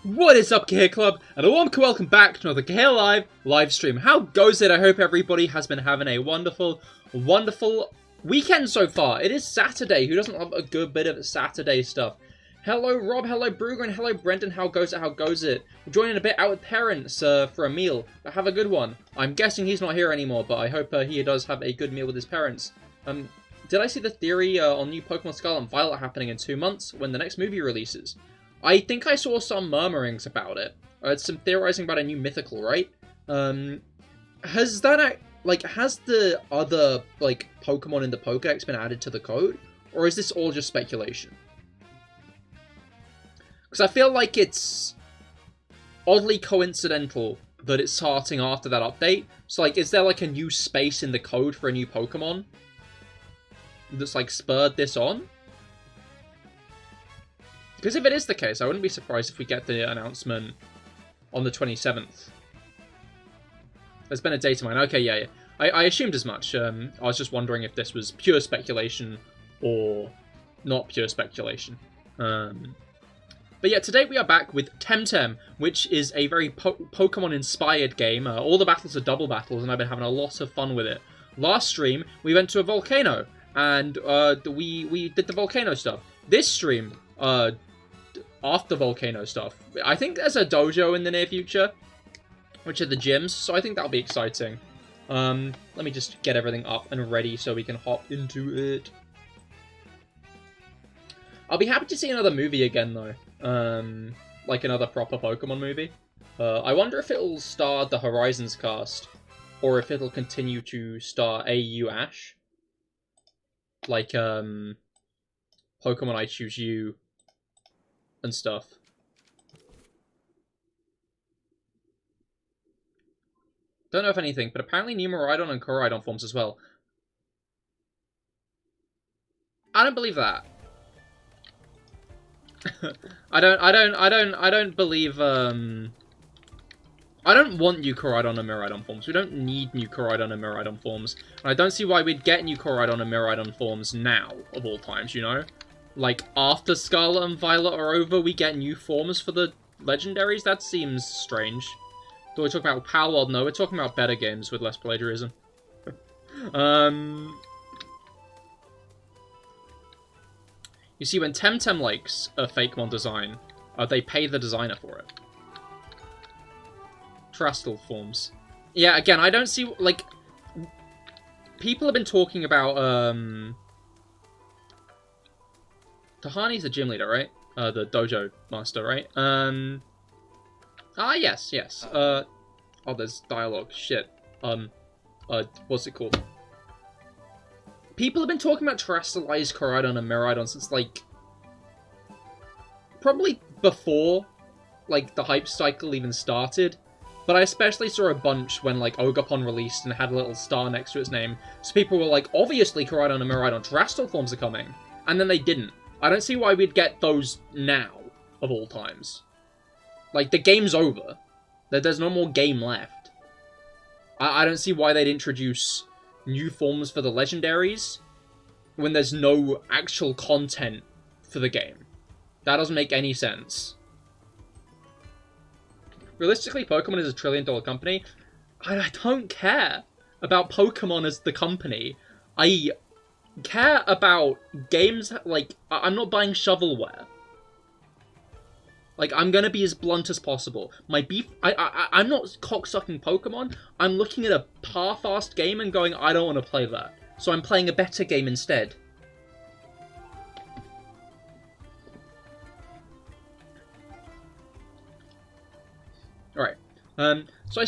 What is up, Cahir Club, and a warm welcome back to another CahirLIVE live stream. How goes it? I hope everybody has been having a wonderful, wonderful weekend so far. It is Saturday. Who doesn't love a good bit of Saturday stuff? Hello, Rob. Hello, Bruger, and hello, Brendan. How goes it? How goes it? We're joining a bit out with parents for a meal. But have a good one. I'm guessing he's not here anymore, but I hope he does have a good meal with his parents. Did I see the theory on new Pokemon Scarlet and Violet happening in 2 months when the next movie releases? I think I saw some murmurings about it. Some theorizing about a new mythical, right? Has that, has the other, Pokemon in the Pokédex been added to the code? Or is this all just speculation? Because I feel like it's oddly coincidental that it's starting after that update. So, is there, a new space in the code for a new Pokemon that's, spurred this on? Because if it is the case, I wouldn't be surprised if we get the announcement on the 27th. There's been a data mine. Okay, yeah. I assumed as much. I was just wondering if this was pure speculation or not pure speculation. But yeah, today we are back with Temtem, which is a very Pokemon-inspired game. All the battles are double battles, and I've been having a lot of fun with it. Last stream, we went to a volcano, and we did the volcano stuff. This stream, after volcano stuff, I think there's a dojo in the near future, which are the gyms, so I think that'll be exciting. Let me just get everything up and ready so we can hop into it. I'll be happy to see another movie again, though. Another proper Pokemon movie. I wonder if it'll star the Horizons cast, or if it'll continue to star AU Ash. Pokemon I Choose You and stuff. Don't know if anything, but apparently Numeridon and Koraidon forms as well. I don't believe that. I don't believe, I don't want new Koraidon and Miraidon forms. We don't need new Koraidon and Miraidon forms. And I don't see why we'd get new Koraidon and Miraidon forms now, of all times, you know? After Scarlet and Violet are over, we get new forms for the legendaries? That seems strange. Do we talk about Palworld? No, we're talking about better games with less plagiarism. You see, when Temtem likes a Fakemon design, they pay the designer for it. Terrestrial forms. Yeah, again, I don't see, people have been talking about, Tahani's the gym leader, right? The dojo master, right? Yes. Oh, there's dialogue. Shit. What's it called? People have been talking about terrestrialized Koraidon and Miraidon since, probably before, the hype cycle even started. But I especially saw a bunch when, Ogapon released and had a little star next to its name. So people were like, obviously Koraidon and Miraidon terrestrial forms are coming. And then they didn't. I don't see why we'd get those now, of all times. The game's over. There's no more game left. I don't see why they'd introduce new forms for the legendaries when there's no actual content for the game. That doesn't make any sense. Realistically, Pokemon is a $1 trillion company. I don't care about Pokemon as the company. I care about games, I'm not buying shovelware. I'm gonna be as blunt as possible. My beef, I'm not cocksucking Pokemon. I'm looking at a par-fast game and going, I don't want to play that. So I'm playing a better game instead. Alright. So I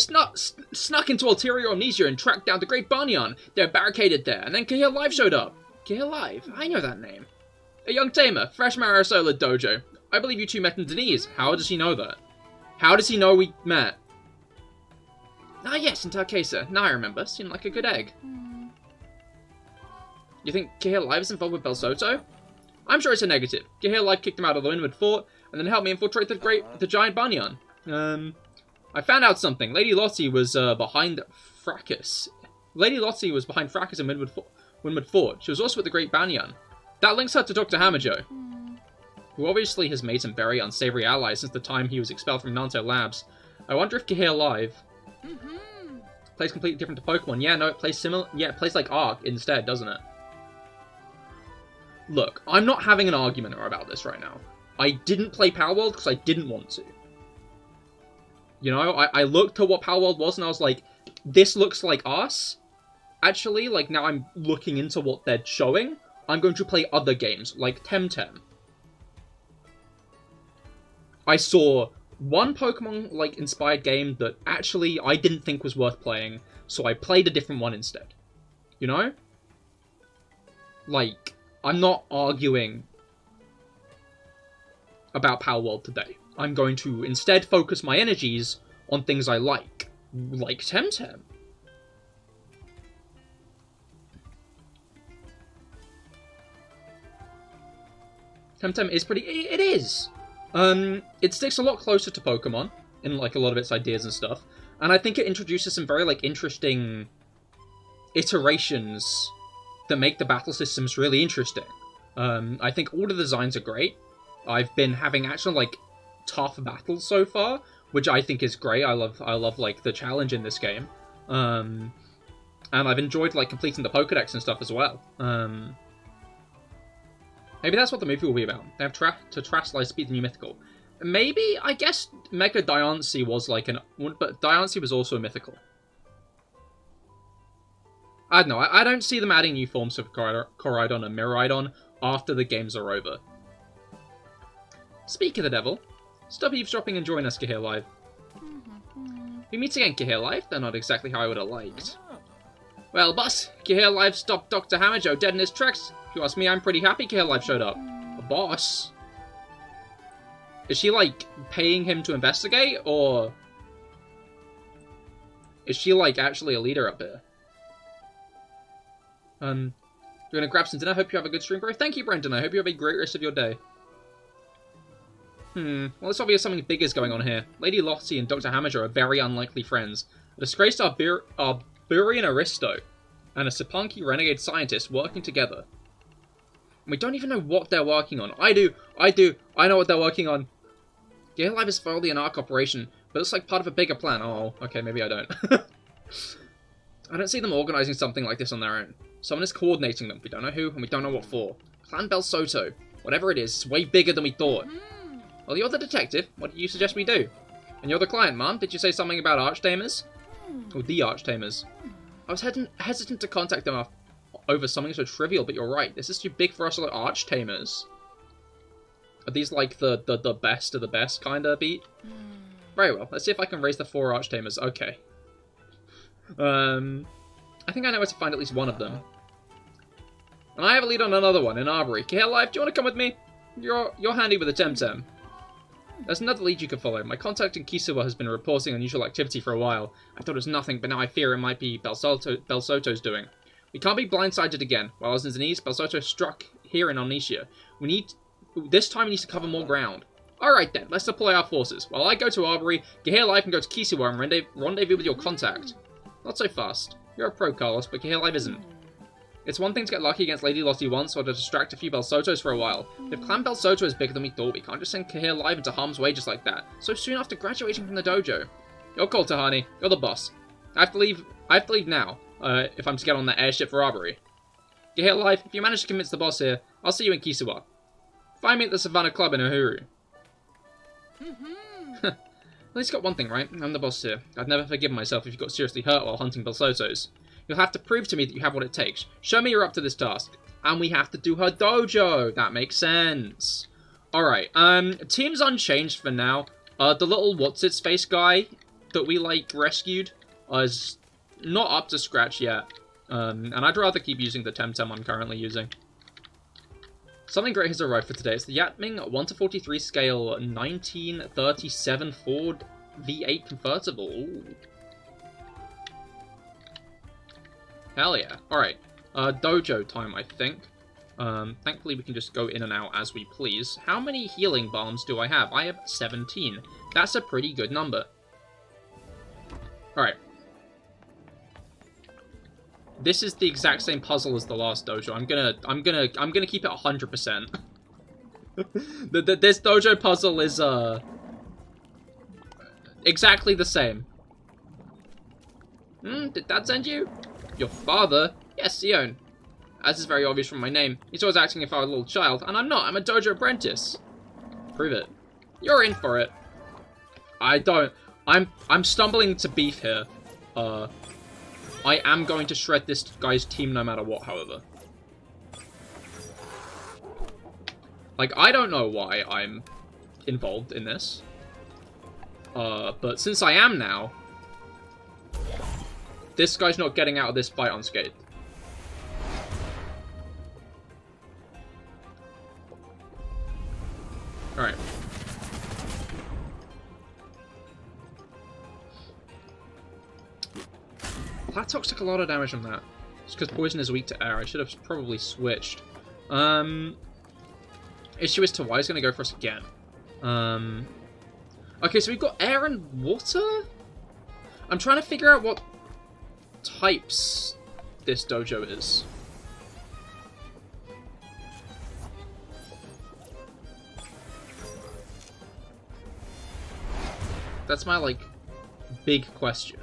snuck into Ulterior Amnesia and tracked down the Great Banyan. They're barricaded there, and then CahirLIVE showed up. CahirLIVE? I know that name. A young tamer, fresh Marisola dojo. I believe you two met in Denise. How does he know that? How does he know we met? Ah, yes, in Tarkesa. Now I remember. Seemed like a good egg. You think CahirLIVE is involved with Belsoto? I'm sure it's a negative. CahirLIVE kicked him out of the Windward Fort, and then helped me infiltrate the giant banyan. I found out something. Lady Lottie was behind Fracas. Lady Lottie was behind Fracas in Windward Fort. She was also with the Great Banyan. That links her to Dr. Hamajo. who obviously has made some very unsavory allies since the time he was expelled from Nanto Labs. I wonder if CahirLIVE plays completely different to Pokemon. Yeah, no, it plays similar. Yeah, it plays like Arc instead, doesn't it? Look, I'm not having an argument about this right now. I didn't play Palworld because I didn't want to. You know, I looked at what Palworld was and I was like, this looks like us. Actually, like, now I'm looking into what they're showing. I'm going to play other games, like Temtem. I saw one Pokemon, like, inspired game that actually I didn't think was worth playing, so I played a different one instead. You know? Like, I'm not arguing about Palworld today. I'm going to instead focus my energies on things I like Temtem. Temtem is pretty... It is! It sticks a lot closer to Pokemon in, like, a lot of its ideas and stuff. And I think it introduces some very, like, interesting iterations that make the battle systems really interesting. I think all the designs are great. I've been having actual, like, tough battles so far, which I think is great. I love like, the challenge in this game. And I've enjoyed, like, completing the Pokedex and stuff as well. Maybe that's what the movie will be about. They have to Terastallize Speed the New Mythical. Maybe, I guess, Mega Diancie was like an... But Diancie was also a mythical. I don't know. I don't see them adding new forms of Koraidon and Miraidon after the games are over. Speak of the devil. Stop eavesdropping and join us, CahirLIVE. We meet again, CahirLIVE. They're not exactly how I would have liked. Well, boss, CahirLIVE stopped Dr. Hammerjoe dead in his tracks. If you ask me, I'm pretty happy CahirLIVE showed up. A boss? Is she, like, paying him to investigate, or... is she, like, actually a leader up here? You're gonna grab some dinner? Hope you have a good stream, bro. Thank you, Brendan. I hope you have a great rest of your day. Well, it's obvious something big is going on here. Lady Lottie and Dr. Hammerjoe are very unlikely friends. A disgraced Arborian aristo and a Sapunky renegade scientist working together. We don't even know what they're working on. I know what they're working on. CahirLIVE is thoroughly an ARC operation, but it's like part of a bigger plan. Oh, okay, maybe I don't. I don't see them organizing something like this on their own. Someone is coordinating them. We don't know who, and we don't know what for. Clan Belsoto. Whatever it is, it's way bigger than we thought. Well, you're the detective. What do you suggest we do? And you're the client, Mom. Did you say something about Archtamers? Or the Archtamers? I was hesitant to contact them over something so trivial, but you're right. This is too big for us to like Archtamers. Are these like the best of the best kind of beat? Very well. Let's see if I can raise the 4 Archtamers. Okay. I think I know where to find at least one of them. And I have a lead on another one in Arbory. CahirLIVE, do you want to come with me? You're handy with a Temtem. There's another lead you could follow. My contact in Kisuwa has been reporting unusual activity for a while. I thought it was nothing, but now I fear it might be Belsoto's doing. We can't be blindsided again. While I was in Zenith, Belsoto struck here in Omnicia. This time we need to cover more ground. Alright then, let's deploy our forces. While I go to Arbory, CahirLIVE can go to Kisuwa and rendezvous with your contact. Not so fast. You're a pro, Carlos, but CahirLIVE isn't. It's one thing to get lucky against Lady Lottie once, or to distract a few Belsotos for a while. If Clan Belsoto is bigger than we thought, we can't just send CahirLIVE into harm's way just like that, so soon after graduating from the dojo. Your call, Tahani. You're the boss. I have to leave now, if I'm to get on that airship for Arbory. CahirLIVE, if you manage to convince the boss here, I'll see you in Kisuwa. Find me at the Savannah Club in Uhuru. At least got one thing right. I'm the boss here. I'd never forgive myself if you got seriously hurt while hunting Belsotos. You'll have to prove to me that you have what it takes. Show me you're up to this task. And we have to do her dojo. That makes sense. Alright, team's unchanged for now. The little what's-its-face guy that we, like, rescued is not up to scratch yet. And I'd rather keep using the Temtem I'm currently using. Something great has arrived for today. It's the Yatming 1/43 scale 1937 Ford V8 convertible. Ooh. Hell yeah. Alright. Dojo time, I think. Thankfully we can just go in and out as we please. How many healing bombs do I have? I have 17. That's a pretty good number. Alright. This is the exact same puzzle as the last dojo. I'm gonna keep it 100%. This dojo puzzle is, exactly the same. Did Dad send you? Your father? Yes, Sion. As is very obvious from my name, he's always acting if I were a little child, and I'm not. I'm a dojo apprentice. Prove it. You're in for it. I don't. I'm stumbling to beef here. I am going to shred this guy's team no matter what, however. Like, I don't know why I'm involved in this. But since I am now, this guy's not getting out of this fight unscathed. Alright. Platox took a lot of damage from that. It's because poison is weak to air. I should have probably switched. Issue is Tawai's going to go for us again. Okay, so we've got air and water? I'm trying to figure out what types this dojo is. That's my, like, big question.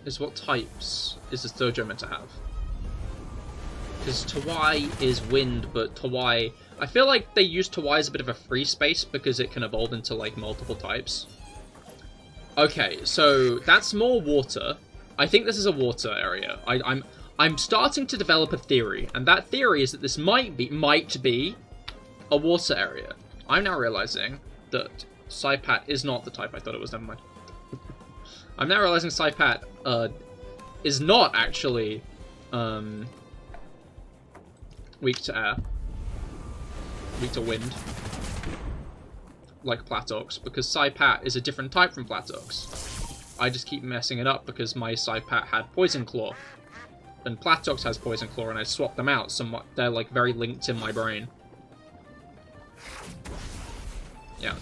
Is what types is this dojo meant to have? Because Tawai is wind, but Tawai... I feel like they use Tawai as a bit of a free space because it can evolve into, like, multiple types. Okay, so that's more water. I think this is a water area. I'm starting to develop a theory, and that theory is that this might be a water area. I'm now realizing that Saipat is not the type I thought it was. Never mind. I'm now realizing Saipat is not actually weak to air, weak to wind, like Platox, because Saipat is a different type from Platox. I just keep messing it up because my Saipat had Poison Claw, and Platox has Poison Claw, and I swapped them out, so they're like very linked in my brain. Yeah.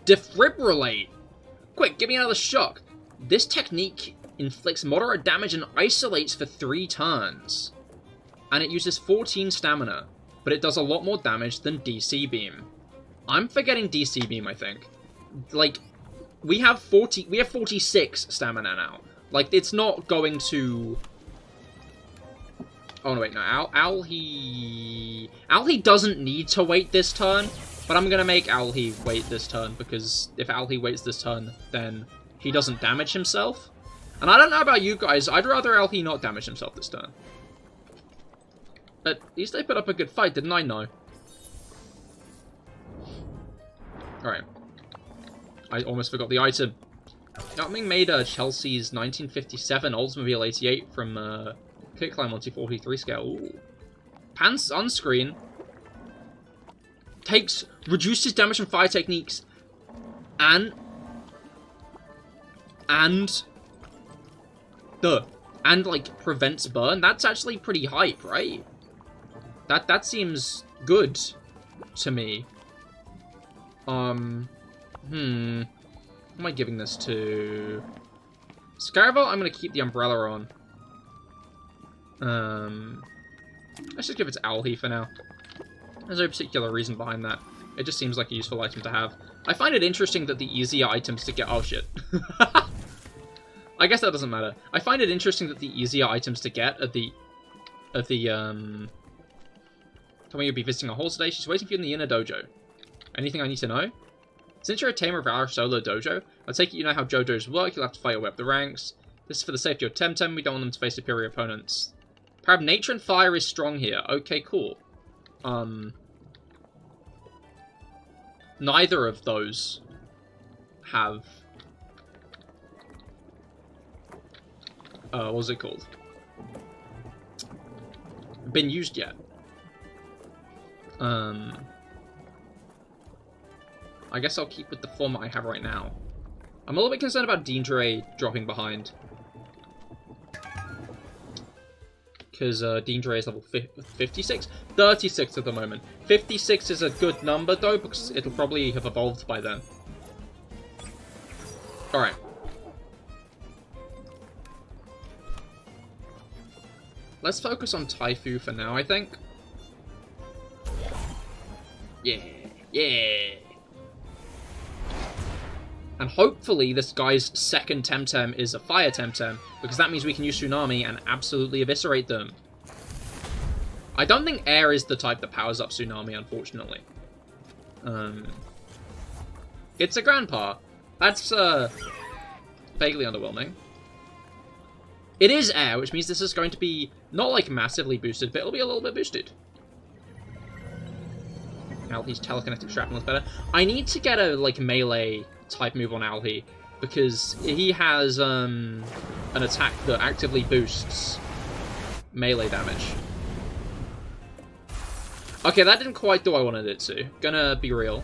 Defibrillate! Quick, give me another shock. This technique inflicts moderate damage and isolates for 3 turns. And it uses 14 stamina, but it does a lot more damage than DC Beam. I'm forgetting DC Beam, I think. Like, we have 46 stamina now. Like, it's not going to... Oh, no, wait, no. Alhi doesn't need to wait this turn. But I'm going to make Alhi wait this turn, because if Alhi waits this turn, then he doesn't damage himself. And I don't know about you guys, I'd rather Alhi not damage himself this turn. At least they put up a good fight, didn't I? No. Alright. I almost forgot the item. Outming made Chelsea's 1957 Oldsmobile 88 from Kickline on 243 scale. Ooh. Pants on screen. Reduces damage from fire techniques, and like prevents burn. That's actually pretty hype, right? That seems good to me. Who am I giving this to? Scaravel, I'm gonna keep the umbrella on. Let's just give it to Alhi for now. There's no particular reason behind that. It just seems like a useful item to have. I find it interesting that the easier items to get... Oh, shit. I guess that doesn't matter. I find it interesting that the easier items to get are the... Tell me you'll be visiting a hall today. She's waiting for you in the inner dojo. Anything I need to know? Since you're a tamer of our solo dojo, I take it you know how dojos work. You'll have to fight your way up the ranks. This is for the safety of Temtem. We don't want them to face superior opponents. Power of nature and fire is strong here. Okay, cool. Neither of those have... what was it called? Been used yet. I guess I'll keep with the format I have right now. I'm a little bit concerned about Deandre dropping behind. Because Deandre is level 56? 36 at the moment. 56 is a good number, though, because it'll probably have evolved by then. Alright. Let's focus on Taifu for now, I think. Yeah, yeah. And hopefully this guy's second Temtem is a fire Temtem, because that means we can use Tsunami and absolutely eviscerate them. I don't think air is the type that powers up Tsunami, unfortunately. It's a Grandpa. That's, vaguely underwhelming. It is air, which means this is going to be not, like, massively boosted, but it'll be a little bit boosted. Alhi's telekinetic shrapnel is better. I need to get a, like, melee type move on Alhi, because he has, an attack that actively boosts melee damage. Okay, that didn't quite do what I wanted it to. Gonna be real.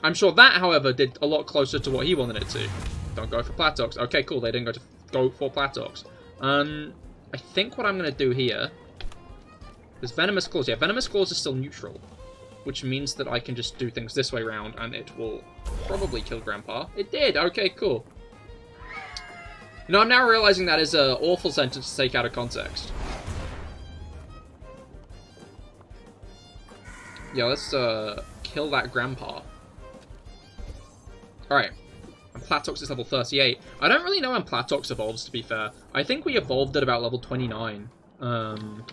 I'm sure that, however, did a lot closer to what he wanted it to. Don't go for Platox. Okay, cool. They didn't go for Platox. I think what I'm going to do here is Venomous Claws. Yeah, Venomous Claws is still neutral, which means that I can just do things this way round, and it will probably kill Grandpa. It did. Okay, cool. You know, I'm now realizing that is an awful sentence to take out of context. Yeah, let's kill that Grandpa. Alright. And Platox is level 38. I don't really know when Platox evolves, to be fair. I think we evolved at about level 29. I'm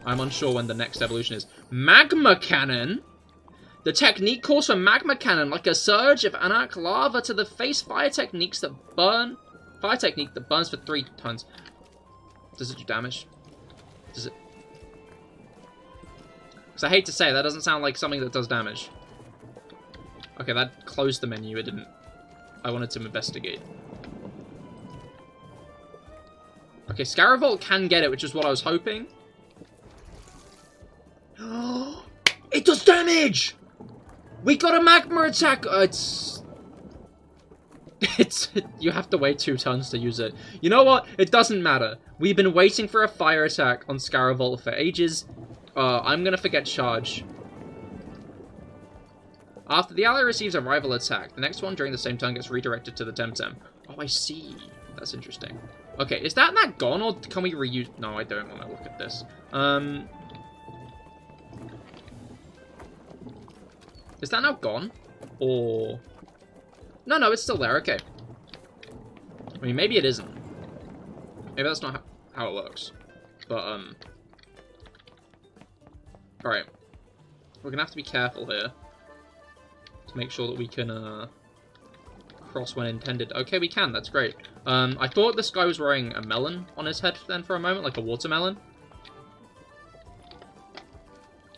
unsure when the next evolution is. Magma Cannon? The technique calls for magma cannon, like a surge of anarch lava to the face. Fire technique that burns for 3 tons. Does it do damage? Does it? Because I hate to say it, that doesn't sound like something that does damage. Okay, that closed the menu. It didn't. I wanted to investigate. Okay, Scaravolt can get it, which is what I was hoping. It does damage! We got a magma attack! You have to wait 2 turns to use it. You know what? It doesn't matter. We've been waiting for a fire attack on Scaravolt for ages. I'm gonna forget charge. After the ally receives a rival attack, the next one during the same turn gets redirected to the Temtem. Oh, I see. That's interesting. Okay, is that gone, or can we reuse... No, I don't want to look at this. Is that now gone? Or... No, it's still there, okay. I mean, maybe it isn't. Maybe that's not how it works. But, Alright. We're gonna have to be careful here. To make sure that we can, cross when intended. Okay, we can, that's great. I thought this guy was wearing a melon on his head then for a moment, like a watermelon.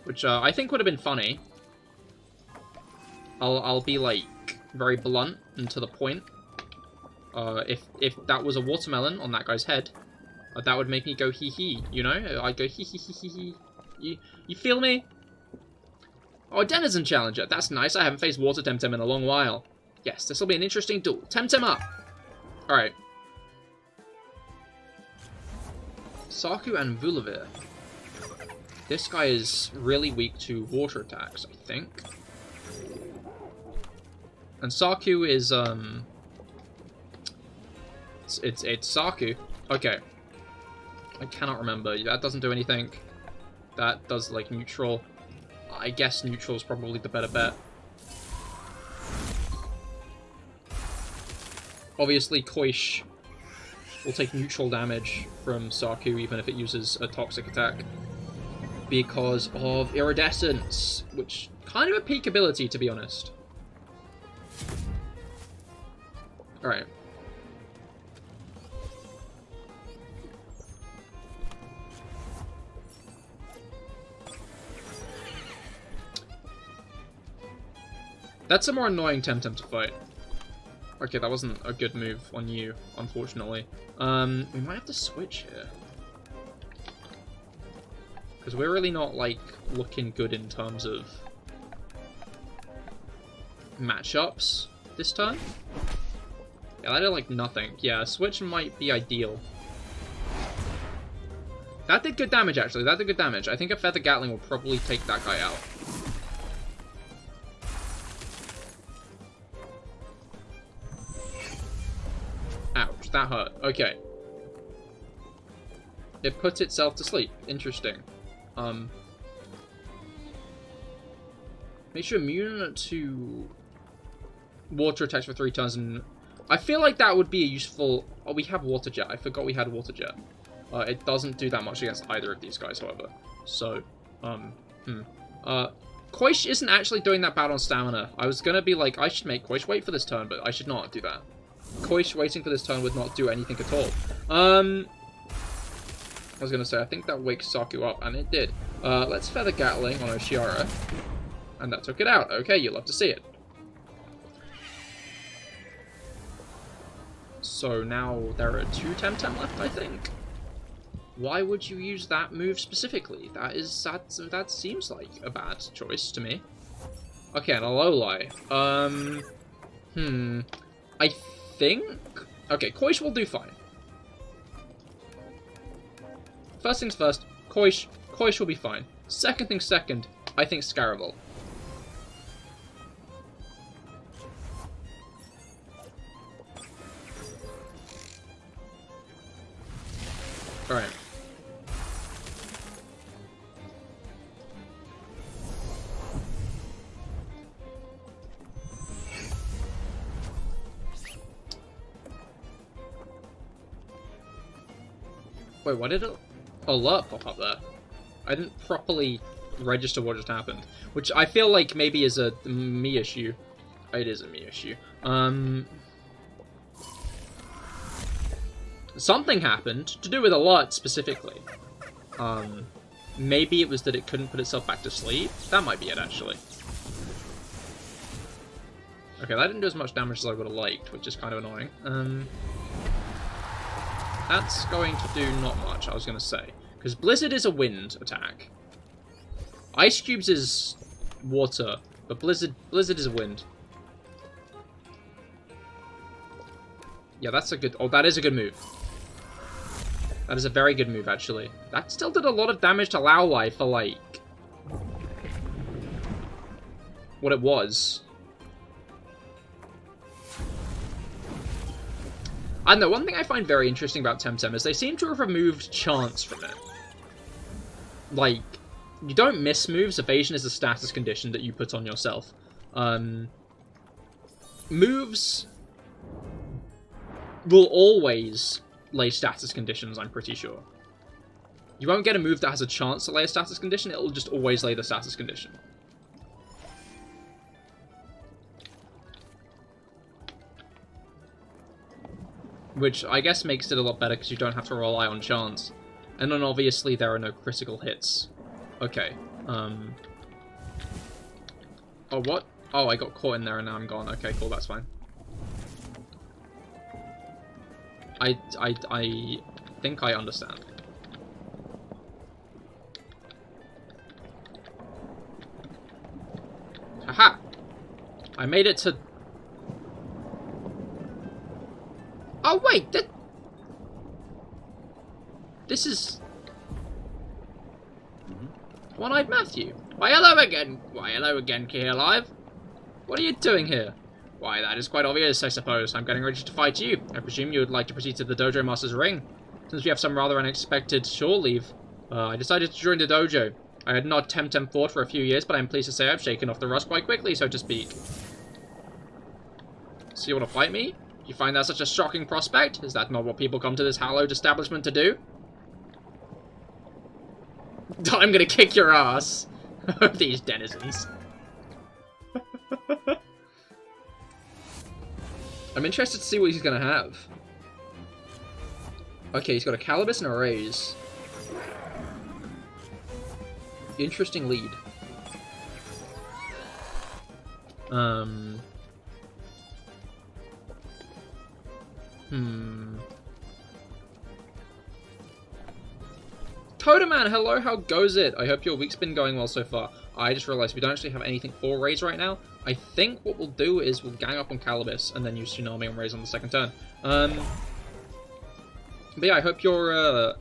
Which, I think would have been funny. I'll be, like, very blunt and to the point. If that was a watermelon on that guy's head, that would make me go hee-hee, you know? I'd go hee-hee-hee-hee-hee. You feel me? Oh, a Denizen Challenger. That's nice. I haven't faced Water Temtem in a long while. Yes, this will be an interesting duel. Temtem up! Alright. Saku and Vulavir. This guy is really weak to water attacks, I think. And Saku is, It's Saku. Okay. I cannot remember. That doesn't do anything. That does, like, neutral. I guess neutral is probably the better bet. Obviously, Koish will take neutral damage from Saku, even if it uses a toxic attack. Because of Iridescence, which kind of a peak ability, to be honest. Alright. That's a more annoying Temtem to fight. Okay, that wasn't a good move on you, unfortunately. We might have to switch here. Because we're really not, like, looking good in terms of matchups this turn. Yeah, that did, like, nothing. Yeah, switch might be ideal. That did good damage, actually. That did good damage. I think a Feather Gatling will probably take that guy out. that hurt. Okay. It put itself to sleep. Interesting. Makes you immune to water attacks for 3 turns, and I feel like that would be a useful... Oh, we have Water Jet. I forgot we had Water Jet. It doesn't do that much against either of these guys, however. So, Koish isn't actually doing that bad on stamina. I was gonna be like, I should make Koish wait for this turn, but I should not do that. Koish waiting for this turn would not do anything at all. I was gonna say, I think that wakes Saku up, and it did. Let's Feather Gatling on Oshiara. And that took it out. Okay, you'll love to see it. So now there are 2 Temtem left, I think. Why would you use that move specifically? That seems like a bad choice to me. Okay, and a Lowlie. I think... Okay, Koish will do fine. First things first, Koish will be fine. Second things second, I think Scaravel. Alright. Wait, why did it alert pop up there? I didn't properly register what just happened. Which I feel like maybe is a me issue. It is a me issue. Something happened, to do with alert specifically. Maybe it was that it couldn't put itself back to sleep? That might be it, actually. Okay, that didn't do as much damage as I would have liked, which is kind of annoying. That's going to do not much, I was going to say. Because Blizzard is a wind attack. Ice Cubes is water, but Blizzard is a wind. Yeah, that's a good... Oh, that is a good move. That is a very good move, actually. That still did a lot of damage to Lowlie for, like... what it was. I don't know, one thing I find very interesting about Temtem is they seem to have removed chance from it. Like, you don't miss moves, evasion is a status condition that you put on yourself. Moves will always lay status conditions, I'm pretty sure. You won't get a move that has a chance to lay a status condition, it'll just always lay the status condition. Which I guess makes it a lot better because you don't have to rely on chance. And then obviously there are no critical hits. Okay. Oh, what? Oh, I got caught in there and now I'm gone. Okay, cool, that's fine. I think I understand. Haha! I made it to... Oh, wait! This is... One-Eyed Matthew. Why, hello again, CahirLIVE. What are you doing here? Why, that is quite obvious, I suppose. I'm getting ready to fight you. I presume you would like to proceed to the Dojo Master's Ring. Since we have some rather unexpected shore leave, I decided to join the dojo. I had not Temtem fought for a few years, but I'm pleased to say I've shaken off the rust quite quickly, so to speak. So you want to fight me? Do you find that such a shocking prospect? Is that not what people come to this hallowed establishment to do? I'm gonna kick your ass. These denizens. I'm interested to see what he's gonna have. Okay, he's got a Calibus and a Raise. Interesting lead. Toteman, hello, how goes it? I hope your week's been going well so far. I just realized we don't actually have anything for Raise right now. I think what we'll do is we'll gang up on Calibus and then use Tsunami and Raise on the second turn. But yeah, I hope your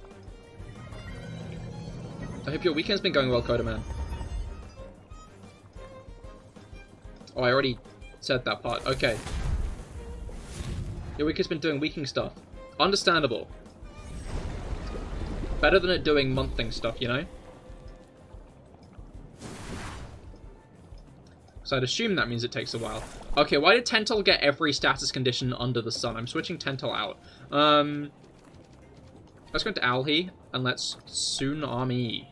weekend's been going well, Codaman. Oh, I already said that part. Okay. Your week has been doing weaking stuff. Understandable. Better than it doing month-thing stuff, you know? So I'd assume that means it takes a while. Okay, why did Tentel get every status condition under the sun? I'm switching Tentel out. Let's go into Alhi, and let's Tsunami.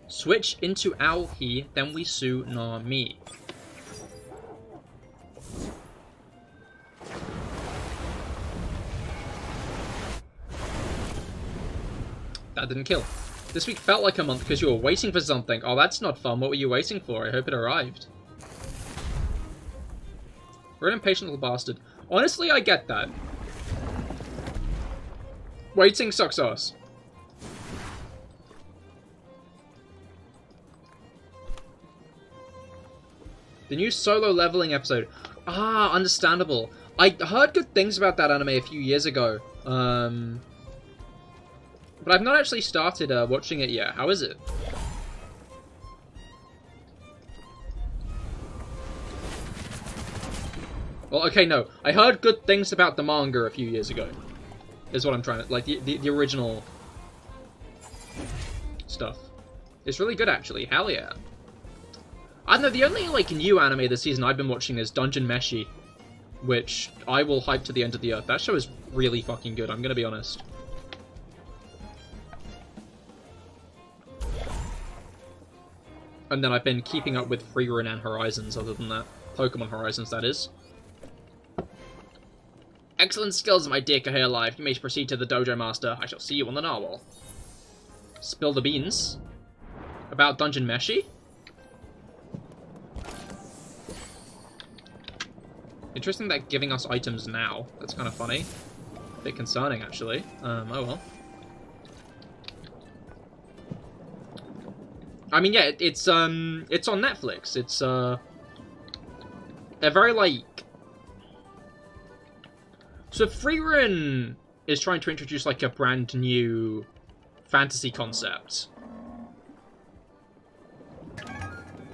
Switch into Alhi, then we Tsunami. That didn't kill. This week felt like a month because you were waiting for something. Oh, that's not fun. What were you waiting for? I hope it arrived. We're an impatient little bastard. Honestly, I get that. Waiting sucks ass. The new solo leveling episode. Ah, understandable. I heard good things about that anime a few years ago. But I've not actually started watching it yet. How is it? Well, okay, no. I heard good things about the manga a few years ago. Is what I'm trying to... Like, the original stuff. It's really good, actually. Hell yeah. I don't know, the only, like, new anime this season I've been watching is Dungeon Meshi. Which I will hype to the end of the earth. That show is really fucking good, I'm gonna be honest. And then I've been keeping up with VTuberEN and Horizons, other than that. Pokemon Horizons, that is. Excellent skills, my dear CahirLIVE. You may proceed to the Dojo Master. I shall see you on the narwhal. Spill the beans. About Dungeon Meshi? Interesting that giving us items now. That's kind of funny. A bit concerning, actually. Oh well. I mean, yeah, it's on Netflix. It's, they're very, like... So VTuberEN is trying to introduce, like, a brand new fantasy concept.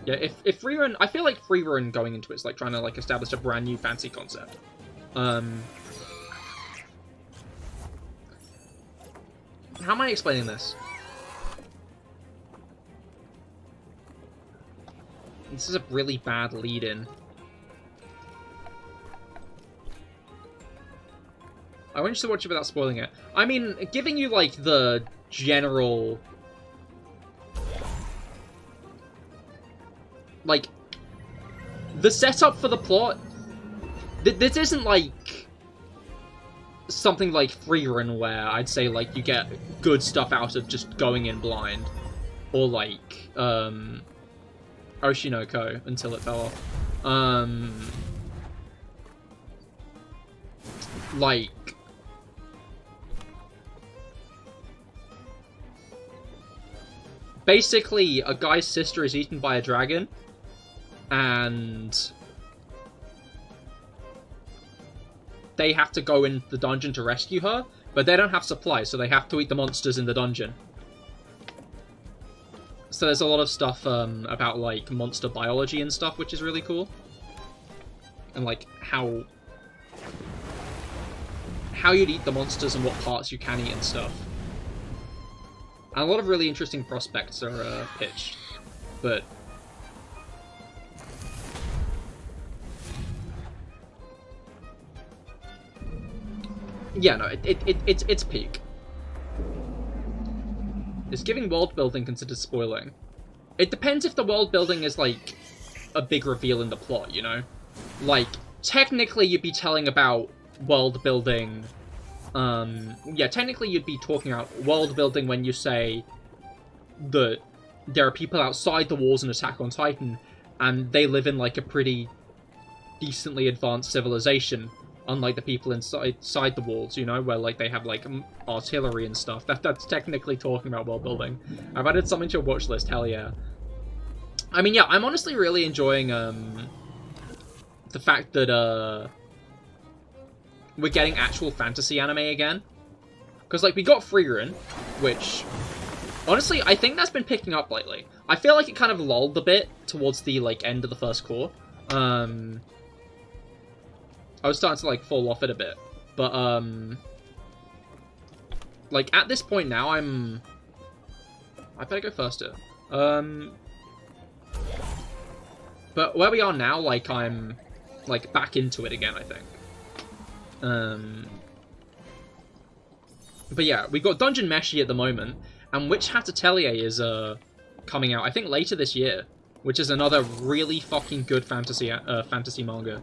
Yeah, if VTuberEN... I feel like VTuberEN going into it is, like, trying to, like, establish a brand new fantasy concept. How am I explaining this? This is a really bad lead-in. I want you to watch it without spoiling it. I mean, giving you, like, the general... Like, the setup for the plot... This isn't, like, something like VTuberEN where I'd say, like, you get good stuff out of just going in blind. Or, like, Oshinoko until it fell off. Like... Basically, a guy's sister is eaten by a dragon, and they have to go in the dungeon to rescue her, but they don't have supplies, so they have to eat the monsters in the dungeon. So there's a lot of stuff about, like, monster biology and stuff, which is really cool. And, like, how you'd eat the monsters and what parts you can eat and stuff. And a lot of really interesting prospects are pitched, but... Yeah, no, it's peak. Is giving world building considered spoiling? It depends if the world building is, like, a big reveal in the plot, you know? Like, technically you'd be telling about world building... yeah, technically you'd be talking about world building when you say that there are people outside the walls in Attack on Titan, and they live in, like, a pretty decently advanced civilization, unlike the people inside the walls, you know, where, like, they have, like, artillery and stuff. That's technically talking about world building. I've added something to your watch list, hell yeah. I mean, yeah, I'm honestly really enjoying, the fact that, we're getting actual fantasy anime again. Because, like, we got VTuberEN, which, honestly, I think that's been picking up lately. I feel like it kind of lulled a bit towards the, like, end of the first core. I was starting to, like, fall off it a bit. But, like, at this point now, I better go first here. But where we are now, like, I'm, like, back into it again, I think. But yeah, we've got Dungeon Meshi at the moment, and Witch Hat Atelier is, coming out, I think, later this year, which is another really fucking good fantasy manga,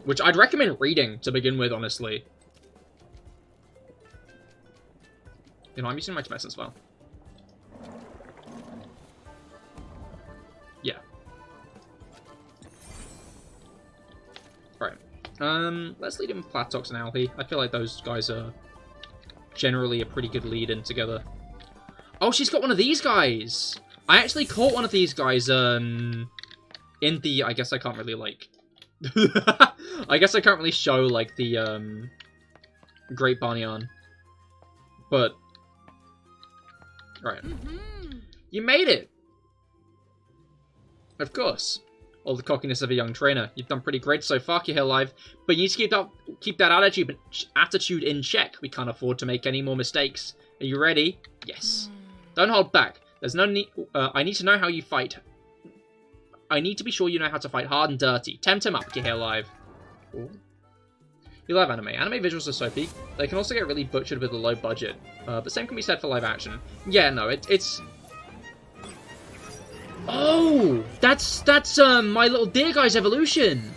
which I'd recommend reading to begin with, honestly. You know, I'm using my Temtem as well. Yeah. Alright. Let's lead in with Platox and Alhi. I feel like those guys are generally a pretty good lead-in together. Oh, she's got one of these guys! I actually caught one of these guys, in the... I guess I can't really, like... I guess I can't really show, like, the, Great Barnyan. But... Right. You made it! Of course. All the cockiness of a young trainer. You've done pretty great so far, CahirLIVE, but you need to keep that attitude in check. We can't afford to make any more mistakes. Are you ready? Yes. Don't hold back. There's no need... I need to know how you fight. I need to be sure you know how to fight hard and dirty. Temtem up, CahirLIVE. Ooh. You love anime. Anime visuals are so peak. They can also get really butchered with a low budget. But same can be said for live action. Yeah, no, it's... Oh! That's My Little Deer Guy's evolution!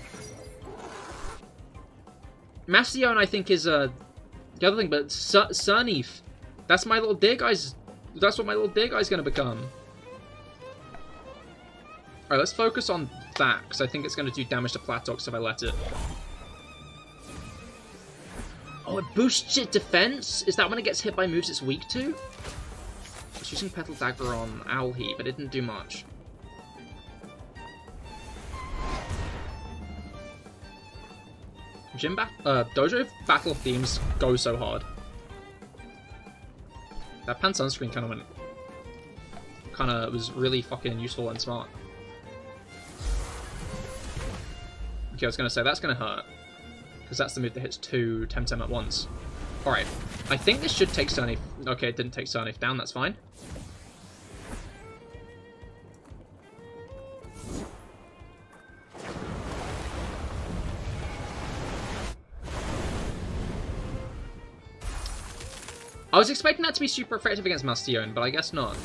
Mastion, I think, is, the other thing, but Sernif. That's My Little Deer Guy's... That's what My Little Deer Guy's gonna become. Alright, let's focus on that, because I think it's gonna do damage to Platox if I let it. Oh, it boosts its defense? Is that when it gets hit by moves it's weak to? I was using Petal Dagger on Alhi, but it didn't do much. Dojo battle themes go so hard. That pan sunscreen was really fucking useful and smart. Okay, I was gonna say that's gonna hurt, because that's the move that hits 2 Temtem at once. Alright, I think this should take Sernif. Okay, it didn't take Sernif down, that's fine. I was expecting that to be super effective against Mastion, but I guess not.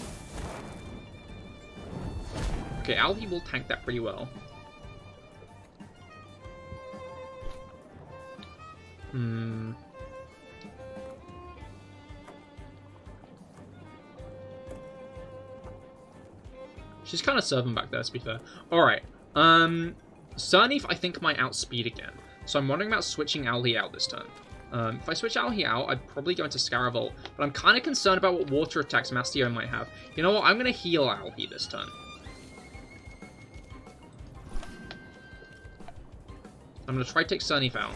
Okay, Alhi will tank that pretty well. She's kind of serving back there, to be fair. Alright. Sernif, I think, might outspeed again. So I'm wondering about switching Alhi out this turn. If I switch Alhi out, I'd probably go into Scaravolt, but I'm kind of concerned about what water attacks Mastion might have. You know what? I'm going to heal Alhi this turn. I'm going to try to take Sernif out.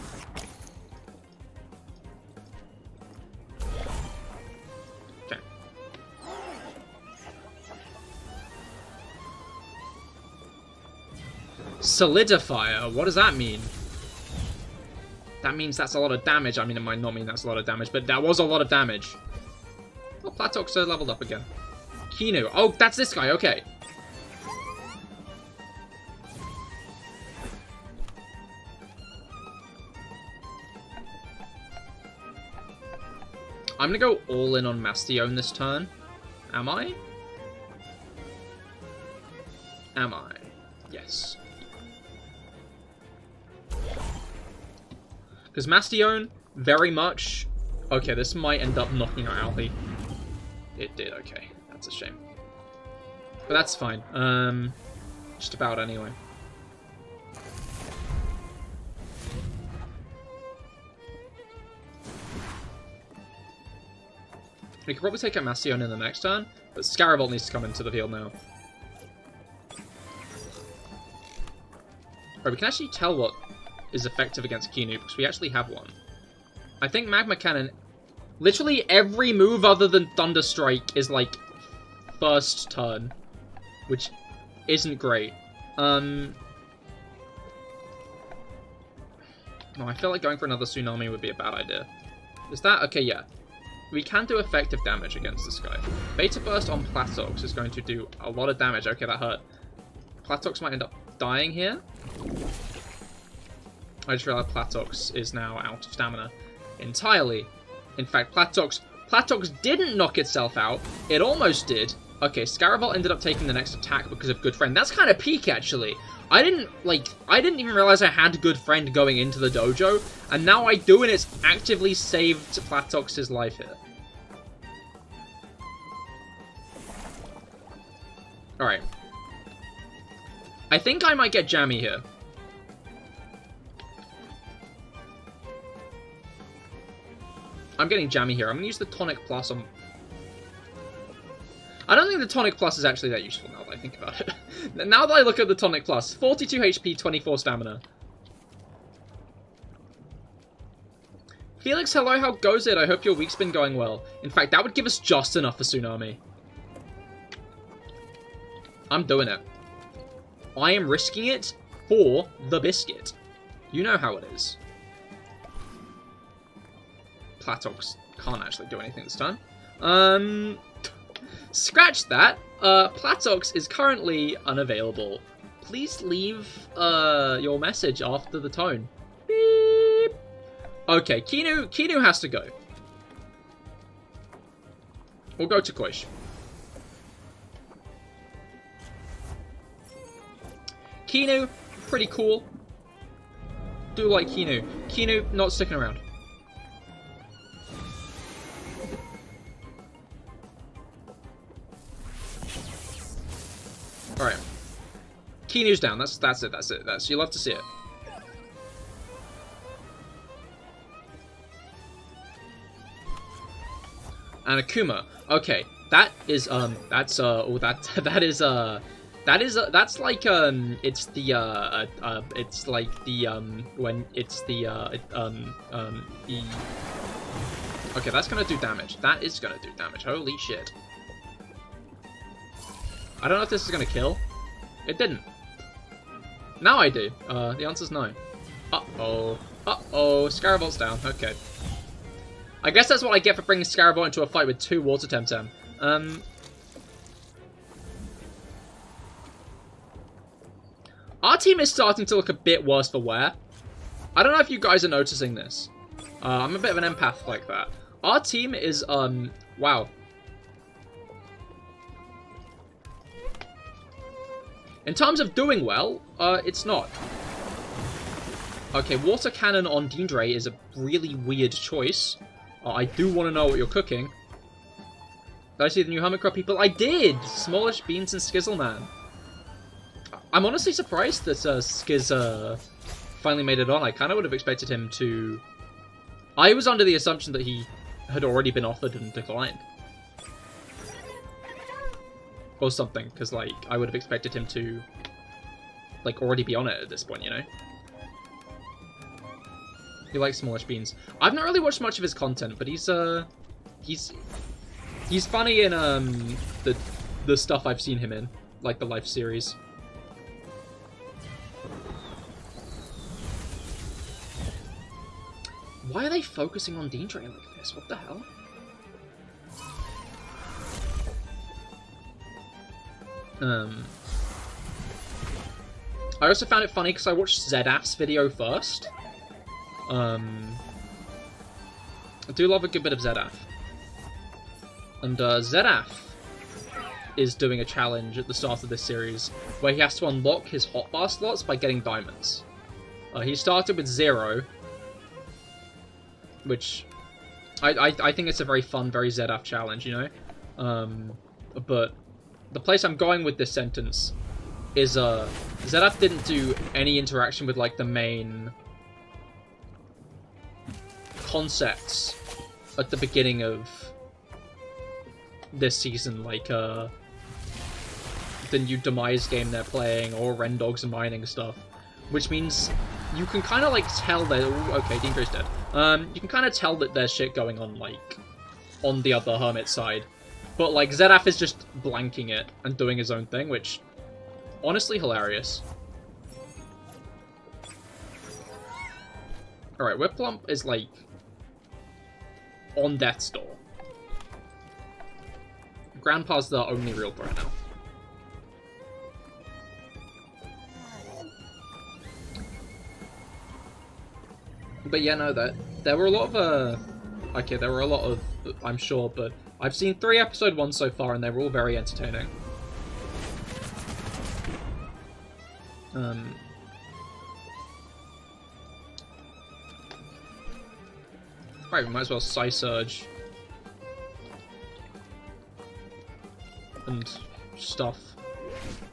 Okay. Solidifier? What does that mean? That means that's a lot of damage. I mean, it might not mean that's a lot of damage, but that was a lot of damage. Oh, Platox leveled up again. Kinu. Oh, that's this guy. Okay. I'm gonna go all in on Mastion this turn. Am I? Am I? Yes. Because Mastion, very much... Okay, this might end up knocking out Alhi. It did, okay. That's a shame. But that's fine. Just about anyway. We could probably take out Mastion in the next turn, but Scaravolt needs to come into the field now. Right, we can actually tell what is effective against Kinu, because we actually have one. I think Magma Cannon... Literally every move other than Thunder Strike is, like, first turn, which isn't great. No, I feel like going for another tsunami would be a bad idea. Is that... Okay, yeah. We can do effective damage against this guy. Beta Burst on Platox is going to do a lot of damage. Okay, that hurt. Platox might end up dying here. I just realized Platox is now out of stamina entirely. In fact, Platox didn't knock itself out. It almost did. Okay, Scaravel ended up taking the next attack because of Good Friend. That's kind of peak, actually. I didn't even realize I had Good Friend going into the dojo, and now I do, and it's actively saved Platox's life here. Alright. I think I might get jammy here. I'm getting jammy here. I'm going to use the Tonic Plus on... I don't think the Tonic Plus is actually that useful now that I think about it. Now that I look at the Tonic Plus, 42 HP, 24 stamina. Felix, hello, how goes it? I hope your week's been going well. In fact, that would give us just enough for Tsunami. I'm doing it. I am risking it for the biscuit. You know how it is. Platox can't actually do anything this time. Scratch that. Platox is currently unavailable. Please leave your message after the tone. Beep. Okay, Kinu has to go. We'll go to Koish. Kinu, pretty cool. Do like Kinu. Kinu, not sticking around. Alright. Kinu's down. That's it. You love to see it. And Akuma. Okay. That's like, it's like when it's okay, that's gonna do damage. That is gonna do damage. Holy shit. I don't know if this is gonna kill. It didn't. Now I do. The answer's no. Uh-oh. Uh-oh. Scarabolt's down. Okay. I guess that's what I get for bringing Scarabolt into a fight with 2 Water Temtem. Our team is starting to look a bit worse for wear. I don't know if you guys are noticing this. I'm a bit of an empath like that. Our team is, wow. In terms of doing well, it's not. Okay, Water Cannon on Dindre is a really weird choice. I do want to know what you're cooking. Did I see the new Hermit Crab people? I did! Smallish Beans and Skizzleman. I'm honestly surprised that Skiz finally made it on. I kind of would have expected him to... I was under the assumption that he had already been offered and declined. Or something, because, like, I would have expected him to, like, already be on it at this point, you know? He likes Smallish Beans. I've not really watched much of his content, but he's funny in, the stuff I've seen him in, like the Life series. Why are they focusing on Dindre like this? What the hell? I also found it funny because I watched Zedaf's video first. I do love a good bit of Zedaf. And Zedaf is doing a challenge at the start of this series where he has to unlock his hotbar slots by getting diamonds. He started with 0, which I think it's a very fun, very Zedaf challenge, you know? But the place I'm going with this sentence is, Zedaf didn't do any interaction with, like, the main concepts at the beginning of this season, like, the new Demise game they're playing, or Rendogs and mining stuff. Which means you can kind of, like, tell that... Ooh, okay, Dindre's dead. You can kind of tell that there's shit going on, like, on the other Hermit side. But, like, Zedaf is just blanking it and doing his own thing, which, honestly, hilarious. Alright, Whiplump is, like, on death's door. Grandpa's the only real threat now. But yeah, no, there were a lot of, okay, there were a lot of, I'm sure, but I've seen 3 episode 1s so far, and they were all very entertaining. Right, we might as well Psy-Surge and stuff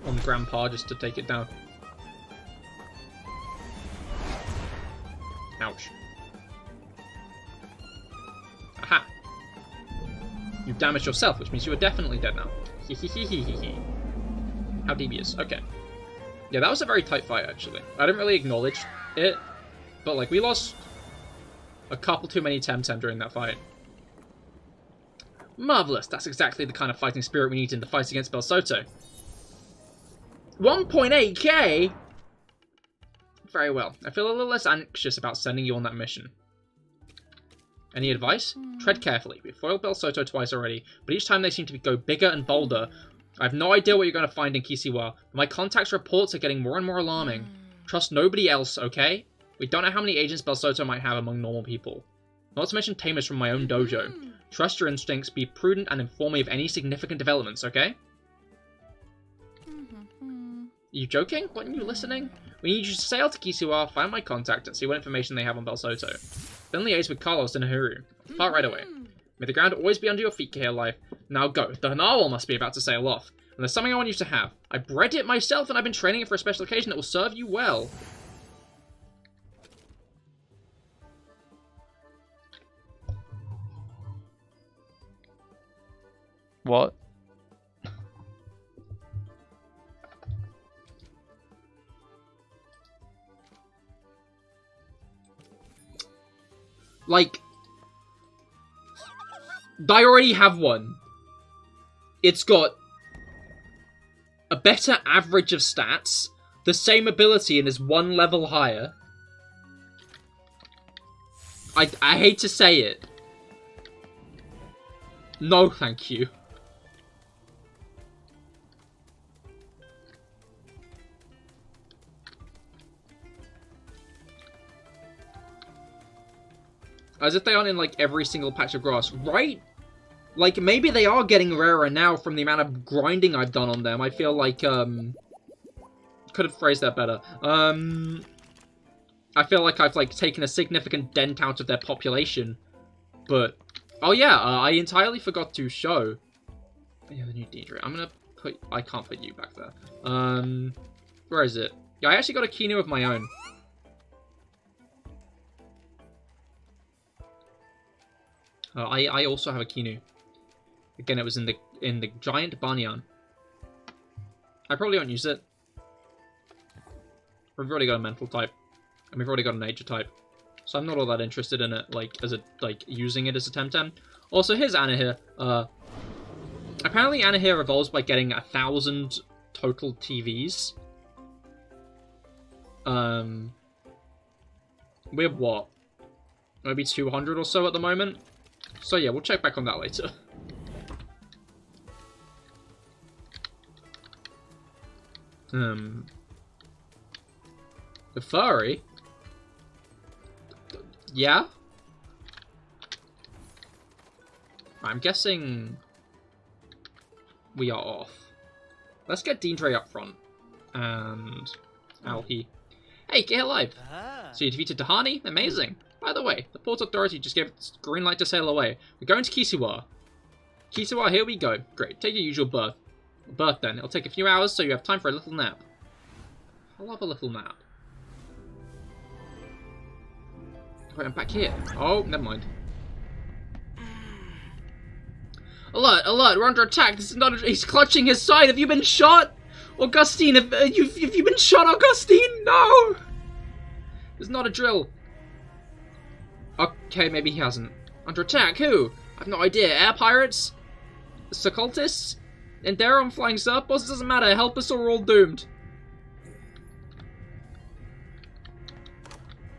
on Grandpa just to take it down. Ouch. Aha! You've damaged yourself, which means you are definitely dead now. Hehehehehe. How devious. Okay. Yeah, that was a very tight fight, actually. I didn't really acknowledge it, but, like, we lost a couple too many Temtem during that fight. Marvellous! That's exactly the kind of fighting spirit we need in the fight against Belsoto. 1.8k?! Very well. I feel a little less anxious about sending you on that mission. Any advice? Tread carefully. We've foiled Belsoto twice already, but each time they seem to go bigger and bolder. I have no idea what you're going to find in Kisiwa, but my contacts' reports are getting more and more alarming. Trust nobody else, okay? We don't know how many agents Belsoto might have among normal people. Not to mention tamers from my own dojo. Trust your instincts, be prudent, and inform me of any significant developments, okay? You joking? Weren't you listening? We need you to sail to Kisiwa, find my contact, and see what information they have on Belsoto. Then liaise with Carlos and Nahuru. Depart right away. May the ground always be under your feet, CahirLIVE. Now go. The narwhal must be about to sail off. And there's something I want you to have. I bred it myself, and I've been training it for a special occasion that will serve you well. What? Like, I already have one. It's got a better average of stats, the same ability, and is 1 level higher. I hate to say it. No, thank you. As if they aren't in, like, every single patch of grass, right? Like, maybe they are getting rarer now from the amount of grinding I've done on them. I feel like, could have phrased that better. I feel like I've, like, taken a significant dent out of their population. But, oh yeah, I entirely forgot to show. Yeah, the new Deidre. I'm gonna put, I can't put you back there. Where is it? Yeah, I actually got a Kinu of my own. I also have a Kinu. Again, it was in the giant Banyan. I probably won't use it. We've already got a mental type, and we've already got a nature type, so I'm not all that interested in it, like using it as a Temtem. Also, here's Anahir. Apparently, Anahir evolves by getting 1,000 total TVs. We have what? Maybe 200 or so at the moment. So yeah, we'll check back on that later. The furry? Yeah? I'm guessing we are off. Let's get Deidre up front. And Alhi. Hey, CahirLIVE! So you defeated Tahani? Amazing! By the way, the Port Authority just gave its green light to sail away. We're going to Kisiwa. Kisiwa, here we go. Great, take your usual berth. Berth then. It'll take a few hours, so you have time for a little nap. I love a little nap. Wait, I'm back here. Oh, never mind. Alert, alert, we're under attack. This is not he's clutching his side. Have you been shot? Augustine, have you been shot, Augustine? No! It's not a drill. Okay, maybe he hasn't. Under attack? Who? I've no idea. Air pirates? Occultists? And they're on flying surfboards? It doesn't matter. Help us or we're all doomed.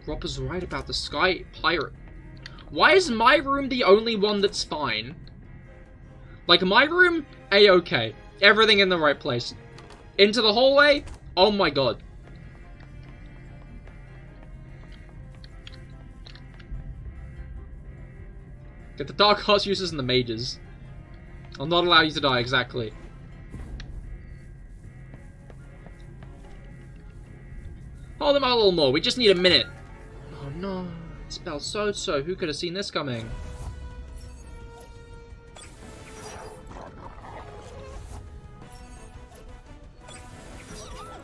Robber's right about the sky pirate. Why is my room the only one that's fine? Like, my room, A-okay. Everything in the right place. Into the hallway? Oh my god. Get the Dark Arts users and the mages. I'll not allow you to die, exactly. Hold them out a little more, we just need a minute. Oh no, spell so-so, who could have seen this coming?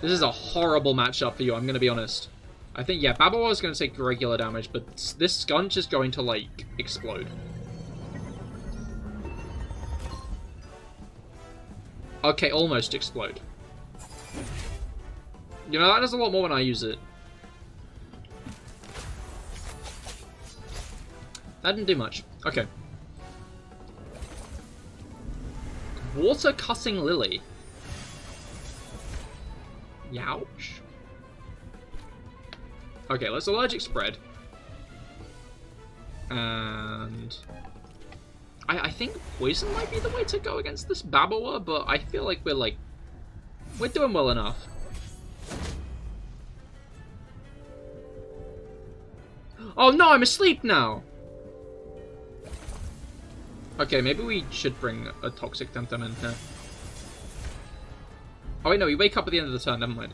This is a horrible matchup for you, I'm gonna be honest. I think, yeah, Babawar is gonna take regular damage, but this Skunch is going to, like, explode. Okay, almost explode. You know, that does a lot more when I use it. That didn't do much. Okay. Water Cutting Lily. Youch. Okay, let's Allergic Spread. And I think Poison might be the way to go against this Babawar, but I feel like we're doing well enough. Oh no, I'm asleep now! Okay, maybe we should bring a Toxic Temtem in here. Oh wait, no, we wake up at the end of the turn, never mind.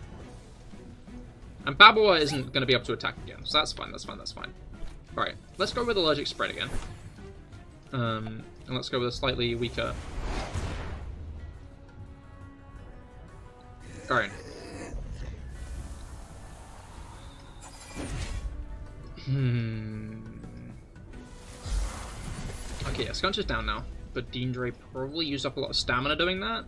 And Babawar isn't going to be able to attack again, so that's fine, that's fine, that's fine. Alright, let's go with Allergic Spread again. And let's go with a slightly weaker... Alright. Okay, yeah, Skunch is down now, but Deandre probably used up a lot of stamina doing that.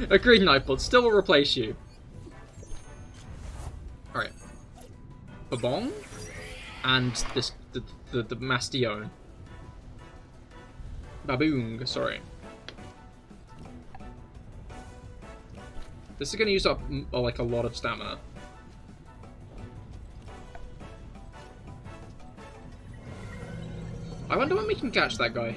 Agreed, Nightblood, still will replace you. Alright. Babong? And this, the Mastion. Baboong, sorry. This is going to use up, like, a lot of stamina. I wonder when we can catch that guy.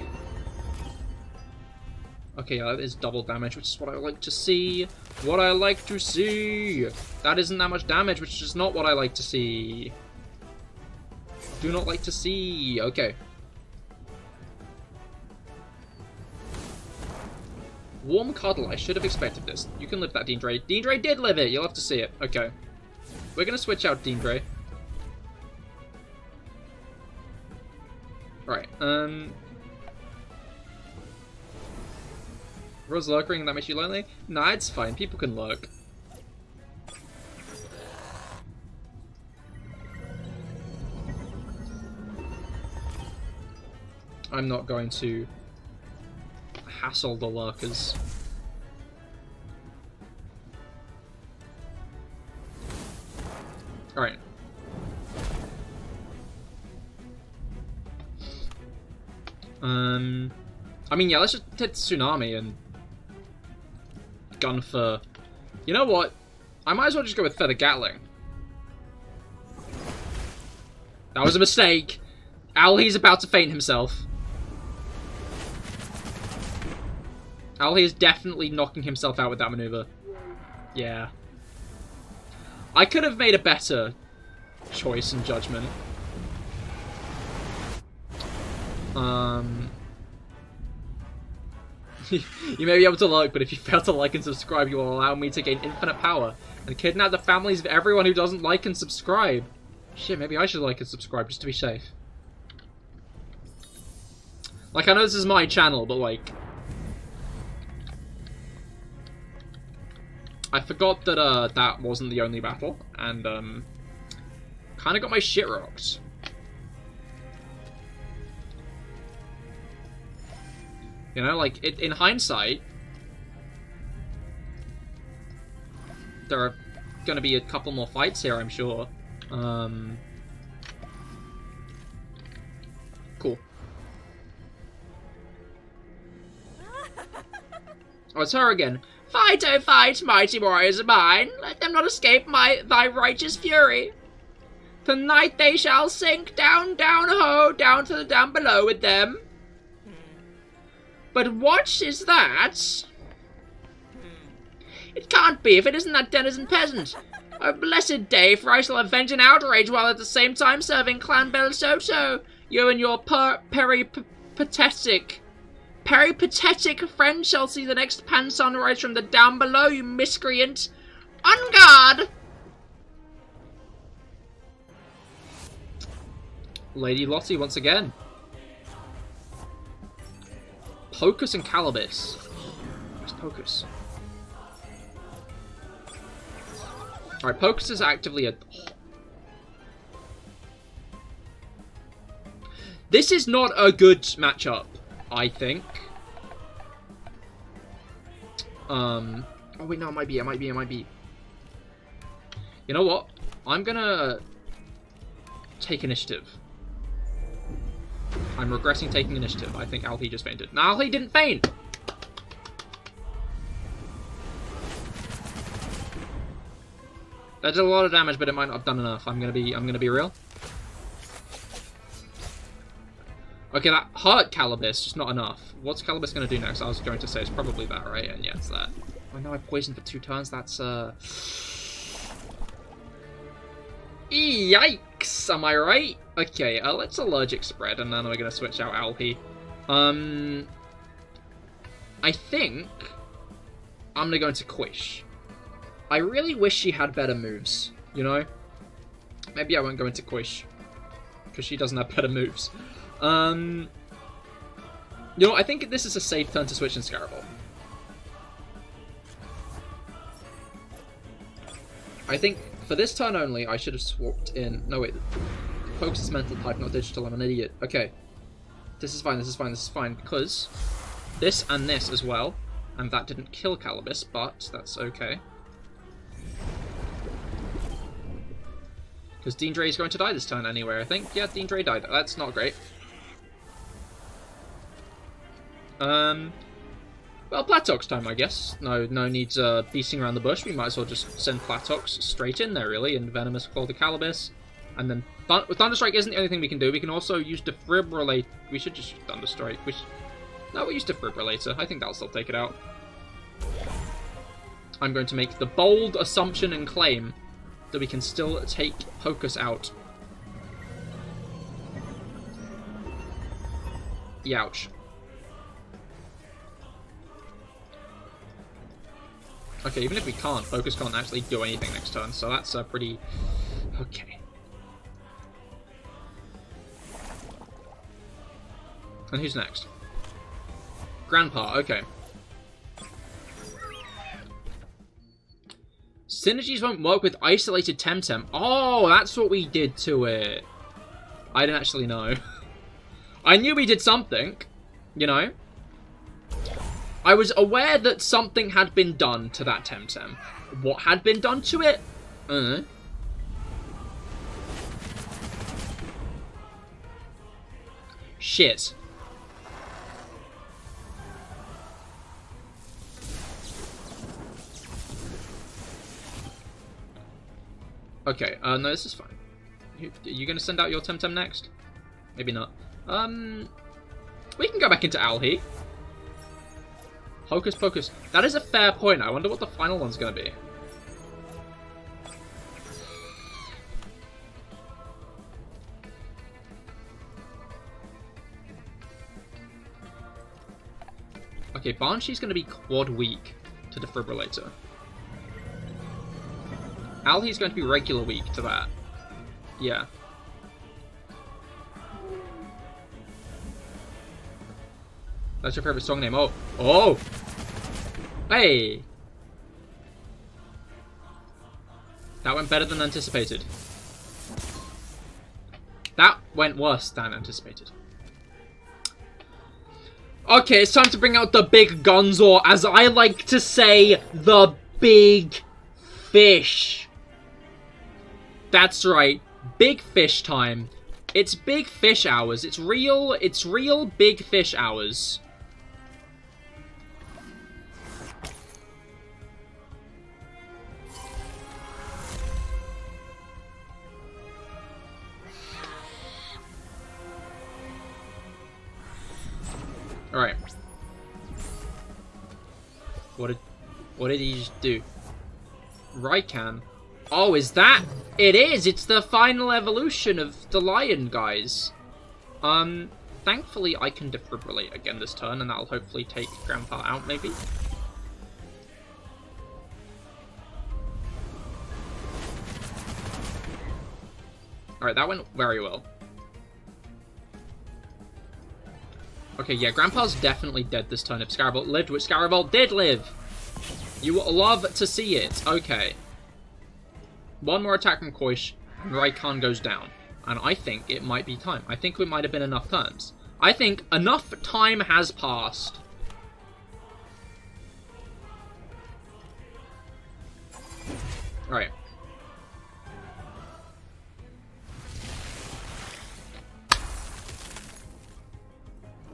Okay, that is double damage, which is what I like to see. What I like to see! That isn't that much damage, which is not what I like to see. Do not like to see. Okay. Warm Cuddle, I should have expected this. You can live that, Deandre. Deandre did live it! You'll have to see it. Okay. We're gonna switch out Deandre. Right, Rose lurking, that makes you lonely? Nah, it's fine. People can lurk. I'm not going to hassle the lurkers. Alright. I mean, yeah, let's just hit Tsunami and gun for... You know what? I might as well just go with Feather Gatling. That was a mistake. Owlie's about to faint himself. Owlie is definitely knocking himself out with that maneuver. Yeah. I could have made a better choice and judgment. You may be able to like, but if you fail to like and subscribe, you will allow me to gain infinite power and kidnap the families of everyone who doesn't like and subscribe. Shit, maybe I should like and subscribe just to be safe. Like, I know this is my channel, but like... I forgot that that wasn't the only battle, and kind of got my shit rocked. You know, like, in hindsight, there are going to be a couple more fights here, I'm sure. Cool. Oh, it's her again. Fight, oh fight, mighty warriors of mine. Let them not escape thy righteous fury. Tonight they shall sink down, down, ho, down to the down below with them. But what is that? It can't be if it isn't that denizen peasant. Oh, blessed day, for I shall avenge an outrage while at the same time serving Clan Bel Soto. You and your peripatetic friend shall see the next pan sunrise from the down below, you miscreant. On guard! Lady Lottie once again. Pocus and Calibis. Where's Pocus? Alright, Pocus is actively a... This is not a good matchup, I think. Oh wait, no, it might be. You know what? I'm gonna take initiative. I'm regretting taking initiative. I think Alfie just fainted. No, Alfie didn't faint! That did a lot of damage, but it might not have done enough. I'm gonna be real. Okay, that hurt Calibis, just not enough. What's Calibis gonna do next? I was going to say it's probably that, right? And yeah, it's that. I know I poisoned for 2 turns. That's Yikes! Am I right? Okay, let's allergic spread, and then we're gonna switch out Alfie. I think I'm gonna go into Quish. I really wish she had better moves, you know? Maybe I won't go into Quish, because she doesn't have better moves. You know, I think this is a safe turn to switch in Scarable. I think for this turn only, I should have swapped in... No, wait. Focus is mental type, not digital. I'm an idiot. Okay. This is fine, because this and this as well. And that didn't kill Calibis, but that's okay. Because Dean Dre is going to die this turn anyway, I think. Yeah, Dean Dre died. That's not great. Well, Platox time, I guess. No need beating around the bush. We might as well just send Platox straight in there, really, and Venomous Claw the Calibis. And then Thunderstrike isn't the only thing we can do. We can also use Defibrillate. We should just use Thunderstrike. No, we'll use Defibrillator. I think that'll still take it out. I'm going to make the bold assumption and claim that we can still take Pocus out. Youch. Okay, even if we can't, Focus can't actually do anything next turn, so that's pretty... Okay. And who's next? Grandpa, okay. Synergies won't work with isolated Temtem. Oh, that's what we did to it. I didn't actually know. I knew we did something, you know? I was aware that something had been done to that Temtem. What had been done to it? Shit. Okay, no, this is fine. Are you going to send out your Temtem next? Maybe not. We can go back into Alhi. Hocus Pocus. That is a fair point. I wonder what the final one's going to be. Okay, Banshee's going to be quad weak to Defibrillator. Alhi's going to be regular weak to that. Yeah. That's your favorite song name. Oh. Oh! Hey! That went better than anticipated. That went worse than anticipated. Okay, it's time to bring out the big guns, or as I like to say, the big fish. That's right. Big fish time. It's big fish hours. It's real big fish hours. What did he just do? Raikan. Oh, is that? It is! It's the final evolution of the lion, guys. Thankfully I can defibrillate again this turn, and that'll hopefully take Grandpa out, maybe. Alright, that went very well. Okay, yeah, Grandpa's definitely dead this turn if Scarabolt lived, which Scarabolt did live! You will love to see it. Okay. One more attack from Koish, and Raikan goes down. And I think it might be time. I think it might have been enough turns. I think enough time has passed. Alright.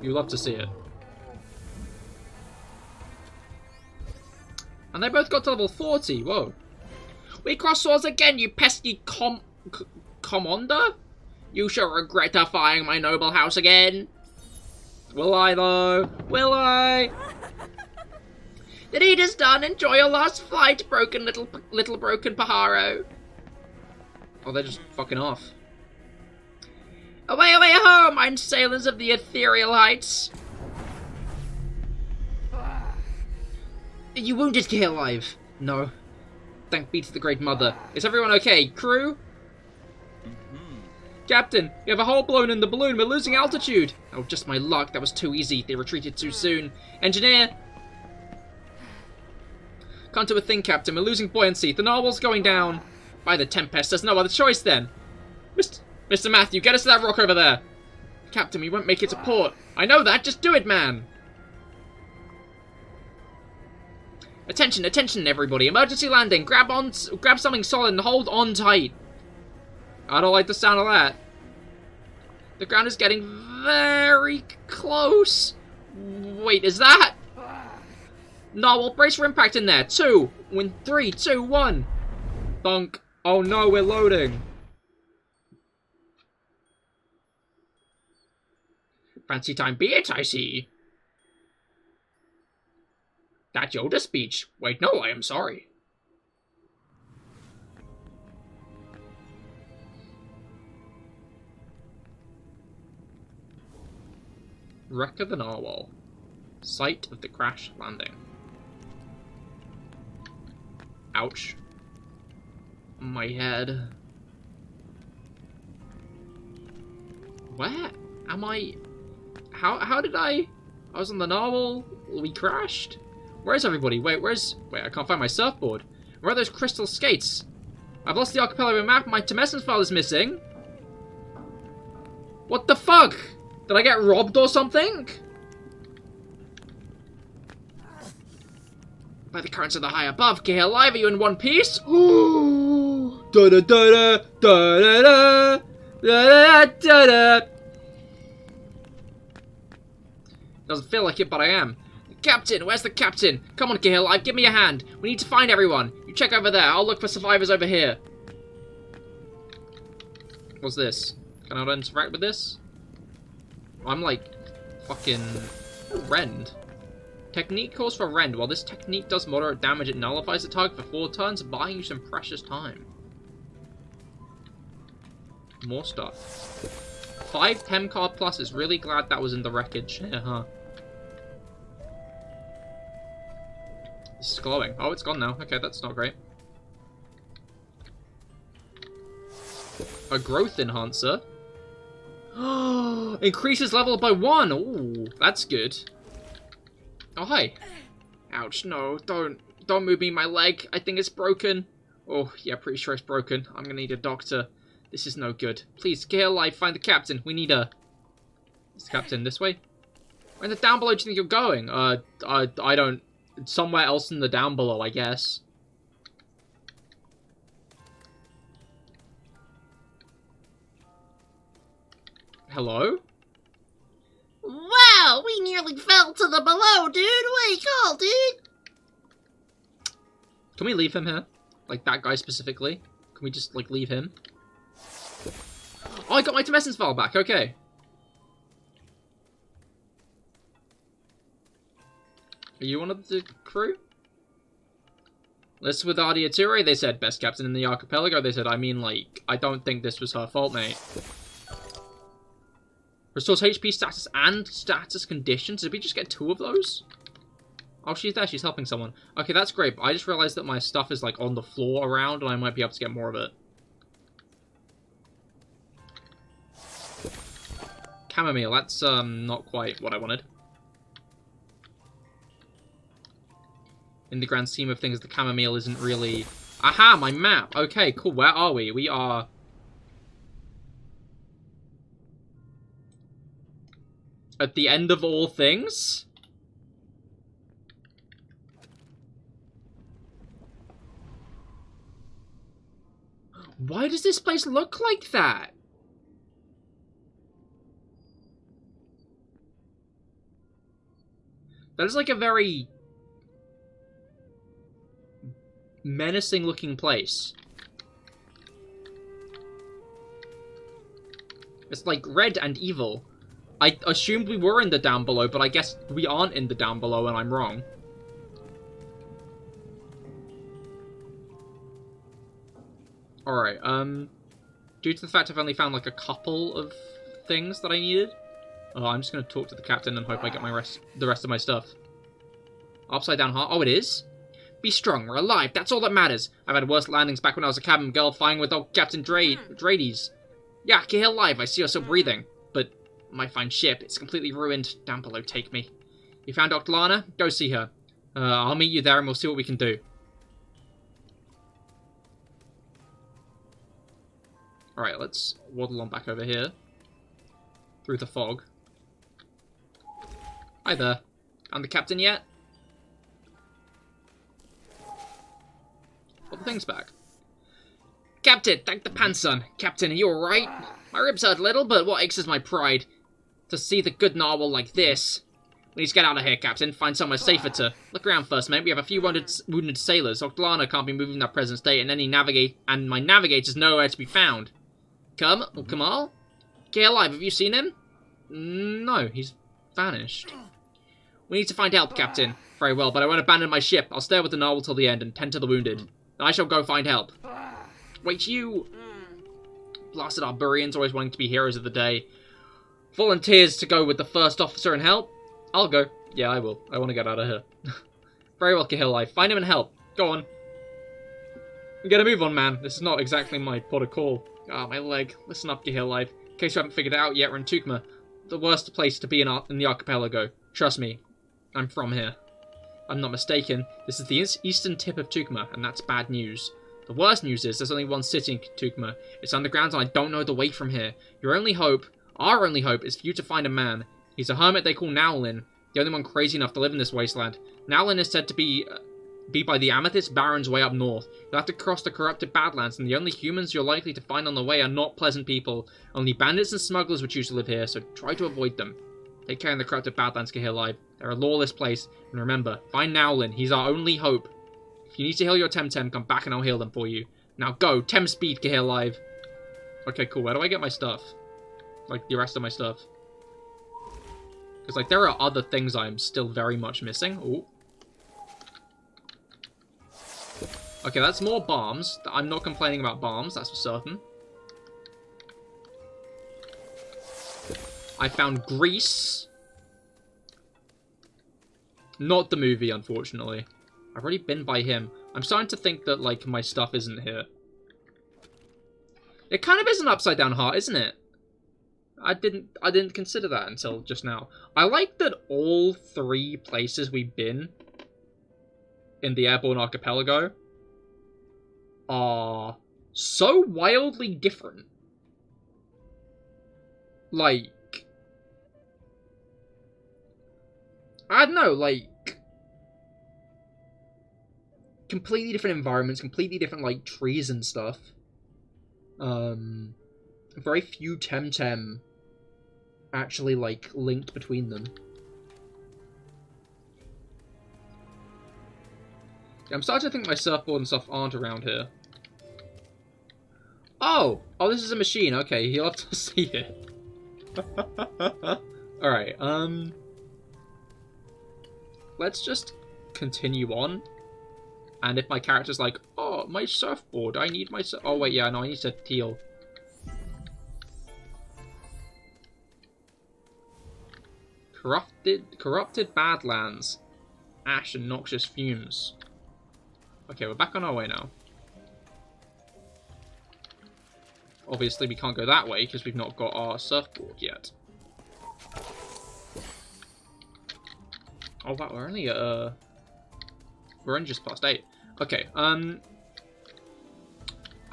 You love to see it. And they both got to level 40. Whoa. We cross swords again, you pesky commander? You shall regret defying my noble house again. Will I, though? Will I? The deed is done. Enjoy your last flight, broken little broken Pajaro. Oh, they're just fucking off. Away, away, home, mine sailors of the ethereal heights. You wounded, CahirLIVE? No. Thank be to the Great Mother. Is everyone okay? Crew? Captain, we have a hole blown in the balloon. We're losing altitude. Oh, just my luck. That was too easy. They retreated too soon. Engineer! Can't do a thing, Captain. We're losing buoyancy. The narwhal's going down. By the Tempest, there's no other choice then. Mr. Matthew, get us to that rock over there. Captain, we won't make it to port. I know that. Just do it, man. Attention, attention, everybody. Emergency landing. Grab something solid and hold on tight. I don't like the sound of that. The ground is getting very close. Wait, is that? No, we'll brace for impact in there. 2, 3, 2, 1. Thunk. Oh no, we're loading. Fancy time be it, I see. That Yoda speech. Wait, no, I am sorry. Wreck of the narwhal. Site of the crash landing. Ouch. My head. Where am I? How did I was on the narwhal. We crashed. Where's everybody? Wait, I can't find my surfboard. Where are those crystal skates? I've lost the archipelago map. My Temtem file is missing. What the fuck? Did I get robbed or something? By the currents of the high above, CahirLIVE, are you in one piece? Ooh! Da da da da da da da da da da. Doesn't feel like it, but I am. Captain, where's the captain? Come on, CahirLIVE, give me a hand. We need to find everyone. You check over there. I'll look for survivors over here. What's this? Can I not interact with this? I'm like fucking rend. Technique calls for rend. While this technique does moderate damage, it nullifies the target for 4 turns, buying you some precious time. More stuff. 5 Tem card pluses. Really glad that was in the wreckage. Yeah, huh? This is glowing. Oh, it's gone now. Okay, that's not great. A growth enhancer. Increases level by 1. Ooh, that's good. Oh, hi. Ouch, no. Don't move me, my leg. I think it's broken. Oh, yeah, pretty sure it's broken. I'm gonna need a doctor. This is no good. Please, CahirLIVE, find the captain. We need a... Is the captain this way? Where in the down below do you think you're going? I don't... Somewhere else in the down below, I guess. Hello? Wow, we nearly fell to the below, dude. What do you call, dude? Can we leave him here? Like, that guy specifically? Can we just, like, leave him? Oh, I got my Temtem file back. Okay. Are you one of the crew? List with Adiature, they said. Best captain in the archipelago, they said. I mean, like, I don't think this was her fault, mate. Restores HP status and status conditions. Did we just get 2 of those? Oh, she's there. She's helping someone. Okay, that's great. But I just realized that my stuff is, like, on the floor around, and I might be able to get more of it. Chamomile. That's, not quite what I wanted. In the grand scheme of things, the chamomile isn't really... Aha, my map! Okay, cool. Where are we? We are... at the end of all things? Why does this place look like that? That is like a very... menacing looking place. It's like red and evil. I assumed we were in the down below, but I guess we aren't in the down below and I'm wrong. Alright, due to the fact I've only found like a couple of things that I needed, I'm just going to talk to the captain and hope I get the rest of my stuff. Upside down heart. Oh, it is? Be strong, we're alive, that's all that matters. I've had worse landings back when I was a cabin girl flying with old Captain Drades. Yeah, CahirLIVE, I see you're still breathing. But my fine ship, it's completely ruined. Down below, take me. You found Dr. Lana? Go see her. I'll meet you there and we'll see what we can do. Alright, let's waddle on back over here. Through the fog. Hi there. Found the captain yet? Put the things back. Captain, thank the Panson. Captain, are you alright? My ribs hurt a little, but what aches is my pride. To see the good narwhal like this. We need to get out of here, Captain. Find somewhere safer to... Look around first, mate. We have a few wounded sailors. Dr. Lana can't be moving in that present state, and my navigator's nowhere to be found. Kamal? CahirLIVE, have you seen him? No, he's vanished. We need to find help, Captain. Very well, but I won't abandon my ship. I'll stay with the narwhal till the end and tend to the wounded. I shall go find help. Wait, you... Blasted Arborians, always wanting to be heroes of the day. Volunteers to go with the first officer and help? I'll go. Yeah, I will. I want to get out of here. Very well, CahirLIVE. Find him and help. Go on. We gotta move on, man. This is not exactly my pot of call. Ah, my leg. Listen up, CahirLIVE. In case you haven't figured it out yet, we're in Tukma. The worst place to be in the archipelago. Trust me. I'm from here. I'm not mistaken. This is the eastern tip of Tukma, and that's bad news. The worst news is there's only one city in Tukma. It's underground and I don't know the way from here. Your only hope, our only hope, is for you to find a man. He's a hermit they call Nowlin, the only one crazy enough to live in this wasteland. Nowlin is said to be by the Amethyst Barrens way up north. You'll have to cross the corrupted Badlands, and the only humans you're likely to find on the way are not pleasant people. Only bandits and smugglers would choose to live here, so try to avoid them. Take care in the corrupted Badlands, CahirLIVE. They're a lawless place, and remember, find Nowlin. He's our only hope. If you need to heal your Temtem, come back and I'll heal them for you. Now go, Tem speed, CahirLIVE. Okay, cool. Where do I get my stuff? Like, the rest of my stuff. Because, like, there are other things I'm still very much missing. Ooh. Okay, that's more bombs. I'm not complaining about bombs, that's for certain. I found grease. Not the movie, unfortunately. I've already been by him. I'm starting to think that, like, my stuff isn't here. It kind of is an upside down heart, isn't it? I didn't consider that until just now. I like that all 3 places we've been in the Airborne Archipelago are so wildly different. Like, I don't know, like, completely different environments, completely different, like, trees and stuff. Very few Temtem actually, like, linked between them. I'm starting to think my surfboard and stuff aren't around here. Oh! Oh, this is a machine. Okay, he'll have to see it. Alright, let's just continue on. And if my character's like, oh, my surfboard, I need my oh, wait, yeah, no, I need to heal. Corrupted Badlands. Ash and noxious fumes. Okay, we're back on our way now. Obviously, we can't go that way because we've not got our surfboard yet. Oh wow, we're only at we're in just past 8. Okay,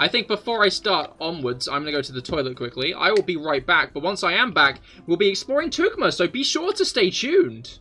I think before I start onwards, I'm gonna go to the toilet quickly. I will be right back, but once I am back, we'll be exploring Tukma, so be sure to stay tuned.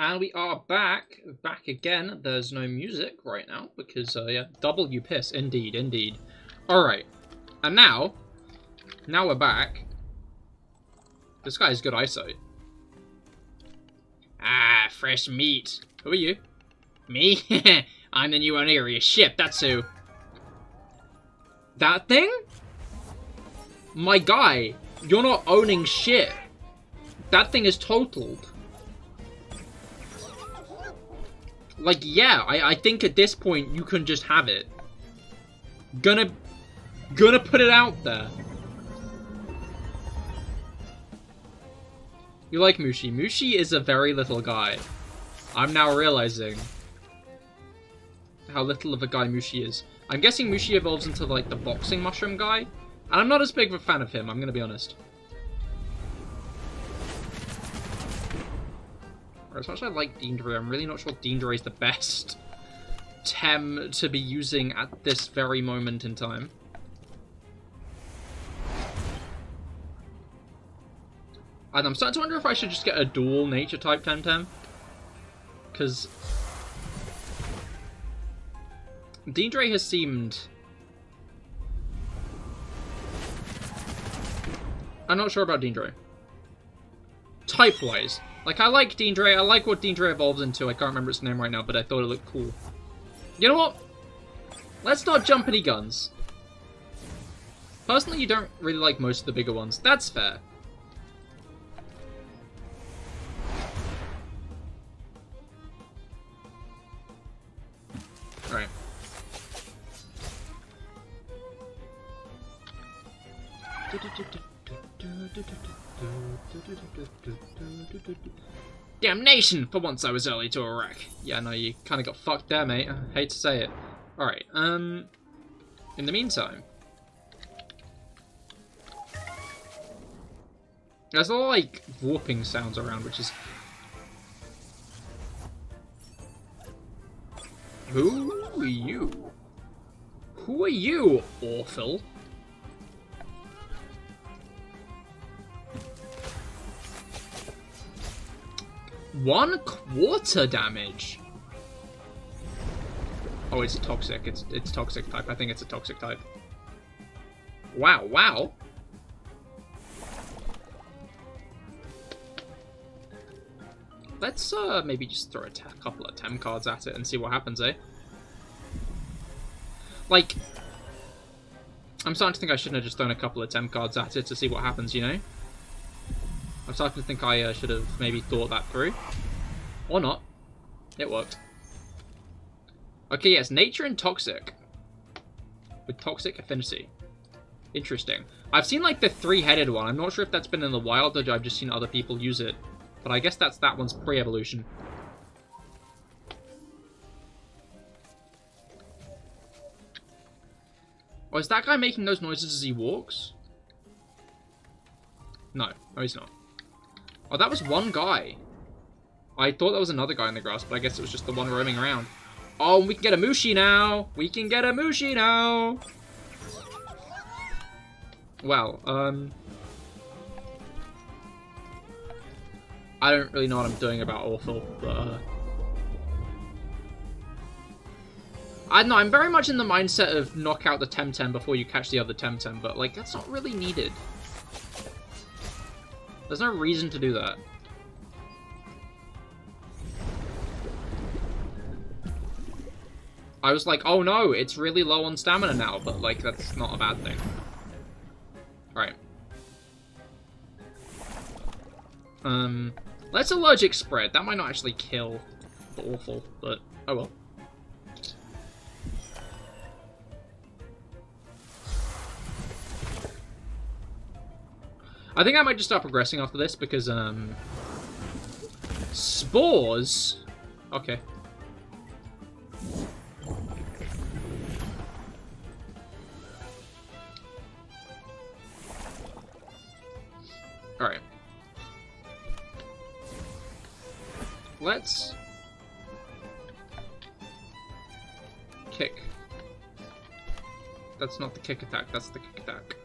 And we are back again. There's no music right now because, yeah, W piss, indeed, indeed. Alright, and now we're back. This guy has good eyesight. Ah, fresh meat. Who are you? Me? I'm the new owner of your ship, that's who. That thing? My guy, you're not owning shit. That thing is totaled. Like, yeah, I think at this point you can just have it. Gonna put it out there. You like Mushi. Mushi is a very little guy. I'm now realizing how little of a guy Mushi is. I'm guessing Mushi evolves into, like, the boxing mushroom guy. And I'm not as big of a fan of him, I'm gonna be honest. As much as I like Deandre, I'm really not sure Deandre is the best Tem to be using at this very moment in time. And I'm starting to wonder if I should just get a dual nature type Temtem. Because Deandre has seemed... I'm not sure about Deandre. Type-wise. Like, I like Deandre. I like what Deandre evolves into. I can't remember its name right now, but I thought it looked cool. You know what? Let's not jump any guns. Personally, you don't really like most of the bigger ones. That's fair. Alright. Damnation! For once I was early to a wreck. Yeah, no, you kind of got fucked there, mate. I hate to say it. Alright, in the meantime... There's a lot of, like, warping sounds around, which is... Who are you? Who are you, Awful? One quarter damage. Oh, it's toxic. It's toxic type. I think it's a toxic type. Wow, wow. Let's maybe just throw a couple of Tem cards at it and see what happens, eh? Like, I'm starting to think I shouldn't have just thrown a couple of Tem cards at it to see what happens, you know? I'm starting to think I should have maybe thought that through. Or not. It worked. Okay, yes, Nature and Toxic. With Toxic Affinity. Interesting. I've seen, like, the three-headed one. I'm not sure if that's been in the wild or I've just seen other people use it. But I guess that's that one's pre-evolution. Oh, is that guy making those noises as he walks? No. No, he's not. Oh, that was one guy. I thought that was another guy in the grass, but I guess it was just the one roaming around. Oh, we can get a Mushi now! We can get a Mushi now! Well, I don't really know what I'm doing about Awful, but, I don't know, I'm very much in the mindset of knock out the Temtem before you catch the other Temtem, but, like, that's not really needed. There's no reason to do that. I was like, oh no, it's really low on stamina now, but, like, that's not a bad thing. Alright. Let's allergic spread. That might not actually kill the Awful, but oh well. I think I might just start progressing after this because, spores? Okay. Alright. Let's kick. That's not the kick attack, that's the kick attack.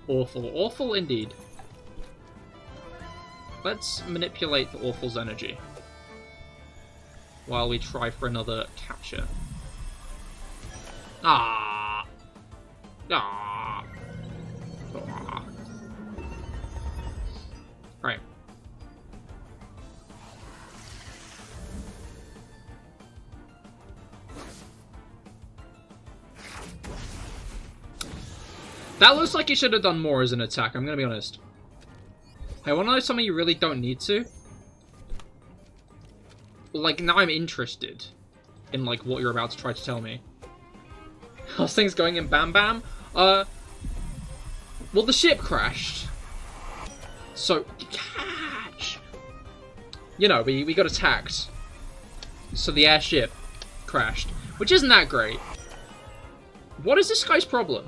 Awful. Awful indeed. Let's manipulate the Awful's energy while we try for another capture. Ah. Ah. Ah. Right. That looks like you should have done more as an attack, I'm gonna be honest. Hey, wanna know something you really don't need to? Like, now I'm interested in, like, what you're about to try to tell me. How's things going in Bam Bam? Well, the ship crashed. So, catch! You know, we got attacked. So the airship crashed. Which isn't that great. What is this guy's problem?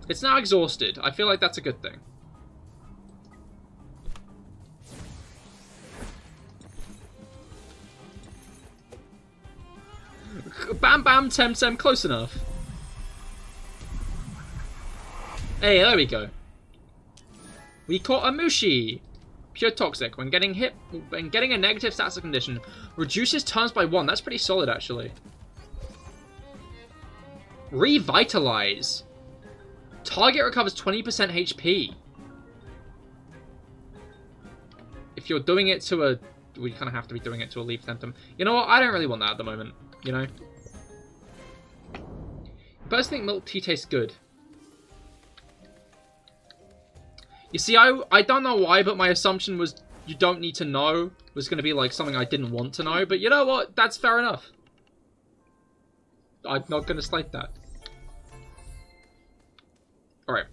It's now exhausted. I feel like that's a good thing. spam Temtem close enough. Hey, there we go. We caught a Mushi. Pure toxic. When getting a negative status condition, reduces turns by 1. That's pretty solid, actually. Revitalize. Target recovers 20% HP. If you're doing it to a... We kind of have to be doing it to a leaf Temtem. You know what? I don't really want that at the moment. You know? Birds think milk tea tastes good. You see, I don't know why, but my assumption was you don't need to know was going to be like something I didn't want to know. But you know what? That's fair enough. I'm not going to slight that. Alright.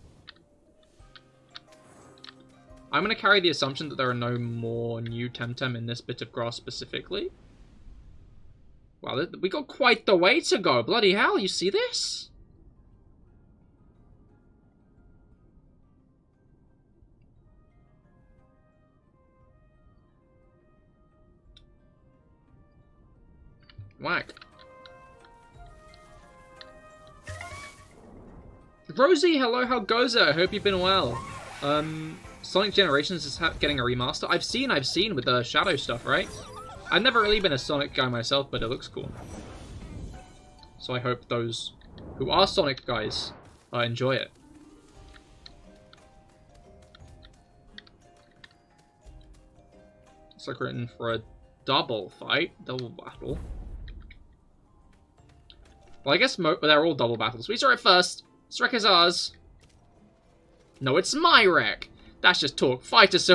I'm going to carry the assumption that there are no more new Temtem in this bit of grass specifically. Wow, we got quite the way to go. Bloody hell, you see this? Whack. Rosie, hello, how goes it? I hope you've been well. Sonic Generations is getting a remaster. I've seen with the Shadow stuff, right? I've never really been a Sonic guy myself, but it looks cool. So I hope those who are Sonic guys enjoy it. It's like written for a double battle. Well, I guess they're all double battles. We saw it first. This wreck is ours. No, it's my wreck. That's just talk. Fighters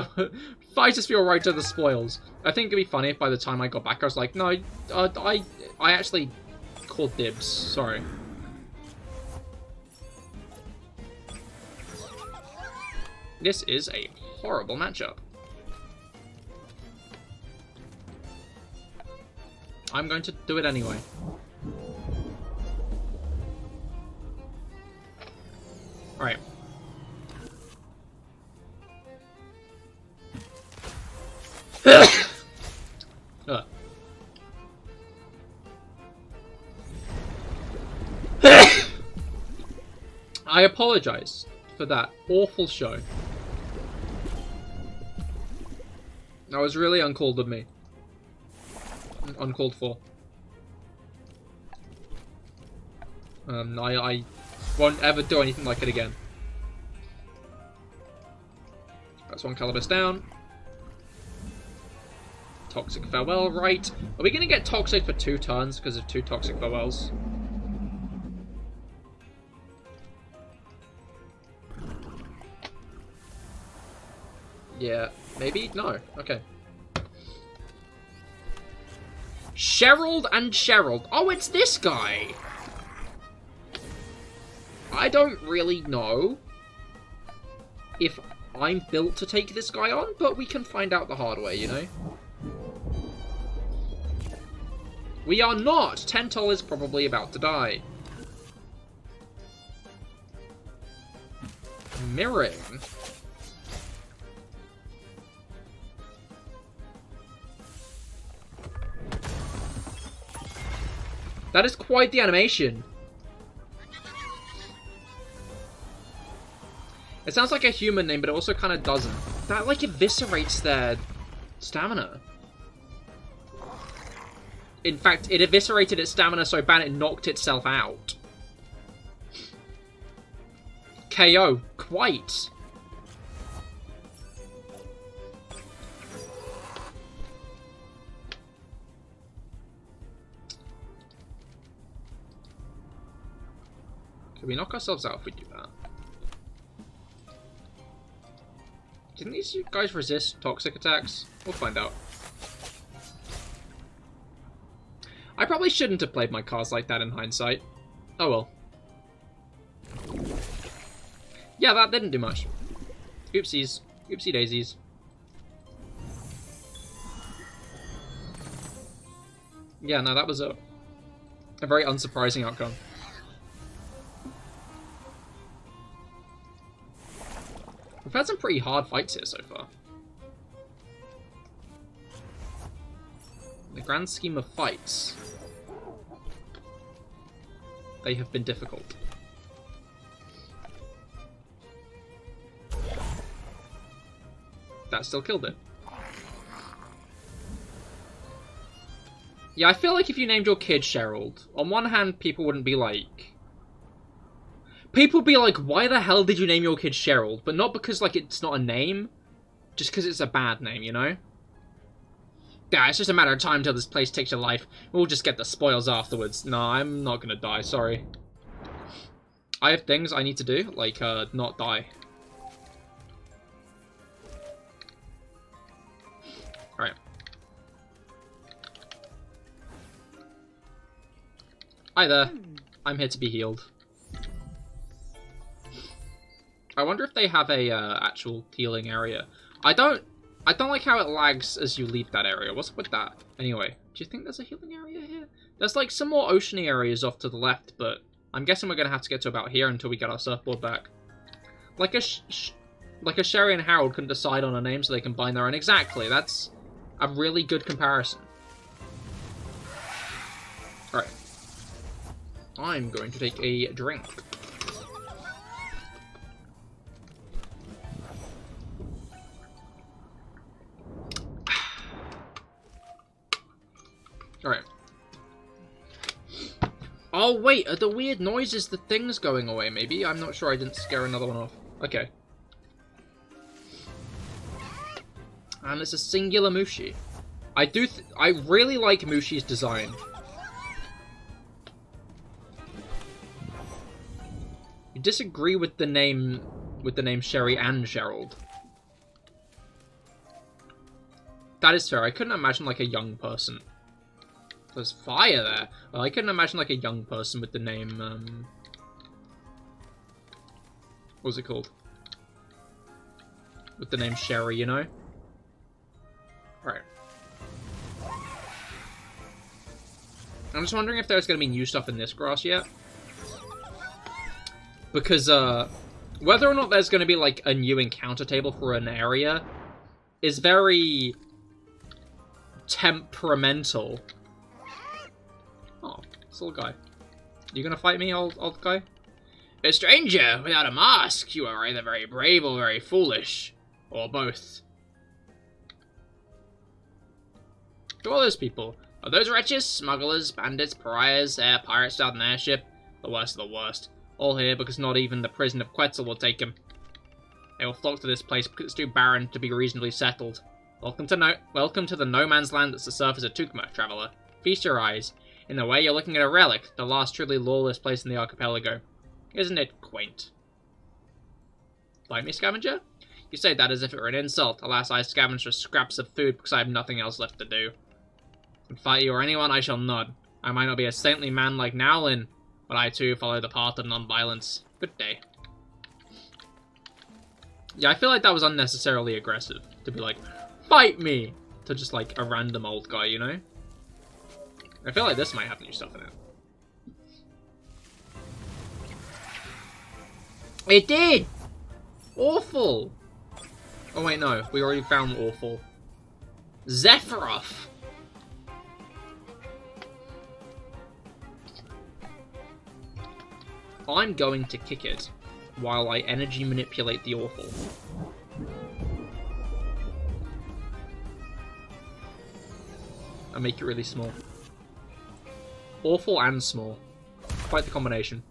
feel right to the spoils. I think it'd be funny if by the time I got back, I was like, no, I actually called dibs. Sorry. This is a horrible matchup. I'm going to do it anyway. Alright. I apologize for that awful show. That was really uncalled of me. Uncalled for. I won't ever do anything like it again. That's one Calibus down. Toxic Farewell, right. Are we going to get Toxic for 2 turns because of 2 Toxic Farewells? Yeah, maybe? No. Okay. Sherald and Sherald. Oh, it's this guy! I don't really know if I'm built to take this guy on, but we can find out the hard way, you know? We are not! Tentol is probably about to die. Mirroring. That is quite the animation. It sounds like a human name, but it also kind of doesn't. That, like, eviscerates their stamina. In fact, it eviscerated its stamina so bad it knocked itself out. KO. Quite. Can we knock ourselves out if we do that? Didn't these guys resist toxic attacks? We'll find out. I probably shouldn't have played my cards like that in hindsight. Oh well. Yeah, that didn't do much. Oopsies. Oopsie daisies. Yeah, no, that was a very unsurprising outcome. We've had some pretty hard fights here so far. In the grand scheme of fights. They have been difficult. That still killed it. Yeah, I feel like if you named your kid Gerald, on one hand, people wouldn't be like... People would be like, why the hell did you name your kid Gerald? But not because, like, it's not a name. Just because it's a bad name, you know? Yeah, it's just a matter of time till this place takes your life. We'll just get the spoils afterwards. No, I'm not gonna die, sorry. I have things I need to do, like, not die. Alright. Hi there. I'm here to be healed. I wonder if they have a actual healing area. I don't like how it lags as you leave that area. What's up with that? Anyway, do you think there's a healing area here? There's like some more oceany areas off to the left, but I'm guessing we're gonna have to get to about here until we get our surfboard back. Like a Sherry and Harold can decide on a name so they can bind their own. Exactly. That's a really good comparison. All right. I'm going to take a drink. Alright. Oh, wait, are the weird noises the thing's going away, maybe? I'm not sure I didn't scare another one off. Okay. And it's a singular Mushi. I really like Mushi's design. You disagree with the name Sherry and Gerald. That is fair. I couldn't imagine like a young person. There's fire there. Well, I couldn't imagine like a young person with the name, what was it called? With the name Sherry, you know? Right. I'm just wondering if there's going to be new stuff in this grass yet. Because, whether or not there's going to be, like, a new encounter table for an area is very temperamental. Oh, this little guy. You gonna fight me, old guy? A stranger without a mask, you are either very brave or very foolish. Or both. Who are those people? Are those wretches, smugglers, bandits, pariahs, pirates without an airship? The worst of the worst. All here because not even the prison of Quetzal will take them. They will flock to this place because it's too barren to be reasonably settled. Welcome to the no man's land that's the surface of Tukma, traveller. Feast your eyes. In a way, you're looking at a relic, the last truly lawless place in the archipelago. Isn't it quaint? Fight me, scavenger? You say that as if it were an insult. Alas, I scavenge for scraps of food because I have nothing else left to do. And fight you or anyone, I shall nod. I might not be a saintly man like Nowlin, but I too follow the path of non-violence. Good day. Yeah, I feel like that was unnecessarily aggressive. To be like, fight me! To just like a random old guy, you know? I feel like this might have new stuff in it. It did! Awful! Oh wait, no. We already found awful. Zephyroth! I'm going to kick it while I energy manipulate the awful. And make it really small. Awful and small. Quite the combination.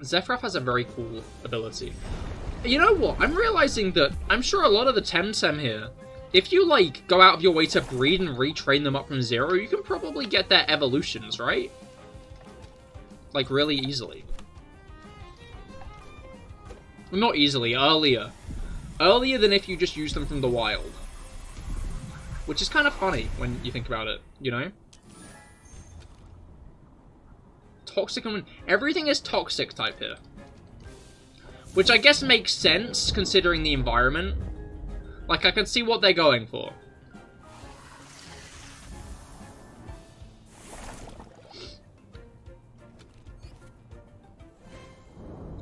Zephyroth has a very cool ability. You know what? I'm realizing that I'm sure a lot of the Temtem here, if you, like, go out of your way to breed and retrain them up from zero, you can probably get their evolutions, right? Like, really easily. Well, not easily, earlier. Earlier than if you just use them from the wild. Which is kind of funny when you think about it, you know? Toxic and... everything is toxic type here. Which I guess makes sense, considering the environment. Like, I can see what they're going for.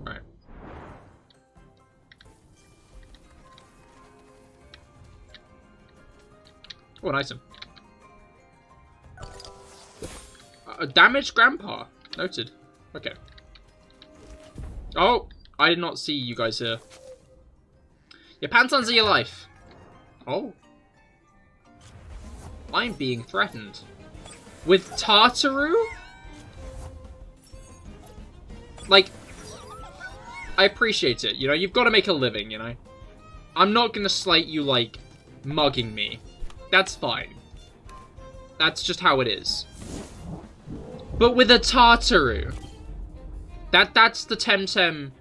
Right. Oh, nice one. A damaged grandpa. Noted. Okay. Oh, I did not see you guys here. Your pantons are your life. Oh. I'm being threatened. With Tartaru? Like, I appreciate it, you know? You've got to make a living, you know? I'm not gonna slate you, like, mugging me. That's fine. That's just how it is. But with a Tartaru, that's the Temtem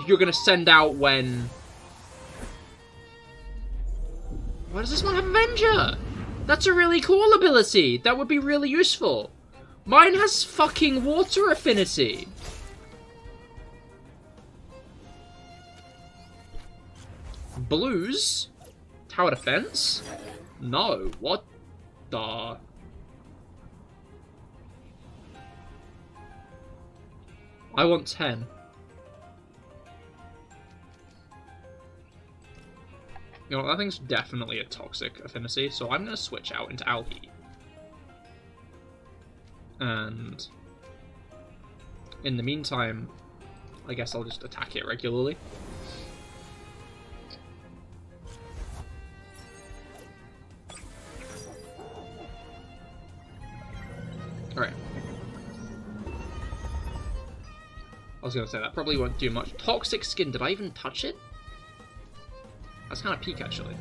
you're gonna send out when... Why does this one have Avenger? That's a really cool ability. That would be really useful. Mine has fucking water affinity. Blues? Tower defense? No, what the... I want 10. You know, that thing's definitely a toxic affinity, so I'm going to switch out into algae. And in the meantime, I guess I'll just attack it regularly. Alright. I was going to say, that probably won't do much. Toxic skin, did I even touch it? That's kind of peak, actually.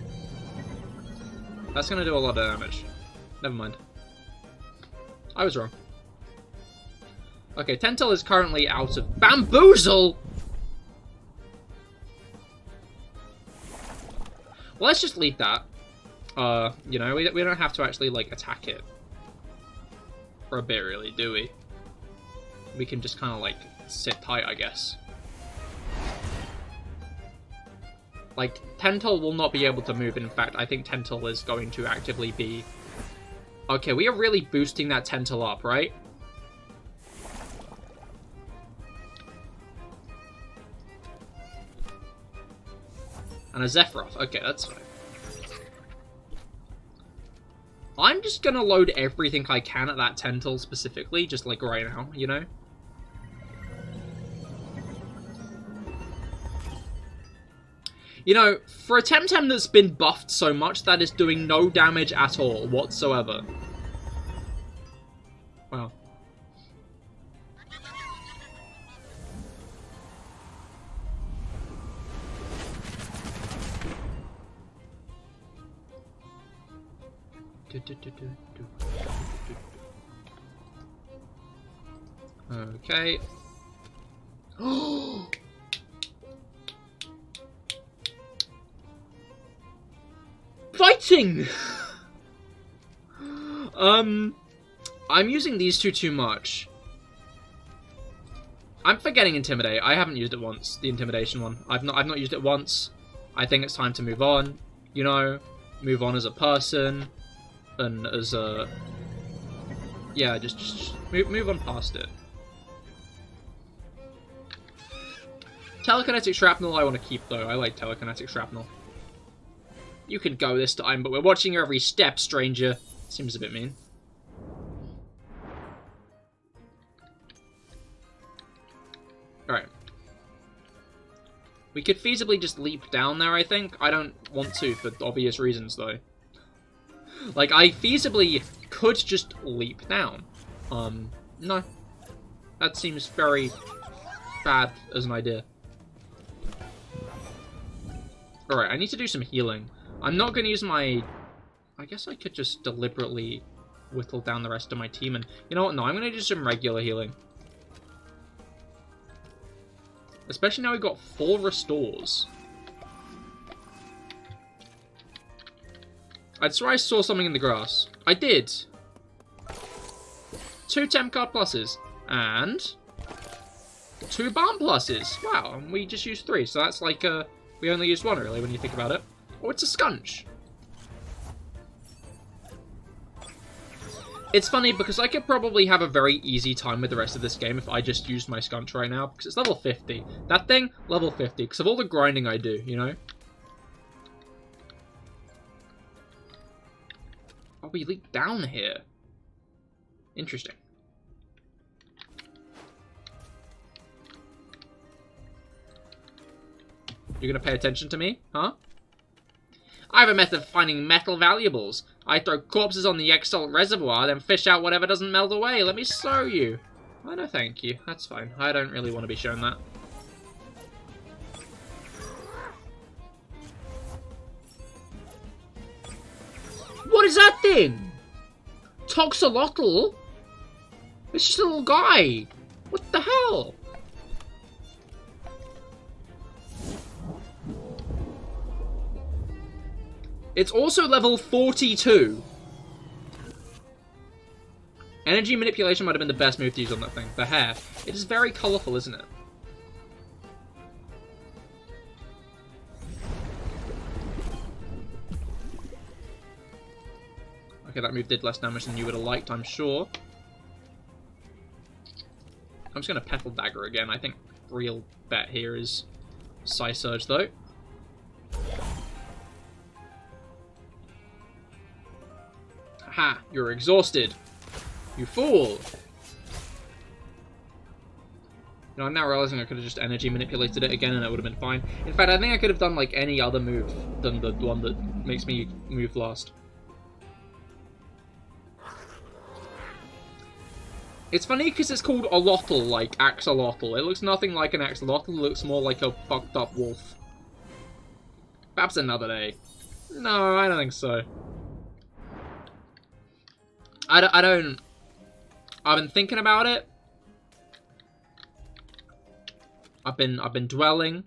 That's going to do a lot of damage. Never mind. I was wrong. Okay, Tentel is currently out of Bamboozle! Well, let's just leave that. You know, we don't have to actually, like, attack it. For a bit, really, do we? We can just kind of, like, sit tight, I guess. Like, Tentel will not be able to move. In fact, I think Tentel is going to actively be... Okay, we are really boosting that Tentel up, right? And a Zephyroth. Okay, that's fine. I'm just gonna load everything I can at that Tentel specifically, just like right now, you know? You know, for a Temtem that's been buffed so much, that is doing no damage at all whatsoever. Wow. Okay. Fighting! I'm using these two too much. I'm forgetting Intimidate. I haven't used it once, the Intimidation one. I've not used it once. I think it's time to move on. You know, move on as a person. And as a... Yeah, just move on past it. Telekinetic Shrapnel I want to keep, though. I like Telekinetic Shrapnel. You can go this time, but we're watching your every step, stranger. Seems a bit mean. Alright. We could feasibly just leap down there, I think. I don't want to, for obvious reasons, though. Like, I feasibly could just leap down. No. That seems very bad as an idea. Alright, I need to do some healing. I'm not going to use my... I guess I could just deliberately whittle down the rest of my team and... You know what? No, I'm going to do some regular healing. Especially now we've got 4 restores. I swear I saw something in the grass. I did. 2 temp card pluses. And 2 barn pluses. Wow, and we just used 3. So that's like, we only used 1, really, when you think about it. Oh, it's a Scunch. It's funny, because I could probably have a very easy time with the rest of this game if I just used my Scunch right now, because it's level 50. That thing, level 50, because of all the grinding I do, you know? Oh, we leap down here. Interesting. You're gonna pay attention to me, huh? I have a method of finding metal valuables. I throw corpses on the X-Salt reservoir, then fish out whatever doesn't melt away. Let me show you. Oh, no, thank you. That's fine. I don't really want to be shown that. What is that thing? Toxolotl? It's just a little guy. What the hell? It's also level 42. Energy manipulation might have been the best move to use on that thing. The hair. It is very colourful, isn't it? Okay, that move did less damage than you would have liked, I'm sure. I'm just going to Petal Dagger again. I think real bet here is Psy Surge, though. Ha! You're exhausted. You fool! You know, I'm now realizing I could have just energy manipulated it again and it would have been fine. In fact, I think I could have done, like, any other move than the one that makes me move last. It's funny because it's called Alotl, like Axolotl. It looks nothing like an Axolotl, it looks more like a fucked up wolf. Perhaps another day. No, I don't think so. I don't... I've been thinking about it. I've been dwelling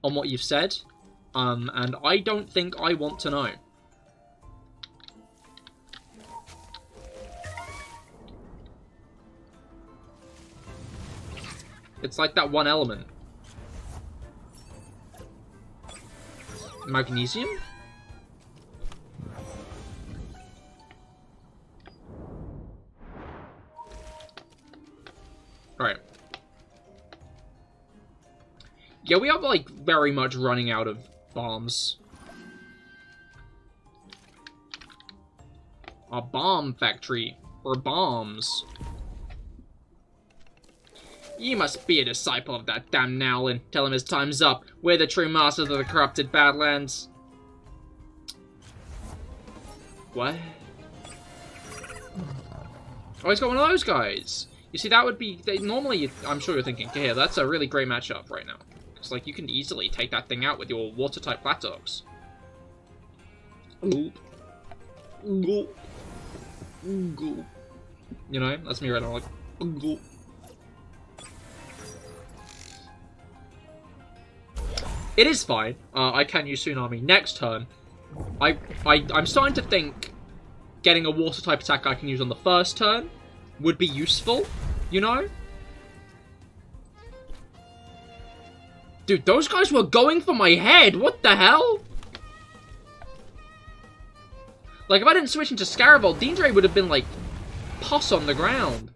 on what you've said. And I don't think I want to know. It's like that one element. Magnesium? Alright. Yeah, we are, like, very much running out of bombs. A bomb factory. For bombs. You must be a disciple of that damn Nowlin. Tell him his time's up. We're the true masters of the corrupted Badlands. What? Oh, he's got one of those guys. You see, that would be... Normally, I'm sure you're thinking, yeah, that's a really great matchup right now. Because, like, you can easily take that thing out with your water-type Platox. Oop. Oop. Oop. You know, that's me right now, like... Oop. It is fine. I can use Tsunami next turn. I'm starting to think getting a water-type attack I can use on the first turn would be useful, you know? Dude, those guys were going for my head! What the hell? Like, if I didn't switch into Scaravel, Deandre would have been, like, pus on the ground.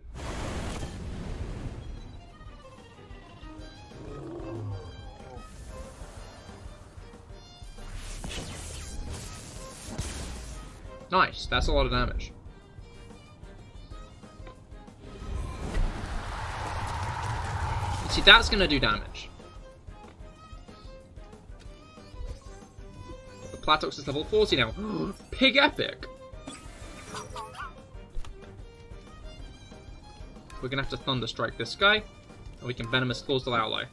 Nice, that's a lot of damage. See, that's gonna do damage. The Platox is level 40 now. Pig Epic! We're gonna have to Thunder Strike this guy, and we can Venomous Claws the Aloe.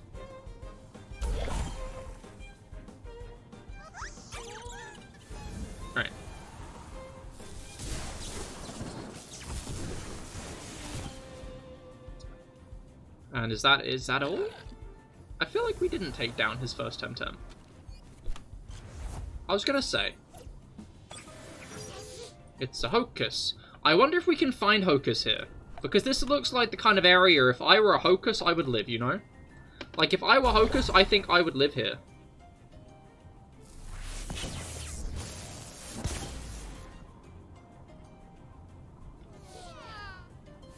Right. And is that all? I feel like we didn't take down his first Temtem. I was gonna say. It's a Hocus. I wonder if we can find Hocus here. Because this looks like the kind of area, if I were a Hocus, I would live, you know? Like, if I were Hocus, I think I would live here.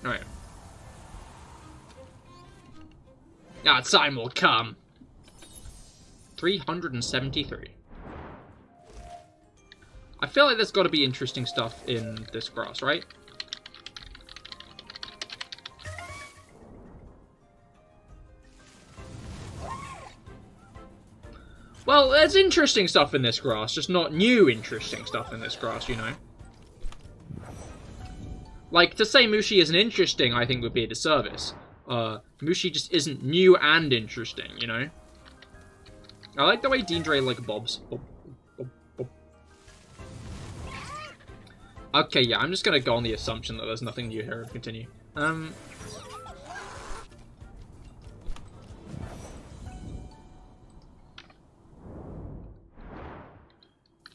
Alright. Now time will come. 373. I feel like there's got to be interesting stuff in this grass, right? Well, there's interesting stuff in this grass, just not new interesting stuff in this grass, you know? Like, to say Mushi isn't interesting, I think would be a disservice. Mushi just isn't new and interesting, you know? I like the way Deandre, like, bobs. Bob, bob, bob. Okay, yeah, I'm just gonna go on the assumption that there's nothing new here and continue.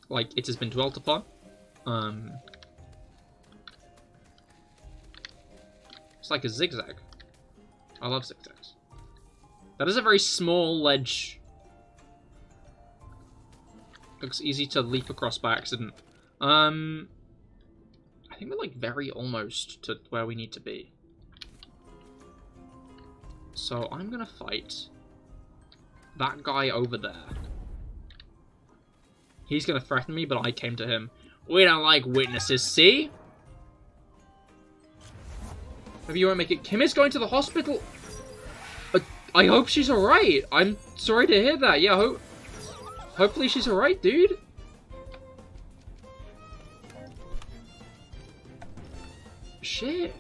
Like, it has been dwelt upon. It's like a zigzag. I love zigzags. That is a very small ledge. Looks easy to leap across by accident. I think we're like very almost to where we need to be. So I'm gonna fight that guy over there. He's gonna threaten me, but I came to him. We don't like witnesses, see? Maybe you won't make it. Kim is going to the hospital. I hope she's alright. I'm sorry to hear that. Yeah, hopefully she's alright, dude. Shit.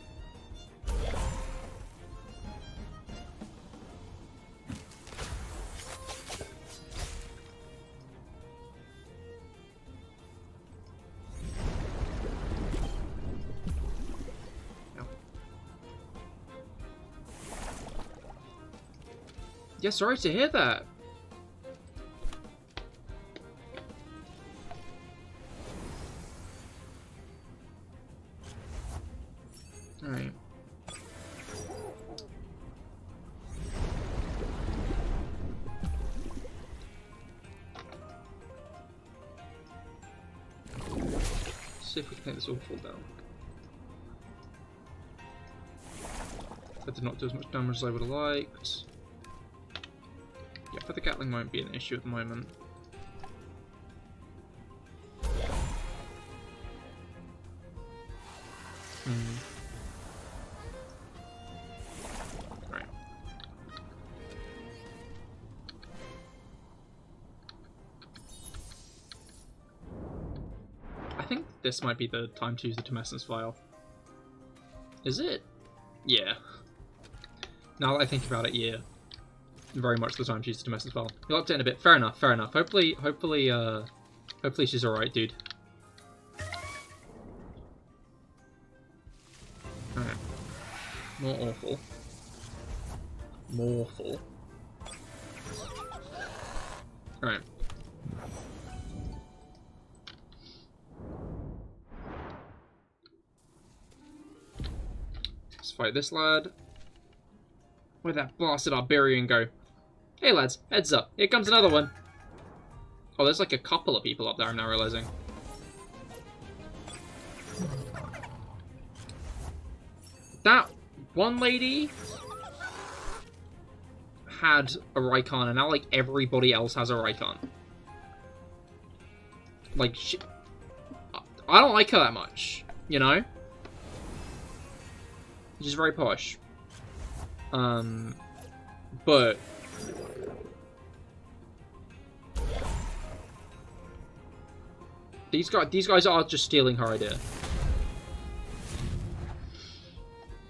Yeah, sorry to hear that. Alright. See if we can make this all fall down. That did not do as much damage as I would have liked. Yeah, but the Gatling won't be an issue at the moment. Right. I think this might be the time to use the Tumescence vial. Is it? Yeah. Now that I think about it, yeah. Very much the time to use the Tumescence vial. You'll update in a bit. Fair enough, fair enough. Hopefully she's alright, dude. Alright. More awful. More awful. Alright. Let's fight this lad. Where'd that blasted Arborian go? Hey lads, heads up. Here comes another one. Oh, there's like a couple of people up there, I'm now realizing. That one lady had a Rykon, and now like everybody else has a Rykon. Like, I don't like her that much, you know? She's very posh. But these guys are just stealing her idea.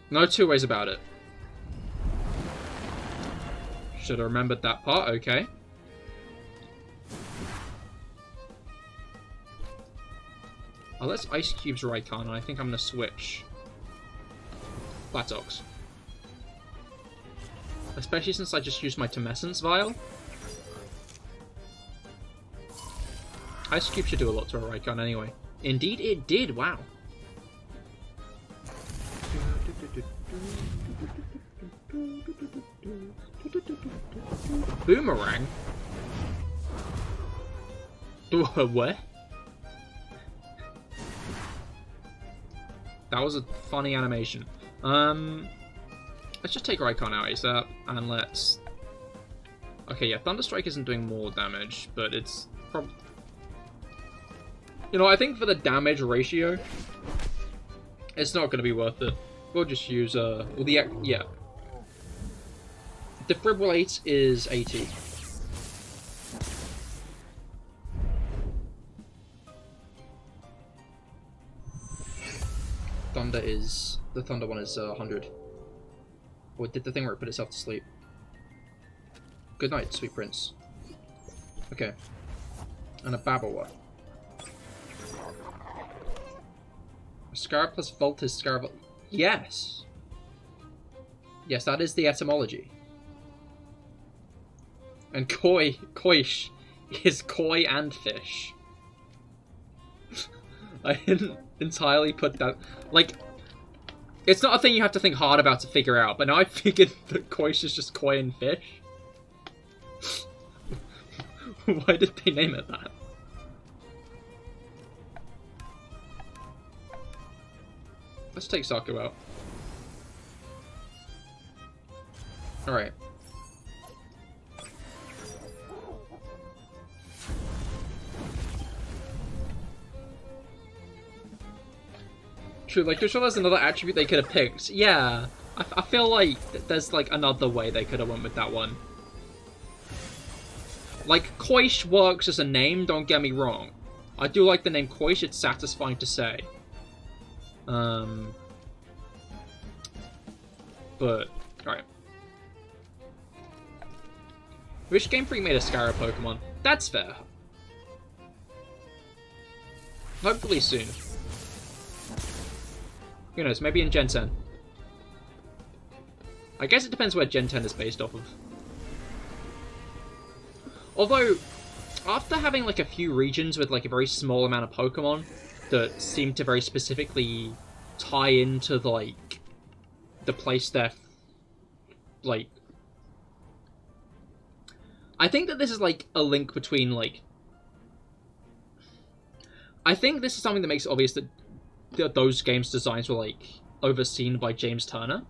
No two ways about it. Should have remembered that part, okay. Oh, that's Ice Cube's Rykon, and I think I'm gonna switch. Flatox. Especially since I just used my Tumescence vial. Ice Cube should do a lot to a Rykon anyway. Indeed it did, wow. Boomerang? What? That was a funny animation. Let's just take Rykon out ASAP, and let's... Okay, yeah, Thunderstrike isn't doing more damage, but it's probably... You know, I think for the damage ratio, it's not going to be worth it. We'll just use, well, yeah. Defibrillate is 80. Thunder is... The Thunder one is 100. Or did the thing where it put itself to sleep? Good night, sweet prince. Okay. And a Babble. Scarab plus Volt is Scarab... Yes! Yes, that is the etymology. And Koish is koi and fish. I didn't entirely put that... Like, it's not a thing you have to think hard about to figure out, but now I figured that Koish is just koi and fish. Why did they name it that? Let's take Saku out. Alright. True, like, there's another attribute they could have picked. Yeah, I feel like there's, like, another way they could have went with that one. Like, Koish works as a name, don't get me wrong. I do like the name Koish, it's satisfying to say. But, alright. Wish Game Freak made a Scarab Pokemon. That's fair. Hopefully soon. Who knows, maybe in Gen 10. I guess it depends where Gen 10 is based off of. Although, after having like a few regions with like a very small amount of Pokemon that seem to very specifically tie into like the place they're like... I think that this is like a link between like... I think this is something that makes it obvious that those games' designs were like overseen by James Turner,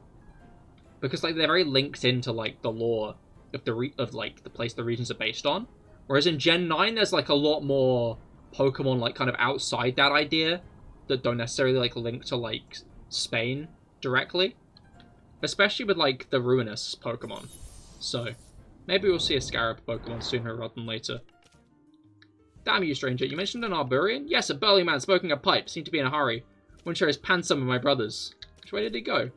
because like they're very linked into like the lore of the place the regions are based on. Whereas in Gen 9, there's like a lot more Pokemon like kind of outside that idea that don't necessarily like link to like Spain directly, especially with like the Ruinous Pokemon. So maybe we'll see a Scarab Pokemon sooner rather than later. Damn you, stranger. You mentioned an Arborian? Yes, a burly man smoking a pipe. Seemed to be in a hurry. Wouldn't share his pants some of my brothers. Which way did he go?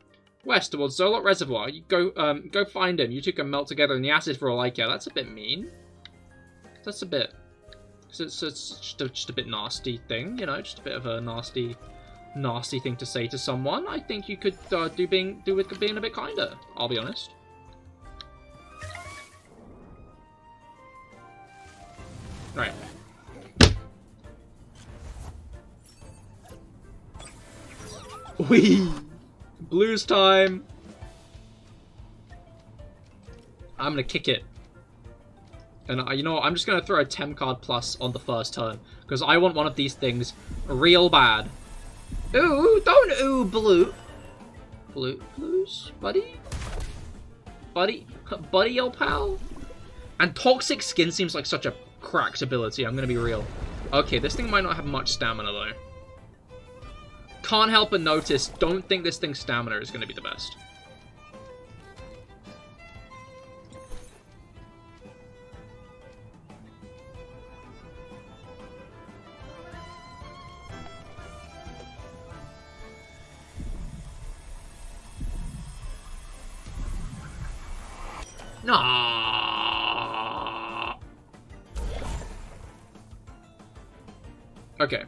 West, towards Zolot Reservoir. You go find him. You two can melt together in the acid for all I care. That's a bit mean. That's a bit... It's just a bit nasty thing, you know? Just a bit of a nasty thing to say to someone. I think you could do with being a bit kinder, I'll be honest. Right. Whee! Blues time! I'm gonna kick it. And you know what, I'm just gonna throw a Tem card plus on the first turn, because I want one of these things real bad. Ooh, don't ooh, blues, buddy? Buddy, old pal? And Toxic Skin seems like such a cracked ability, I'm gonna be real. Okay, this thing might not have much stamina, though. Can't help but notice, don't think this thing's stamina is gonna be the best. Nah. Okay.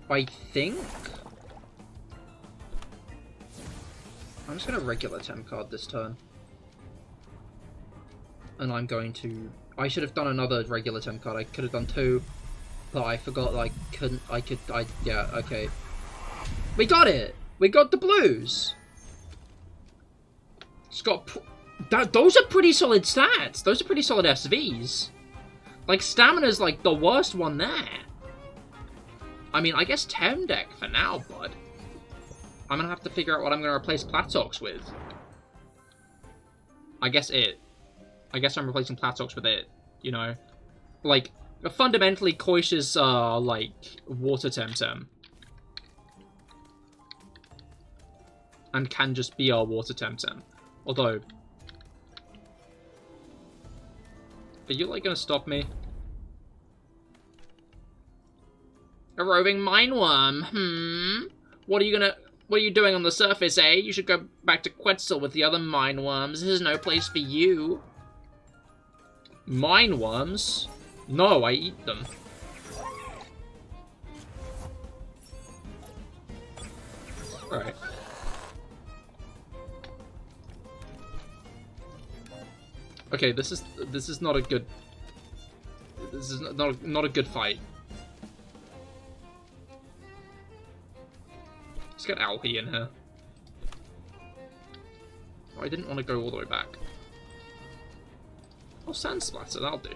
I think I'm just going to regular Temp card this turn. And I'm going to... I should have done another regular Temp card. I could have done two, but I forgot that I couldn't... yeah, okay. We got it! We got the blues! It's got... those are pretty solid stats! Those are pretty solid SVs. Like, Stamina's like the worst one there. I mean, I guess Tem deck for now, bud. I'm gonna have to figure out what I'm gonna replace Platox with. I guess I'm replacing Platox with it, you know? Like, fundamentally, Koish is, like, Water Temtem. And can just be our Water Temtem. Although... Are you, like, gonna stop me? A roving mineworm. What are you doing on the surface, eh? You should go back to Quetzal with the other mineworms. This is no place for you. Mineworms? No, I eat them. Alright. Okay, this is not a good... This is not a good fight. Let's get Alhi in here. Oh, I didn't want to go all the way back. Oh, Sand Splatter, that'll do.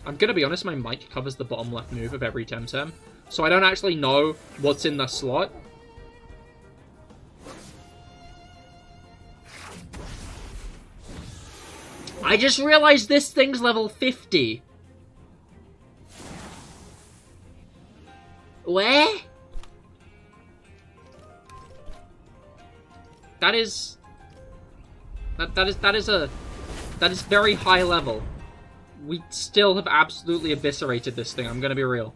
I'm gonna be honest, my mic covers the bottom left move of every Temtem, so I don't actually know what's in the slot. I just realized this thing's level 50. Where? That is very high level. We still have absolutely eviscerated this thing, I'm gonna be real.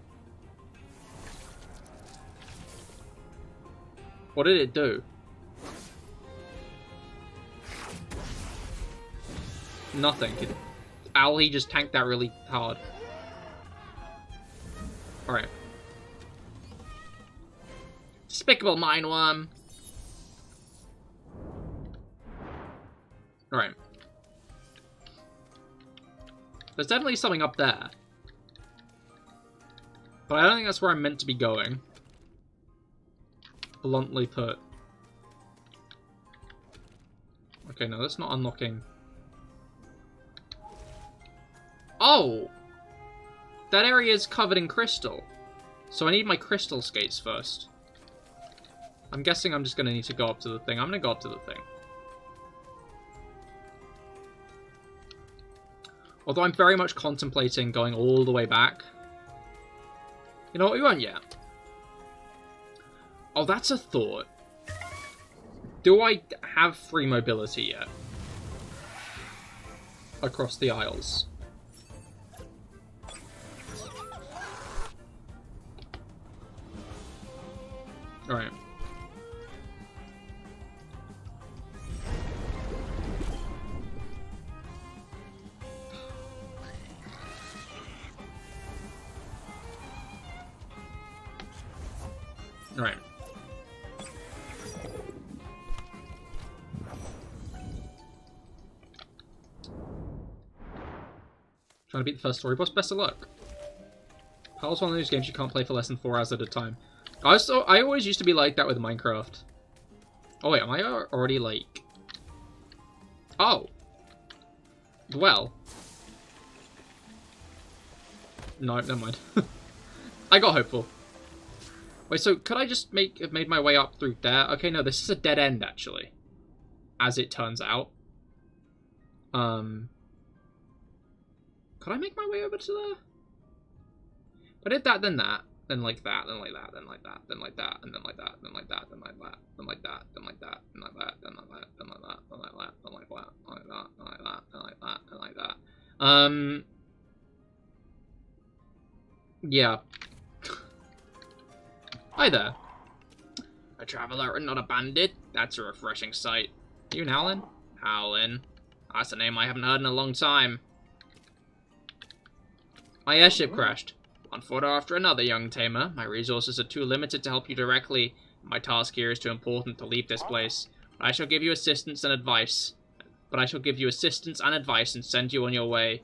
What did it do? Nothing. Alhi just tanked that really hard. Alright. Despicable mineworm. Alright. There's definitely something up there. But I don't think that's where I'm meant to be going. Bluntly put. Okay, no, that's not unlocking. Oh! That area is covered in crystal. So I need my crystal skates first. I'm guessing I'm just going to need to go up to the thing. I'm going to go up to the thing. Although I'm very much contemplating going all the way back. You know what, we won't yet. Oh, that's a thought. Do I have free mobility yet? Across the aisles. Alright. Alright. Trying to beat the first story boss, best of luck. Palworld's one of those games you can't play for less than 4 hours at a time. I always used to be like that with Minecraft. Oh wait, am I already like... Oh. Well. No, never mind. I got hopeful. Wait, so could I just have made my way up through there? Okay, no, this is a dead end, actually. As it turns out. Could I make my way over to there? If I did that, then that. Then like that, then like that, then like that, then like that, and then like that, then like that, then like that, then like that, then like that, then like that, then like that, then like that, then like that, then like that, then like that, then like that, then like that, then like that. Yeah. Hi there. A traveler and not a bandit? That's a refreshing sight. You an Howlin? Howlin. That's a name I haven't heard in a long time. My airship crashed. One photo after another, young tamer. My resources are too limited to help you directly. My task here is too important to leave this place. But I shall give you assistance and advice. And send you on your way.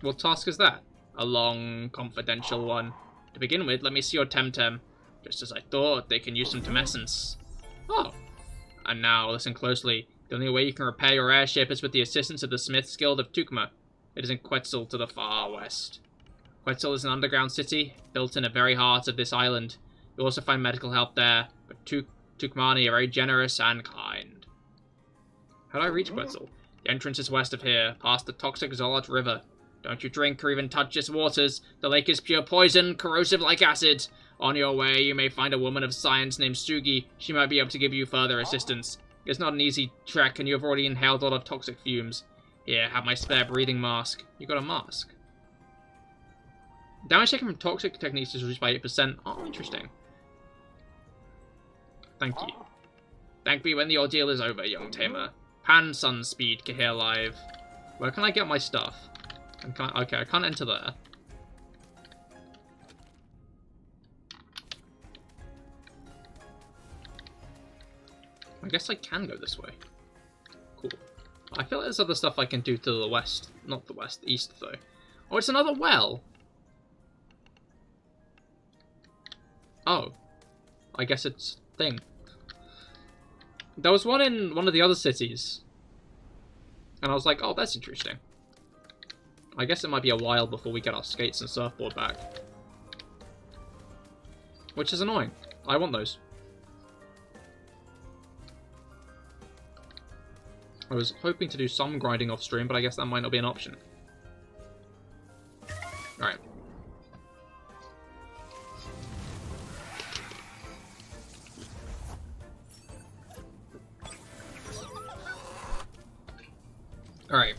What task is that? A long, confidential one. To begin with, let me see your Temtem. Just as I thought, they can use some tumescence. Oh. And now, listen closely. The only way you can repair your airship is with the assistance of the Smith's Guild of Tukma. It is in Quetzal to the far west. Quetzal is an underground city, built in the very heart of this island. You'll also find medical help there, but Tukmani are very generous and kind. How do I reach Quetzal? The entrance is west of here, past the toxic Zolot River. Don't you drink or even touch its waters. The lake is pure poison, corrosive like acid. On your way, you may find a woman of science named Sugi. She might be able to give you further assistance. It's not an easy trek, and you have already inhaled a lot of toxic fumes. Here, have my spare breathing mask. You got a mask? Damage taken from toxic techniques is reduced by 8%. Oh, interesting. Thank you. Thank me when the ordeal is over, young tamer. Pan Sun Speed, CahirLIVE. Where can I get my stuff? Okay, I can't enter there. I guess I can go this way. Cool. I feel like there's other stuff I can do to the west. Not the west, the east, though. Oh, it's another well! Oh. I guess it's a thing. There was one in one of the other cities. And I was like, oh, that's interesting. I guess it might be a while before we get our skates and surfboard back. Which is annoying. I want those. I was hoping to do some grinding off stream, but I guess that might not be an option. Alright. Alright.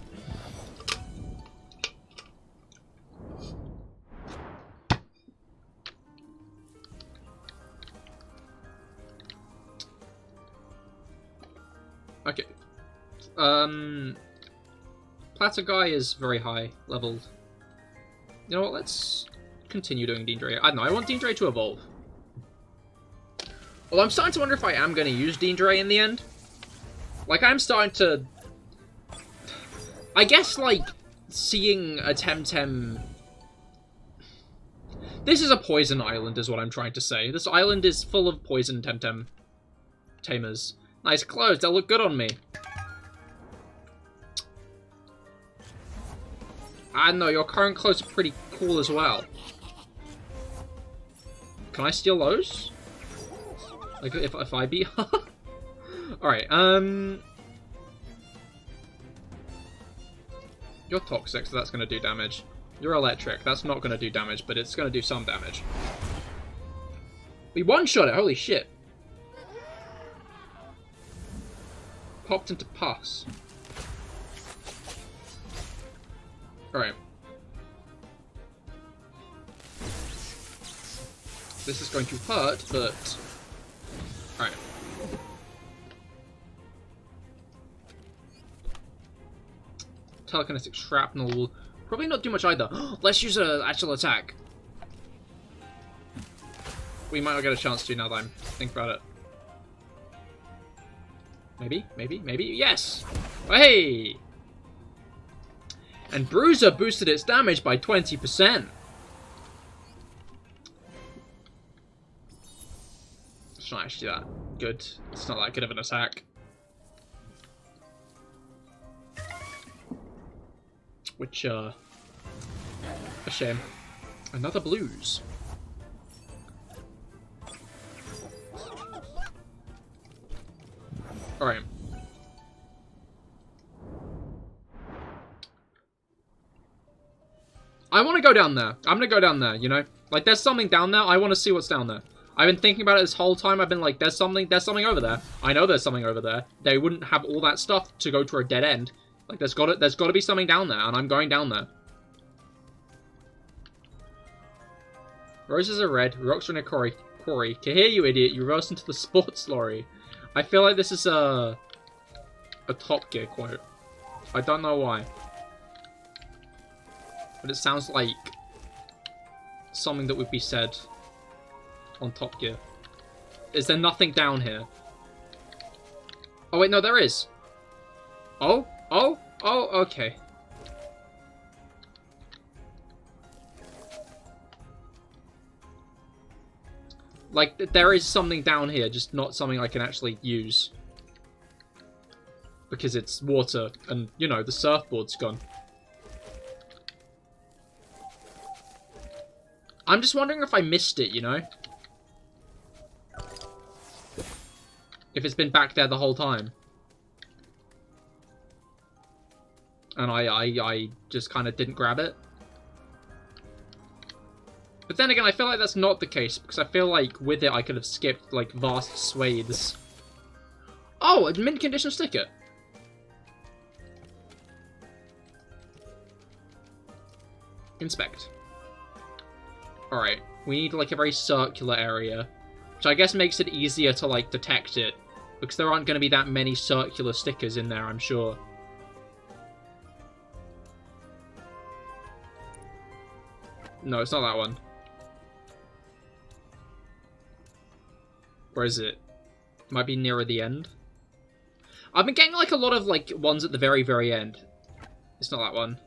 Okay. Platter guy is very high leveled. You know what, let's continue doing Dean Dre. I don't know, I want Dean Dre to evolve. Although I'm starting to wonder if I am going to use Dean Dre in the end. Like, I'm starting to... I guess, like, seeing a Temtem... This is a poison island, is what I'm trying to say. This island is full of poison Temtem tamers. Nice clothes, they'll look good on me. I don't know, your current clothes are pretty cool as well. Can I steal those? Like, if I be... Alright, You're toxic, so that's going to do damage. You're electric, that's not going to do damage, but it's going to do some damage. We one-shot it, holy shit. Popped into puffs. Alright. This is going to hurt, but... Alright. Telekinetic shrapnel will probably not do much either. Let's use an actual attack. We might not get a chance to now that I'm thinking about it. Maybe, maybe, maybe. Yes! Hey! And Bruiser boosted its damage by 20%. It's not actually that good. It's not that good of an attack. Which, a shame. Another blues. Alright. I want to go down there. I'm going to go down there, you know? Like, there's something down there. I want to see what's down there. I've been thinking about it this whole time. I've been like, there's something over there. I know there's something over there. They wouldn't have all that stuff to go to a dead end. Like, there's got to be something down there, and I'm going down there. Roses are red, rocks are in a quarry. Cahir, you idiot, you rose into the sports lorry. I feel like this is a Top Gear quote. I don't know why. But it sounds like something that would be said on Top Gear. Is there nothing down here? Oh wait, no, there is. Oh? Oh? Oh, okay. Like, there is something down here, just not something I can actually use. Because it's water, and, you know, the surfboard's gone. I'm just wondering if I missed it, you know? If it's been back there the whole time. And I just kind of didn't grab it. But then again, I feel like that's not the case, because I feel like with it I could have skipped, like, vast swathes. Oh, a mint condition sticker! Inspect. Alright, we need, like, a very circular area, which I guess makes it easier to, like, detect it, because there aren't going to be that many circular stickers in there, I'm sure. No, it's not that one. Where is it? Might be nearer the end. I've been getting, like, a lot of, like, ones at the very, very end. It's not that one.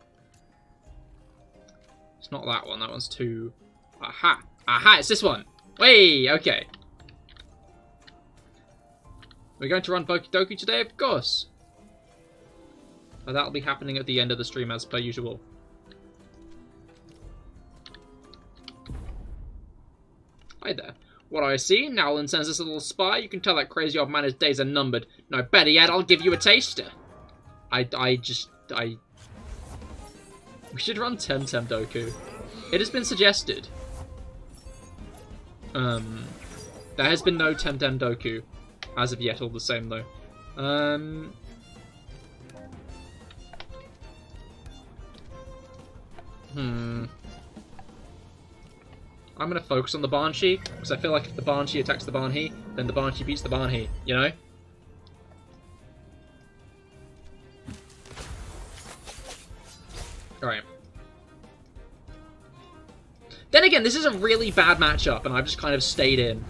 It's not that one. That one's too... Aha! Aha! It's this one! Hey! Okay. We're going to run Pokedoku today? Of course. That'll be happening at the end of the stream as per usual. Hi there. What I see, Nowlin sends us a little spy. You can tell that crazy old man his days are numbered. No, better yet, I'll give you a taster. We should run Temtem Doku. It has been suggested. There has been no Temtem Doku as of yet, all the same though. I'm going to focus on the Banshee, because I feel like if the Banshee attacks the Banshee, then the Banshee beats the Banshee, you know? Alright. Then again, this is a really bad matchup, and I've just kind of stayed in.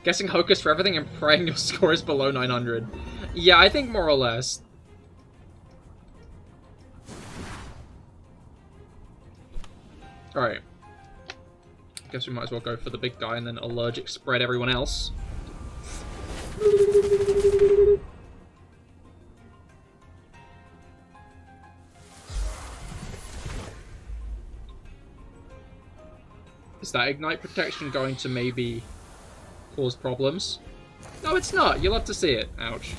Guessing Hocus for everything and praying your score is below 900. Yeah, I think more or less. Alright. Guess we might as well go for the big guy and then allergic spread everyone else. Is that Ignite Protection going to maybe cause problems? No, it's not. You'll have to see it. Ouch.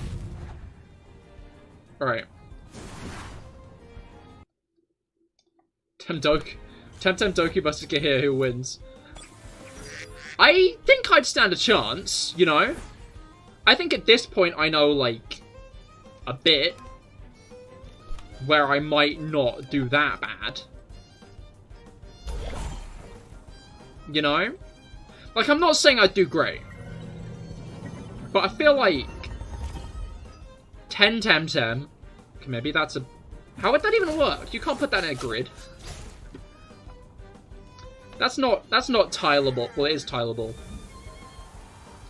Alright. Temtem Doku versus Cahir, who wins? I think I'd stand a chance, you know? I think at this point I know, like, a bit where I might not do that bad. You know? Like, I'm not saying I'd do great. But I feel like 10 Temtem, maybe that's a... How would that even work? You can't put that in a grid. That's not tileable. Well, it is tileable.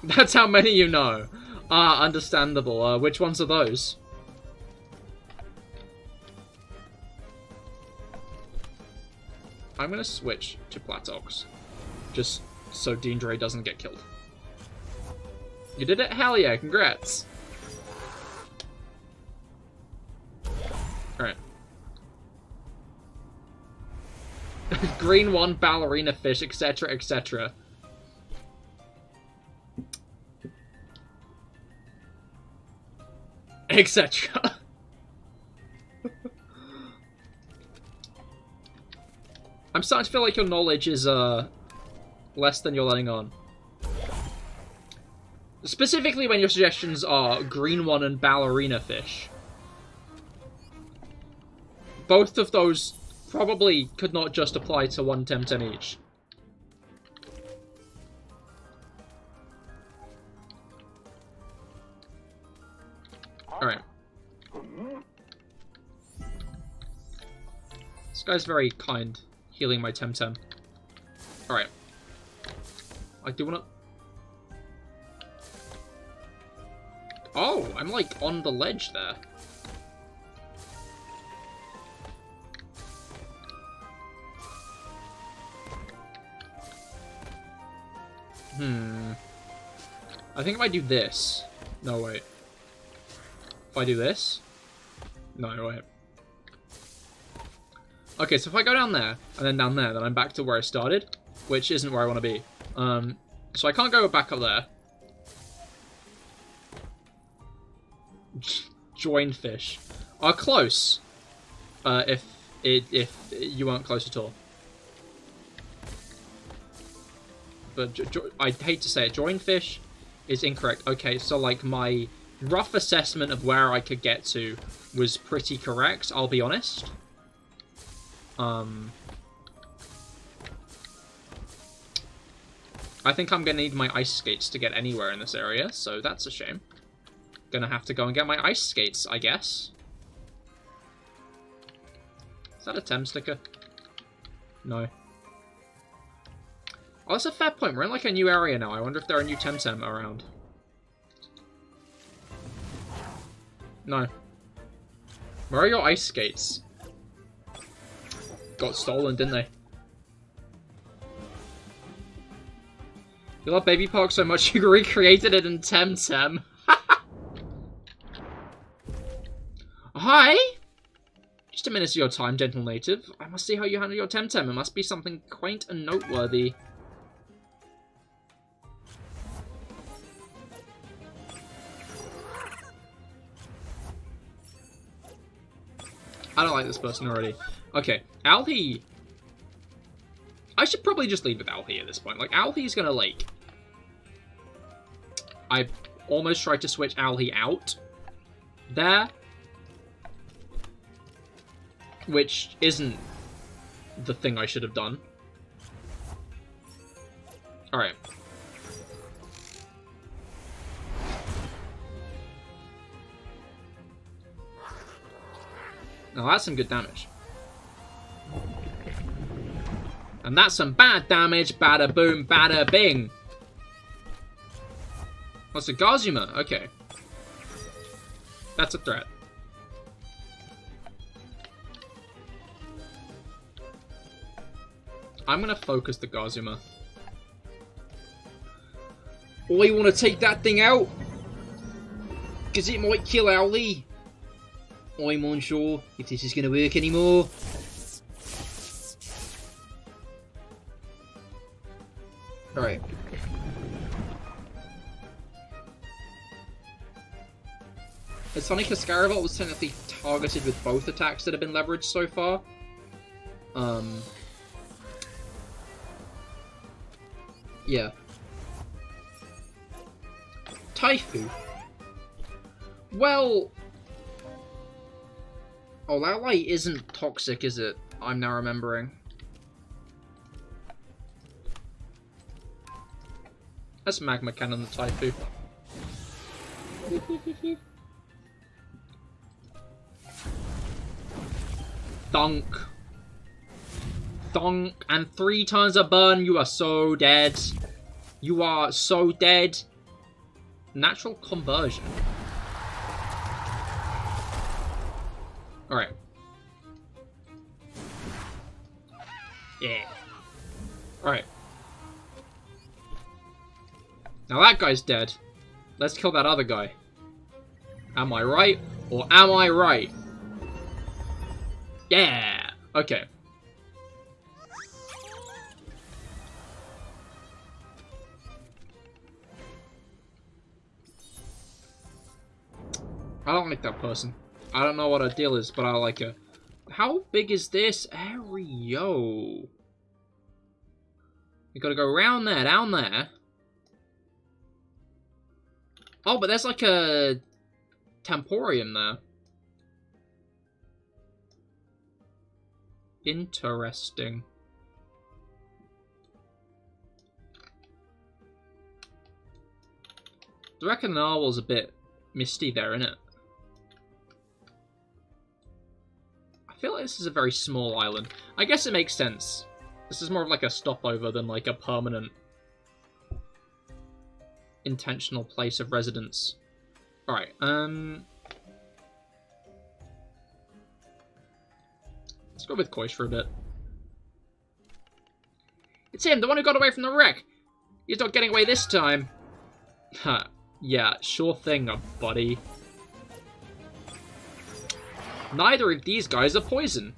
That's how many you know. Ah, understandable. Which ones are those? I'm gonna switch to Platox. Just so Deandre doesn't get killed. You did it? Hell yeah, congrats. Alright. Green one, ballerina fish, etc, etc. Etc. I'm starting to feel like your knowledge is, less than you're letting on. Specifically when your suggestions are green one and ballerina fish. Both of those probably could not just apply to one Temtem each. Alright. This guy's very kind, healing my Temtem. Alright. I do wanna... Oh, I'm like on the ledge there. I think if I do this... No, wait. If I do this... No, wait. Okay, so if I go down there, and then down there, then I'm back to where I started, which isn't where I want to be. So I can't go back up there. Join fish. Close. If you weren't close at all. But I hate to say it, join fish is incorrect. Okay, so like my rough assessment of where I could get to was pretty correct, I'll be honest. I think I'm going to need my ice skates to get anywhere in this area, so that's a shame. Gonna have to go and get my ice skates, I guess. Is that a Tem sticker? No. Oh, that's a fair point. We're in like a new area now. I wonder if there are new Temtem around. No. Where are your ice skates? Got stolen, didn't they? You love Baby Park so much you recreated it in Temtem. Hi! Just a minute of your time, gentle native. I must see how you handle your Temtem. It must be something quaint and noteworthy. I don't like this person already. Okay, Alhi. I should probably just leave with Alhi at this point. Like, Alhi's gonna, like... I almost tried to switch Alhi out there. Which isn't the thing I should have done. Alright. Now that's some good damage. And that's some bad damage. Bada boom, bada bing. What's a Gazuma? Okay. That's a threat. I'm gonna focus the Gazuma. Oh, you wanna take that thing out? Cause it might kill Owly. I'm unsure if this is gonna work anymore. Alright. It's funny because Scaravel was technically targeted with both attacks that have been leveraged so far. Yeah. Taifu. Well... Oh, that light isn't toxic, is it? I'm now remembering. That's Magma Cannon the Taifu. Thunk. Thunk. And 3 times a burn, you are so dead. You are so dead. Natural conversion. Alright. Yeah. Alright. Now that guy's dead. Let's kill that other guy. Am I right? Or am I right? Yeah! Okay. I don't like that person. I don't know what her deal is, but I like her. How big is this area? We gotta go around there, down there. Oh, but there's like a Temporium there. Interesting. I reckon the narwhal's a bit misty there, isn't it? I feel like this is a very small island. I guess it makes sense. This is more of like a stopover than like a permanent intentional place of residence. Alright, let's go with Koish for a bit. It's him, the one who got away from the wreck! He's not getting away this time! Huh, yeah, sure thing, buddy. Neither of these guys are poison.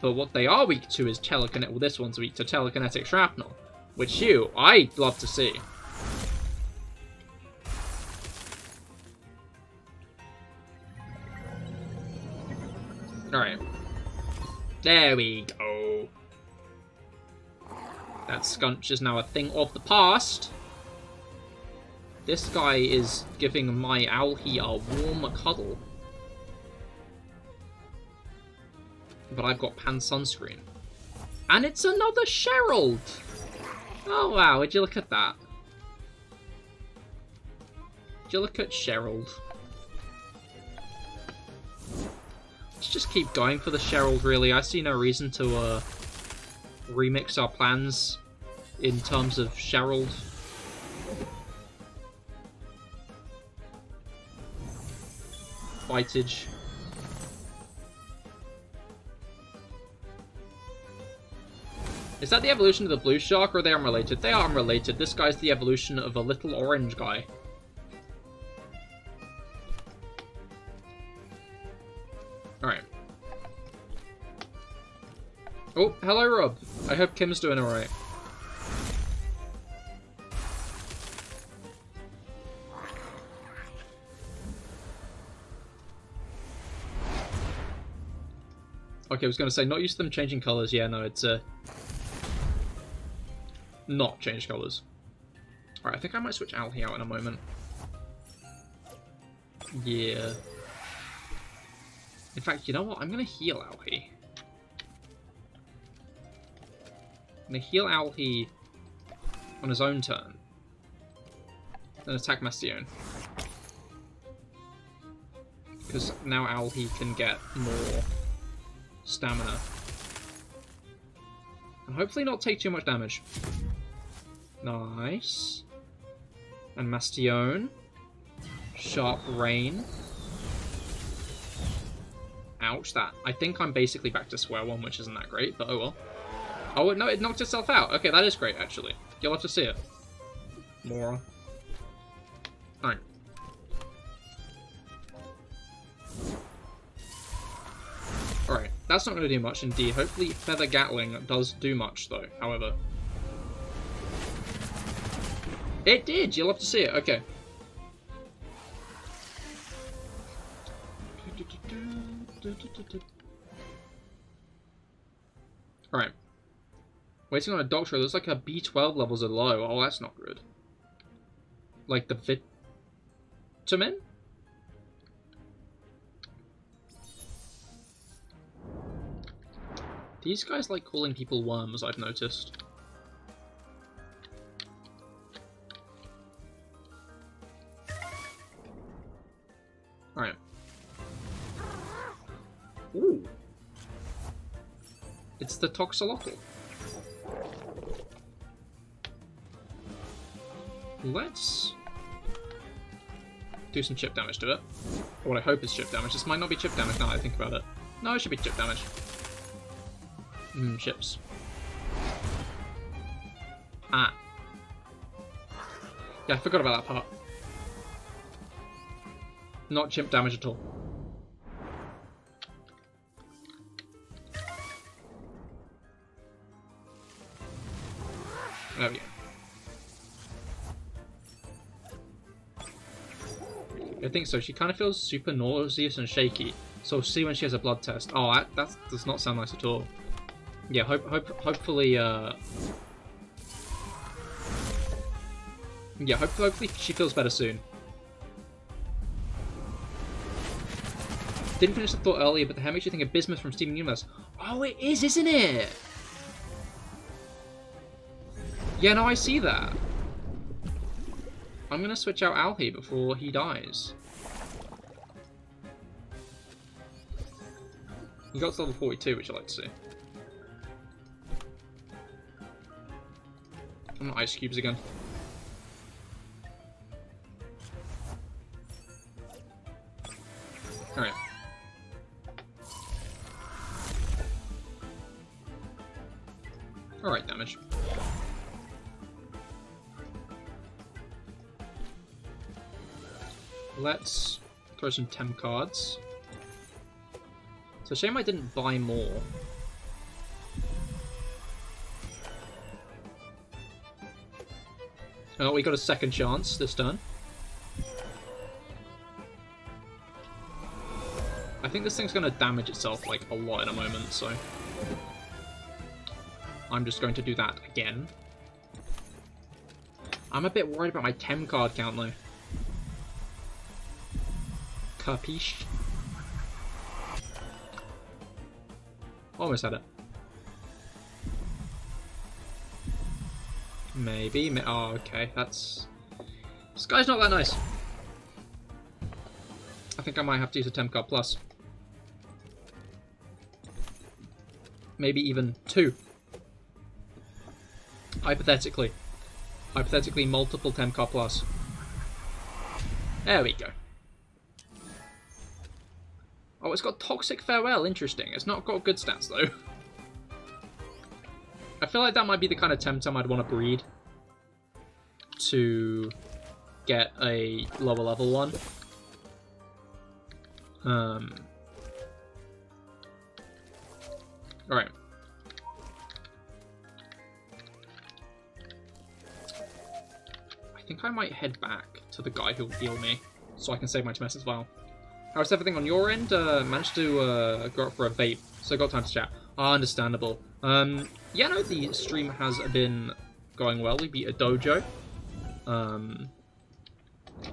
But what they are weak to is telekinetic. Well, this one's weak to telekinetic shrapnel, which I'd love to see. Alright. There we go. That Skunch is now a thing of the past. This guy is giving my Alhi a warm cuddle. But I've got pan sunscreen. And it's another Sherald! Oh wow, would you look at that? Would you look at Sherald? Let's just keep going for the Sherald, really. I see no reason to remix our plans in terms of Sherald. Fightage. Is that the evolution of the blue shark, or are they unrelated? They are unrelated. This guy's the evolution of a little orange guy. Alright. Oh, hello Rob. I hope Kim's doing alright. Okay, I was going to say, not used to them changing colours. Yeah, no, it's not change colours. Alright, I think I might switch Alhi out in a moment. Yeah. In fact, you know what? I'm going to heal Alhi. I'm going to heal Alhi on his own turn. Then attack Mastion. Because now Alhi can get more stamina. And hopefully not take too much damage. Nice. And Mastion. Sharp Rain. Ouch, that. I think I'm basically back to square one, which isn't that great, but oh well. Oh, no, it knocked itself out. Okay, that is great, actually. You'll have to see it. Moron. Alright. Alright, that's not going to do much indeed. Hopefully Feather Gatling does do much, though, however. It did! You'll have to see it. Okay. Alright. Waiting on a doctor. It looks like her B12 levels are low. Oh, that's not good. Like the vitamin? These guys like calling people worms, I've noticed. Alright. Ooh. It's the Toxolotl. Let's do some chip damage to it. Or what I hope is chip damage. This might not be chip damage now that I think about it. No, it should be chip damage. Chips. Ah. Yeah, I forgot about that part. Not chip damage at all. There we go. I think so. She kind of feels super nauseous and shaky. So we'll see when she has a blood test. Oh, that does not sound nice at all. Yeah, hopefully, yeah, hopefully she feels better soon. Didn't finish the thought earlier, but the hair makes you think of Bismuth from Steven Universe. Oh, it is, isn't it? Yeah, no, I see that. I'm going to switch out Alhi before he dies. He got to level 42, which I like to see. I'm ice cubes again. Alright. Alright, damage. Let's throw some temp cards. It's a shame I didn't buy more. Oh, we got a second chance this turn. I think this thing's going to damage itself like a lot in a moment, so I'm just going to do that again. I'm a bit worried about my Tem card count though. Capiche? Almost had it. Maybe. Oh, okay. That's... This guy's not that nice. I think I might have to use a Temcard Plus. Maybe even 2. Hypothetically. Hypothetically, multiple Temcard Plus. There we go. Oh, it's got Toxic Farewell. Interesting. It's not got good stats, though. I feel like that might be the kind of Temtem I'd want to breed to get a lower level one. Alright. I think I might head back to the guy who'll heal me, so I can save my Temessus Vial. How's everything on your end? Managed to go up for a vape, so got time to chat. Ah, understandable. Yeah, no, the stream has been going well. We beat a dojo. And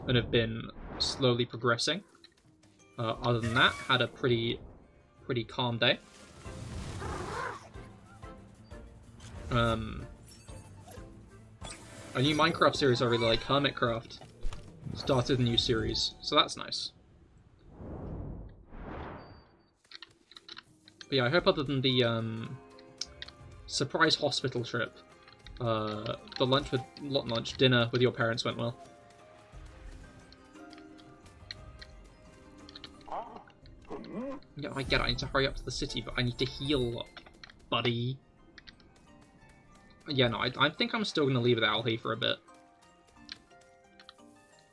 have been slowly progressing. Other than that, had a pretty calm day. A new Minecraft series I really like, Hermitcraft, started a new series, so that's nice. But yeah, I hope other than the surprise hospital trip, the dinner with your parents went well. Yeah, I get it, I need to hurry up to the city, but I need to heal, buddy. Yeah, no, I think I'm still going to leave it out here for a bit.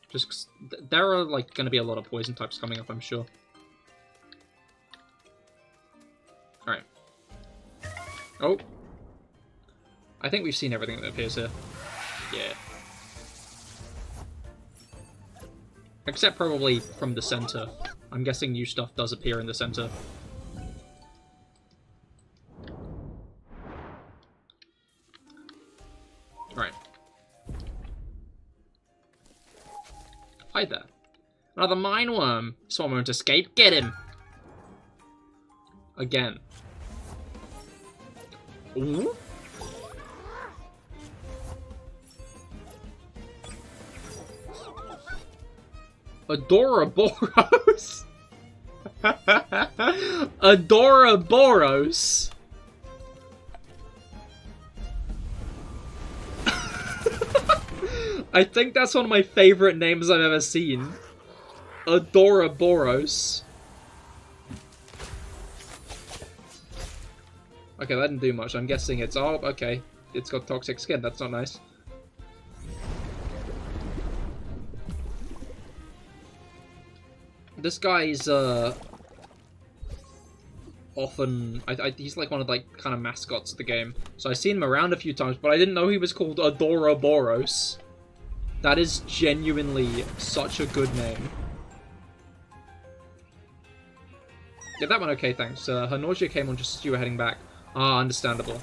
Just 'cause there are, like, going to be a lot of poison types coming up, I'm sure. Alright. Oh. I think we've seen everything that appears here. Yeah. Except probably from the center. I'm guessing new stuff does appear in the center. Right. Hi there. Another mine worm. Someone won't escape. Get him! Again. Ooh? Adoraboros? Adoraboros? I think that's one of my favorite names I've ever seen. Adoraboros. Okay, that didn't do much. I'm guessing it's... Oh, okay. It's got toxic skin. That's not nice. This guy's, often... he's like one of, like, kind of mascots of the game. So I've seen him around a few times, but I didn't know he was called Adoraboros. That is genuinely such a good name. Yeah, that one okay, thanks. Her nausea came on just as you were heading back. Ah, understandable.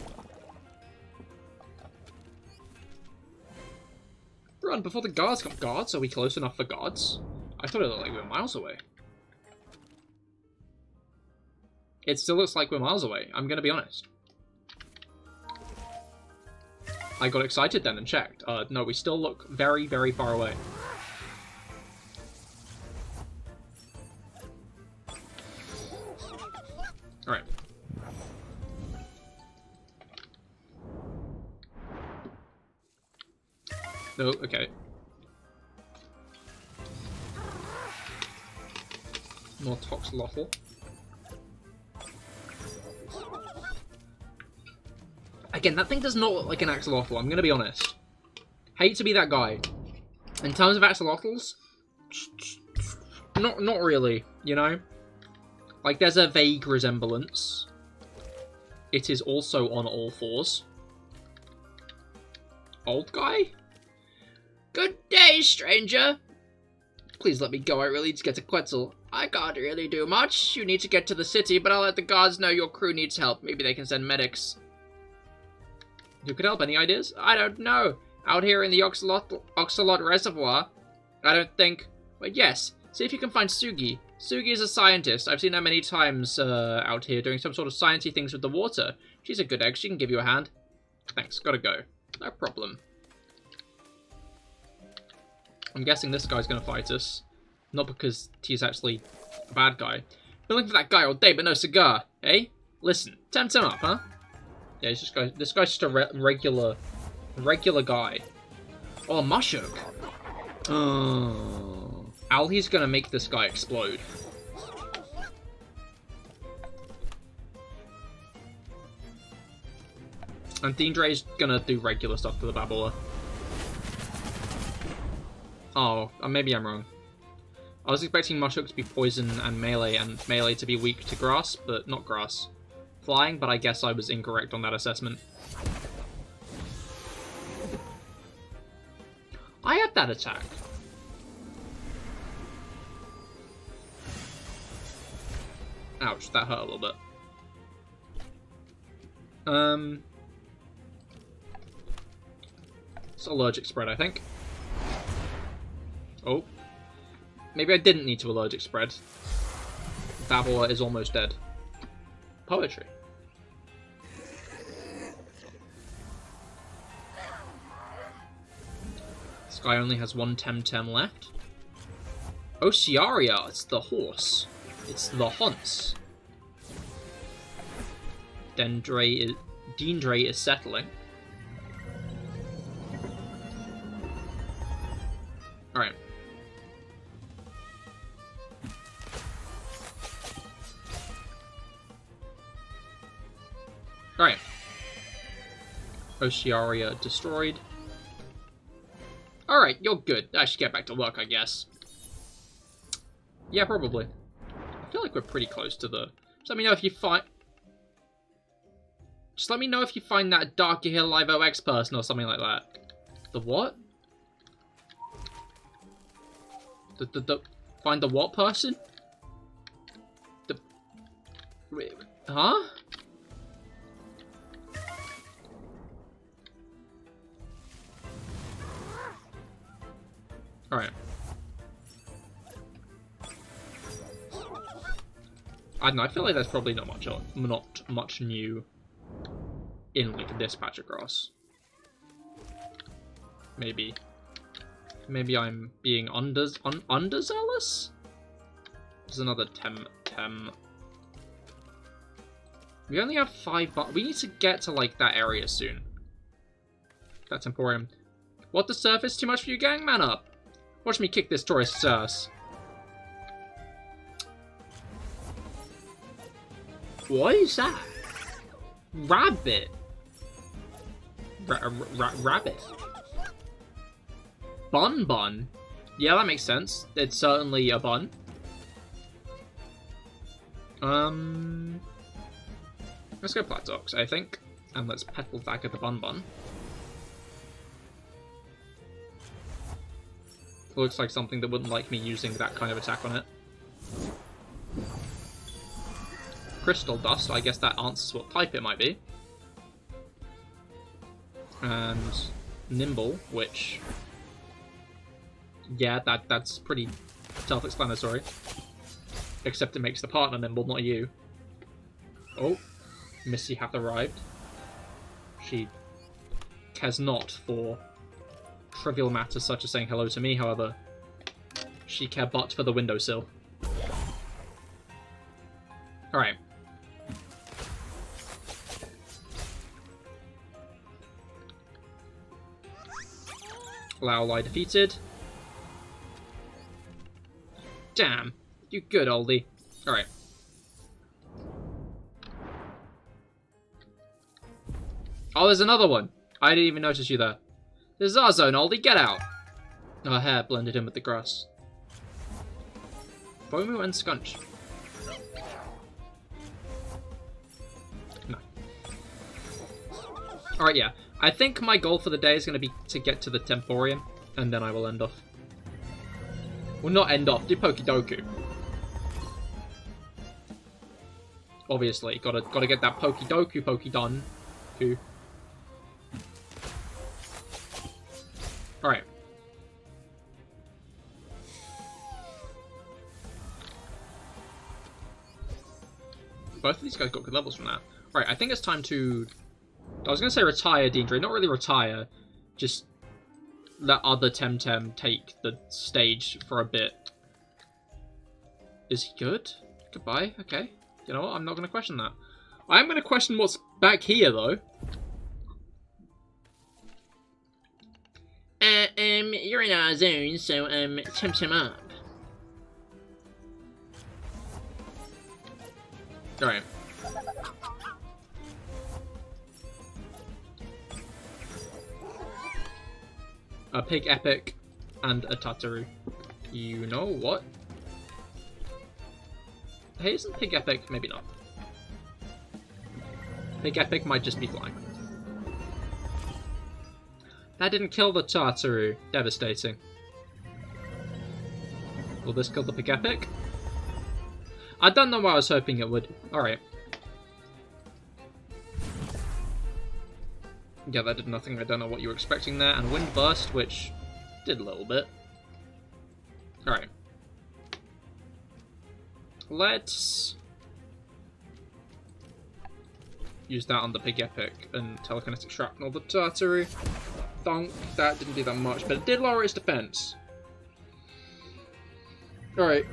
Run before the guards come. Guards? Are we close enough for guards? I thought it looked like we were miles away. It still looks like we're miles away, I'm gonna be honest. I got excited then and checked. No, we still look very, very far away. Alright. No, okay. More Toxlotl. Again, that thing does not look like an axolotl, I'm gonna be honest. Hate to be that guy. In terms of axolotls, not really, you know? Like, there's a vague resemblance. It is also on all fours. Old guy? Good day, stranger. Please let me go, I really need to get to Quetzal. I can't really do much. You need to get to the city, but I'll let the guards know your crew needs help. Maybe they can send medics. Who could help? Any ideas? I don't know. Out here in the Oxalot Reservoir, I don't think... But yes, See if you can find Sugi. Sugi is a scientist. I've seen her many times out here doing some sort of sciencey things with the water. She's a good egg. She can give you a hand. Thanks. Gotta go. No problem. I'm guessing this guy's gonna fight us. Not because he's actually a bad guy. Been looking for that guy all day, but no cigar. Eh? Listen. Temtem up, huh? Yeah, he's just this guy's just a regular guy. Oh, Mushuk. Oh. Alhi's gonna make this guy explode. And Deandre's gonna do regular stuff to the babbler. Oh, maybe I'm wrong. I was expecting Mushuk to be poison and melee to be weak to grass, but not grass. Flying, but I guess I was incorrect on that assessment. I had that attack. Ouch, that hurt a little bit. It's allergic spread, I think. Oh. Maybe I didn't need to allergic spread. Babbler is almost dead. Poetry. This guy only has one Temtem left. Osiaria, it's the horse. It's the hunts. Deandre is settling. Alright. Alright. Osiaria destroyed. Alright, you're good. I should get back to work, I guess. Yeah, probably. I feel like we're pretty close to the... Just let me know if you find... Just let me know if you find that Dark CahirLIVE OX person or something like that. The what? Find the what person? Wait, huh? Alright. I don't know, I feel like there's probably not much new in like this patch of grass. Maybe I'm being underzealous? There's another Temtem. We only have 5 but we need to get to like that area soon. That Emporium. What, the surface too much for you, gang? Man up. Watch me kick this tourist's ass. What is that? Rabbit. Rabbit. Bun. Yeah, that makes sense. It's certainly a bun. Let's go Platox, I think. And let's petal back at the bun. Looks like something that wouldn't like me using that kind of attack on it. Crystal Dust, I guess that answers what type it might be. And Nimble, which... Yeah, that's pretty self-explanatory. Except it makes the partner nimble, not you. Oh, Missy hath arrived. She cares not for trivial matters such as saying hello to me, however. She care but for the windowsill. Alright. Laolai defeated. Damn. You good, oldie. Alright. Oh, there's another one. I didn't even notice you there. There's our zone, oldie. Get out. Her hair blended in with the grass. Bomu and Scunch. No. Alright, yeah. I think my goal for the day is going to be to get to the Temporium, and then I will end off. Well, not end off. Do Pokidoku. Obviously, gotta get that Pokidoku Pokidon. Alright. both of these guys got good levels from that. Right, I think it's time to... I was going to say retire Deandre. Not really retire. Just let other Temtem take the stage for a bit. Is he good? Goodbye. Okay. You know what? I'm not going to question that. I am going to question what's back here, though. You're in our zone, so, Temtem up. Alright. A Pig Epic and a Tataru. You know what? Hey, isn't Pig Epic? Maybe not. Pig Epic might just be flying. That didn't kill the Tataru. Devastating. Will this kill the Pig Epic? I don't know what I was hoping it would. Alright. Yeah, that did nothing. I don't know what you were expecting there. And Wind Burst, which did a little bit. Alright. Let's use that on the Pig Epic and Telekinetic Shrapnel the Tataru. Thunk. That didn't do that much, but it did lower its defense. Alright.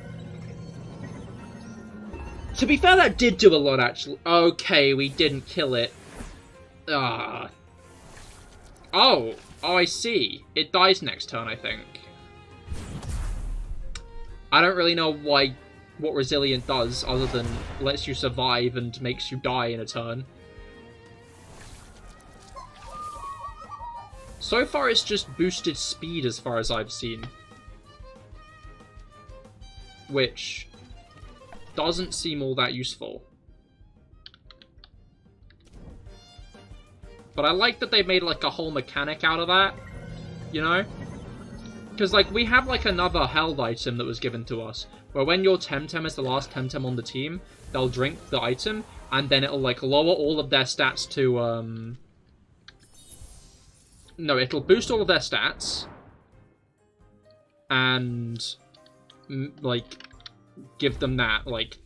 To be fair, that did do a lot, actually. Okay, we didn't kill it. Ah. Oh, I see. It dies next turn, I think. I don't really know what Resilient does, other than lets you survive and makes you die in a turn. So far, it's just boosted speed as far as I've seen. Which doesn't seem all that useful. But I like that they made, like, a whole mechanic out of that, you know? Because, like, we have, like, another held item that was given to us, where when your Temtem is the last Temtem on the team, they'll drink the item, and then it'll, like, lower all of their stats to, No, it'll boost all of their stats, and, like, give them that, like,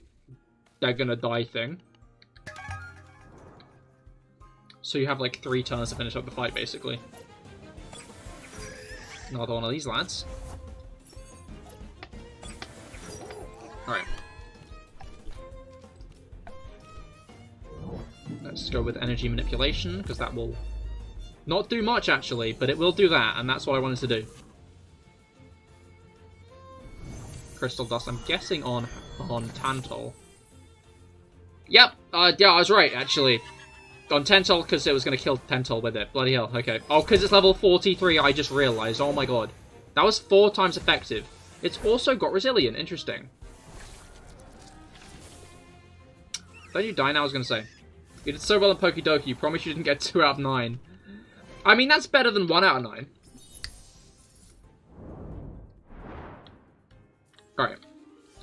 they're gonna die thing. So you have, like, 3 turns to finish up the fight, basically. Another one of these lads. Alright. Let's go with Energy Manipulation, because that will not do much, actually, but it will do that, and that's what I wanted to do. Crystal Dust, I'm guessing on Tantal. Yep, yeah, I was right, actually. On Tental, because it was going to kill Tental with it. Bloody hell, okay. Oh, because it's level 43, I just realised. Oh my god. That was 4 times effective. It's also got Resilient, interesting. Don't you die now, I was going to say. You did so well in Pokidoki, you promised you didn't get 2 out of 9. I mean, that's better than 1 out of 9. Alright.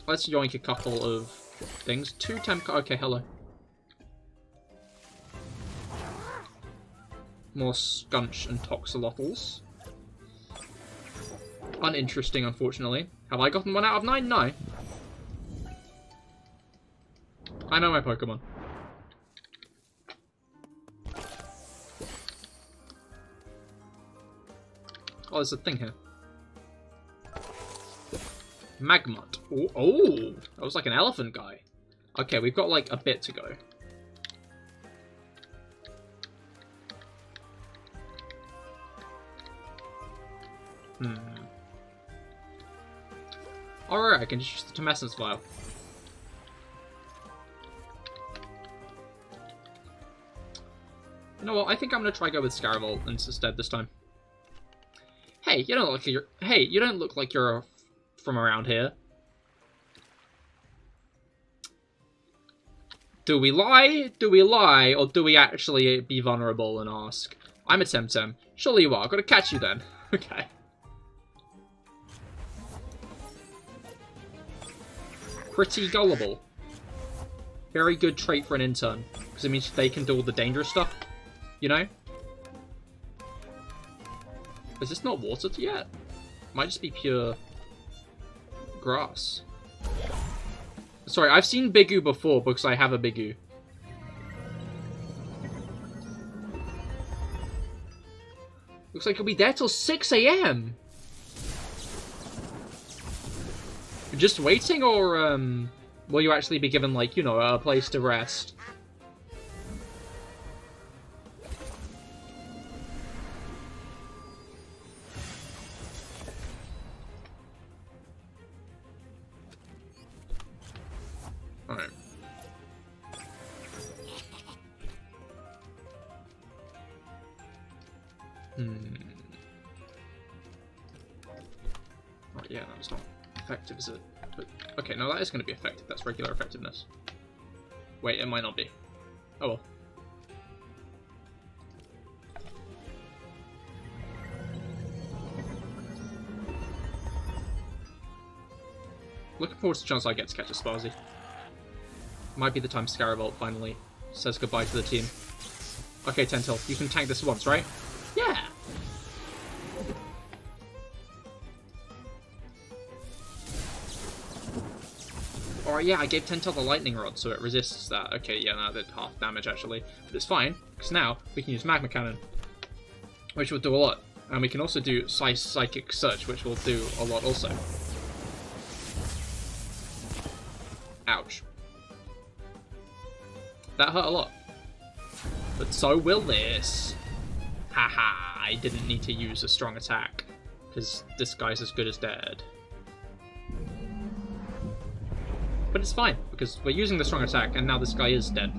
Let's yoink a couple of things. 2 temp... Okay, hello. More Skunch and Toxalotls. Uninteresting, unfortunately. Have I gotten 1 out of 9? No. I know my Pokemon. Oh, there's a thing here. Magmut. Oh, that was like an elephant guy. Okay, we've got like a bit to go. Alright, I can just use the Tumescence Vial. You know what? I think I'm gonna try go with Scarabolt instead this time. Hey, you don't look like you're from around here. Do we lie? Do we lie? Or do we actually be vulnerable and ask? I'm a Temtem. Surely you are. I've got to catch you then. Okay. Pretty gullible. Very good trait for an intern. Because it means they can do all the dangerous stuff. You know? Is this not watered yet? Might just be pure grass. Sorry, I've seen Bigu before because I have a Bigu. Looks like he'll be there till 6 AM. Just waiting, or will you actually be given, like, you know, a place to rest? Alright. Oh, yeah, that was not effective, is it? But, okay, no, that is going to be effective. That's regular effectiveness. Wait, it might not be. Oh well. Looking forward to the chance I get to catch a Sparzy. Might be the time Scarabolt finally says goodbye to the team. Okay, Tentil, you can tank this once, right? Yeah! Or yeah, I gave Tentil the lightning rod, so it resists that. Okay, yeah, that did half damage actually. But it's fine, because now we can use Magma Cannon, which will do a lot. And we can also do Psychic Search, which will do a lot also. Ouch. That hurt a lot. But so will this. Haha, I didn't need to use a strong attack, because this guy's as good as dead. But it's fine, because we're using the strong attack, and now this guy is dead.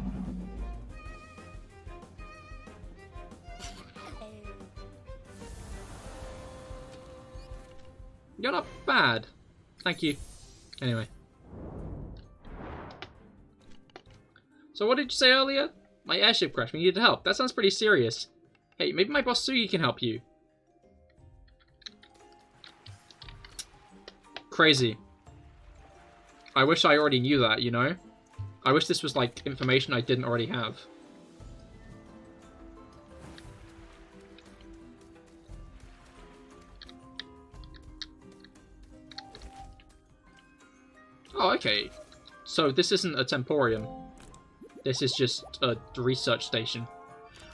You're not bad. Thank you. Anyway. So what did you say earlier? My airship crashed. We needed help. That sounds pretty serious. Hey, maybe my boss Sugi can help you. Crazy. I wish I already knew that, you know? I wish this was, like, information I didn't already have. Oh, okay. So this isn't a Temporium. This is just a research station.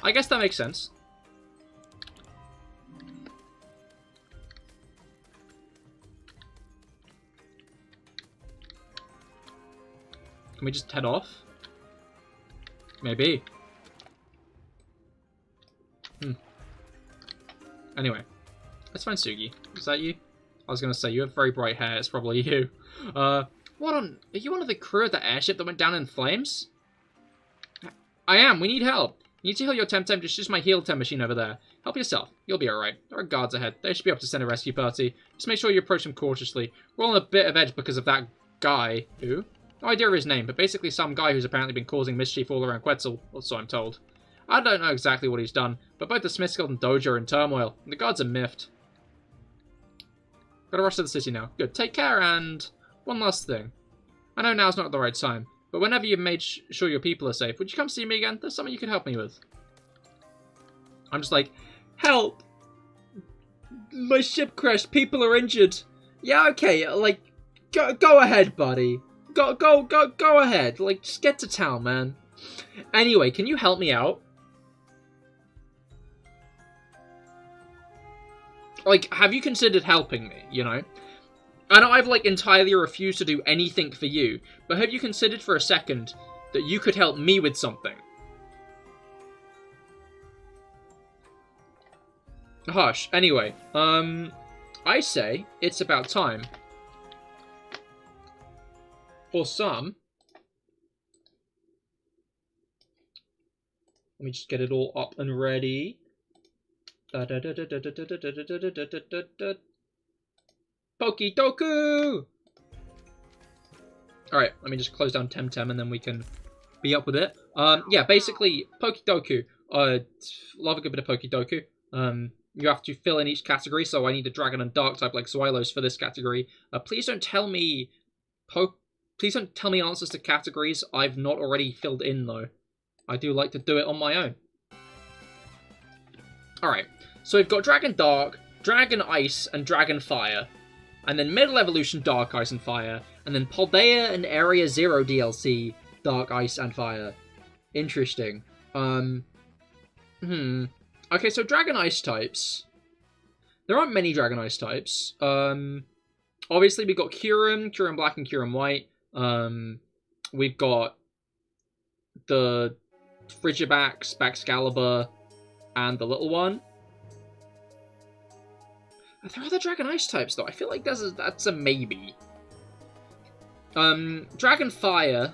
I guess that makes sense. Can we just head off? Maybe. Anyway. Let's find Sugi. Is that you? I was going to say, you have very bright hair. It's probably you. What on... Are you one of the crew of the airship that went down in flames? I am. We need help. You need to heal your Temtem. Just use my heal Tem machine over there. Help yourself. You'll be alright. There are guards ahead. They should be able to send a rescue party. Just make sure you approach them cautiously. We're on a bit of edge because of that guy. Who? No idea of his name, but basically some guy who's apparently been causing mischief all around Quetzal, or so I'm told. I don't know exactly what he's done, but both the Smith's Guild and Dojo are in turmoil, and the guards are miffed. Gotta rush to the city now. Good, take care, and... one last thing. I know now's not the right time, but whenever you've made sure your people are safe, would you come see me again? There's something you could help me with. I'm just like, help! My ship crashed, people are injured. Yeah, okay, like, go ahead, buddy. Go ahead. Like, just get to town, man. Anyway, can you help me out? Like, have you considered helping me, you know? I know I've, like, entirely refused to do anything for you, but have you considered for a second that you could help me with something? Hush. Anyway, I say it's about time. For some... Let me just get it all up and ready. Pokidoku! Alright, let me just close down Temtem and then we can be up with it. Yeah, basically, Pokidoku. Love a good bit of Pokidoku. You have to fill in each category, so I need a Dragon and Dark type like Xylos for this category. Please don't tell me answers to categories I've not already filled in, though. I do like to do it on my own. Alright, so we've got Dragon Dark, Dragon Ice, and Dragon Fire. And then Middle Evolution, Dark Ice and Fire. And then Paldea and Area Zero DLC, Dark Ice and Fire. Interesting. Okay, so Dragon Ice types. There aren't many Dragon Ice types. Obviously, we've got Kyurem Black and Kyurem White. We've got the Frigibax, Baxcalibur, and the little one. Are there other Dragon Ice types, though? I feel like that's a maybe. Dragon Fire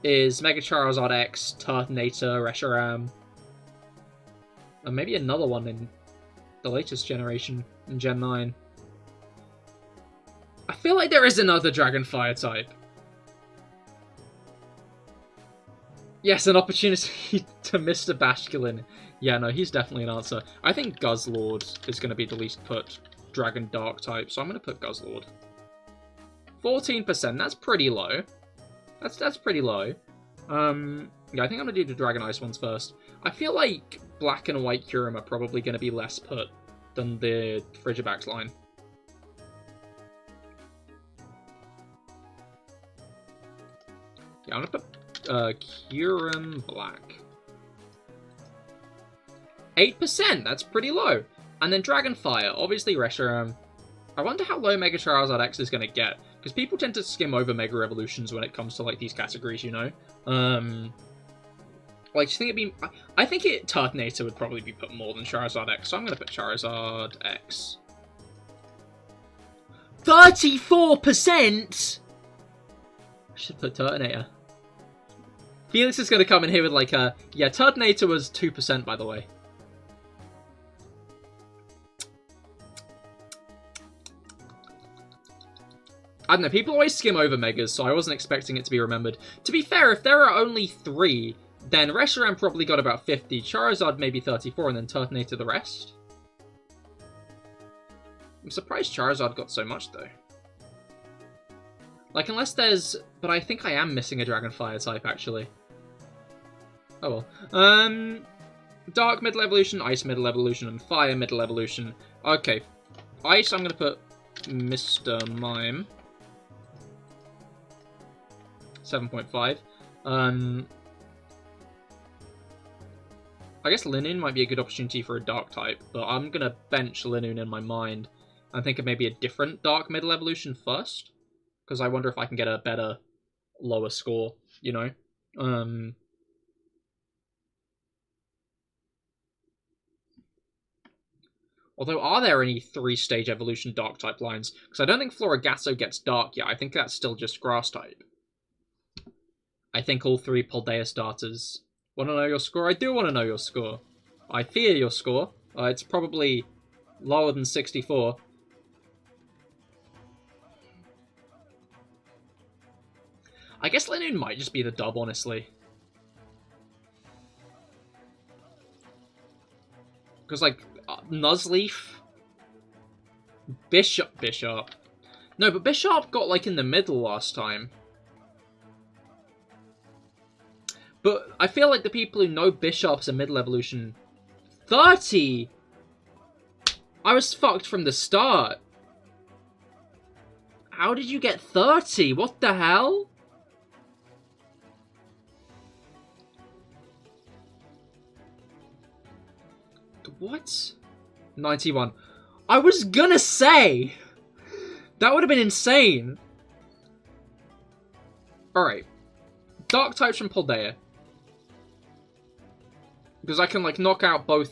is Mega Charizard X, Turtonator, Reshiram. And maybe another one in the latest generation, in Gen 9. I feel like there is another Dragon Fire type. Yes, an opportunity to Mr. Basculin. Yeah, no, he's definitely an answer. I think Guzzlord is going to be the least put Dragon Dark type, so I'm going to put Guzzlord. 14%, that's pretty low. That's pretty low. Yeah, I think I'm going to do the Dragon Ice ones first. I feel like Black and White Kyurem are probably going to be less put than the Frigibax line. Yeah, I'm going to put Kyurem Black. 8%, that's pretty low. And then Dragon Fire, obviously Reshiram. I wonder how low Mega Charizard X is going to get, because people tend to skim over Mega Evolutions when it comes to like these categories, you know? Like, do you think it'd be... I think Turtonator would probably be put more than Charizard X, so I'm going to put Charizard X. 34%?! I should put Turtonator. Felix is going to come in here with like a... Yeah, Turtonator was 2%, by the way. I don't know, people always skim over Megas, so I wasn't expecting it to be remembered. To be fair, if there are only 3, then Reshiram probably got about 50, Charizard maybe 34, and then Turtonator the rest. I'm surprised Charizard got so much, though. Like, unless there's... But I think I am missing a Dragon Fire type, actually. Oh well. Dark Middle Evolution, Ice Middle Evolution, and Fire Middle Evolution. Okay. Ice, I'm going to put Mr. Mime. 7.5. I guess Linoon might be a good opportunity for a Dark type, but I'm going to bench Linoon in my mind and think of maybe a different Dark Middle Evolution first, because I wonder if I can get a better, lower score, you know? Although, are there any 3-stage evolution Dark type lines? Because I don't think Floragato gets Dark yet. I think that's still just Grass type. I think all 3 Paldea starters. Want to know your score? I do want to know your score. I fear your score. It's probably lower than 64. I guess Linoon might just be the dub, honestly. Because, like, Nuzleaf, Bishop. No, but Bishop got, like, in the middle last time. But I feel like the people who know Bishop's a middle evolution... 30?! I was fucked from the start. How did you get 30? What the hell? What? 91. I was gonna say! That would have been insane. Alright. Dark types from Paldea. Because I can, like, knock out both...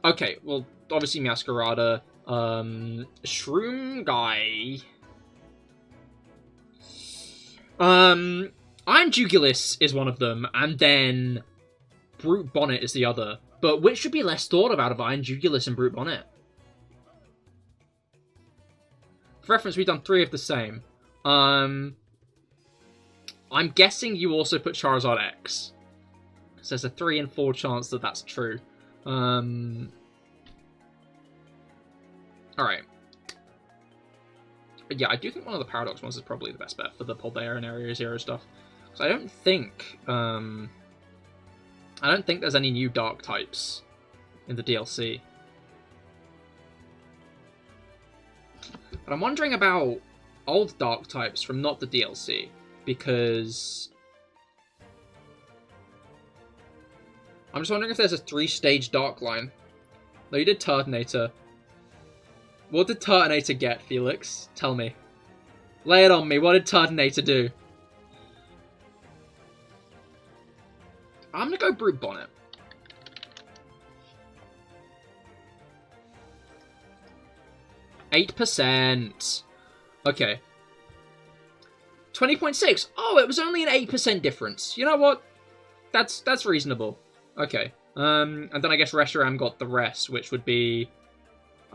Okay, well, obviously Masquerada. Shroom Guy. Iron Jugulis is one of them, and then Brute Bonnet is the other. But which should be less thought about of Iron Jugulis and Brute Bonnet? For reference, we've done 3 of the same. I'm guessing you also put Charizard X. Because there's a 3 in 4 chance that that's true. Alright. Yeah, I do think one of the Paradox ones is probably the best bet for the Paldea and Area Zero stuff. Because I don't think... I don't think there's any new Dark types in the DLC. But I'm wondering about old dark types from not the DLC, because I'm just wondering if there's a 3-stage dark line. No, you did Turtonator. What did Turtonator get, Felix? Tell me. Lay it on me. What did Turtonator do? I'm gonna go Brute Bonnet. %. Okay. 20.6. Oh, it was only an 8% difference. You know what? That's reasonable. Okay. And then I guess Reshiram got the rest, which would be...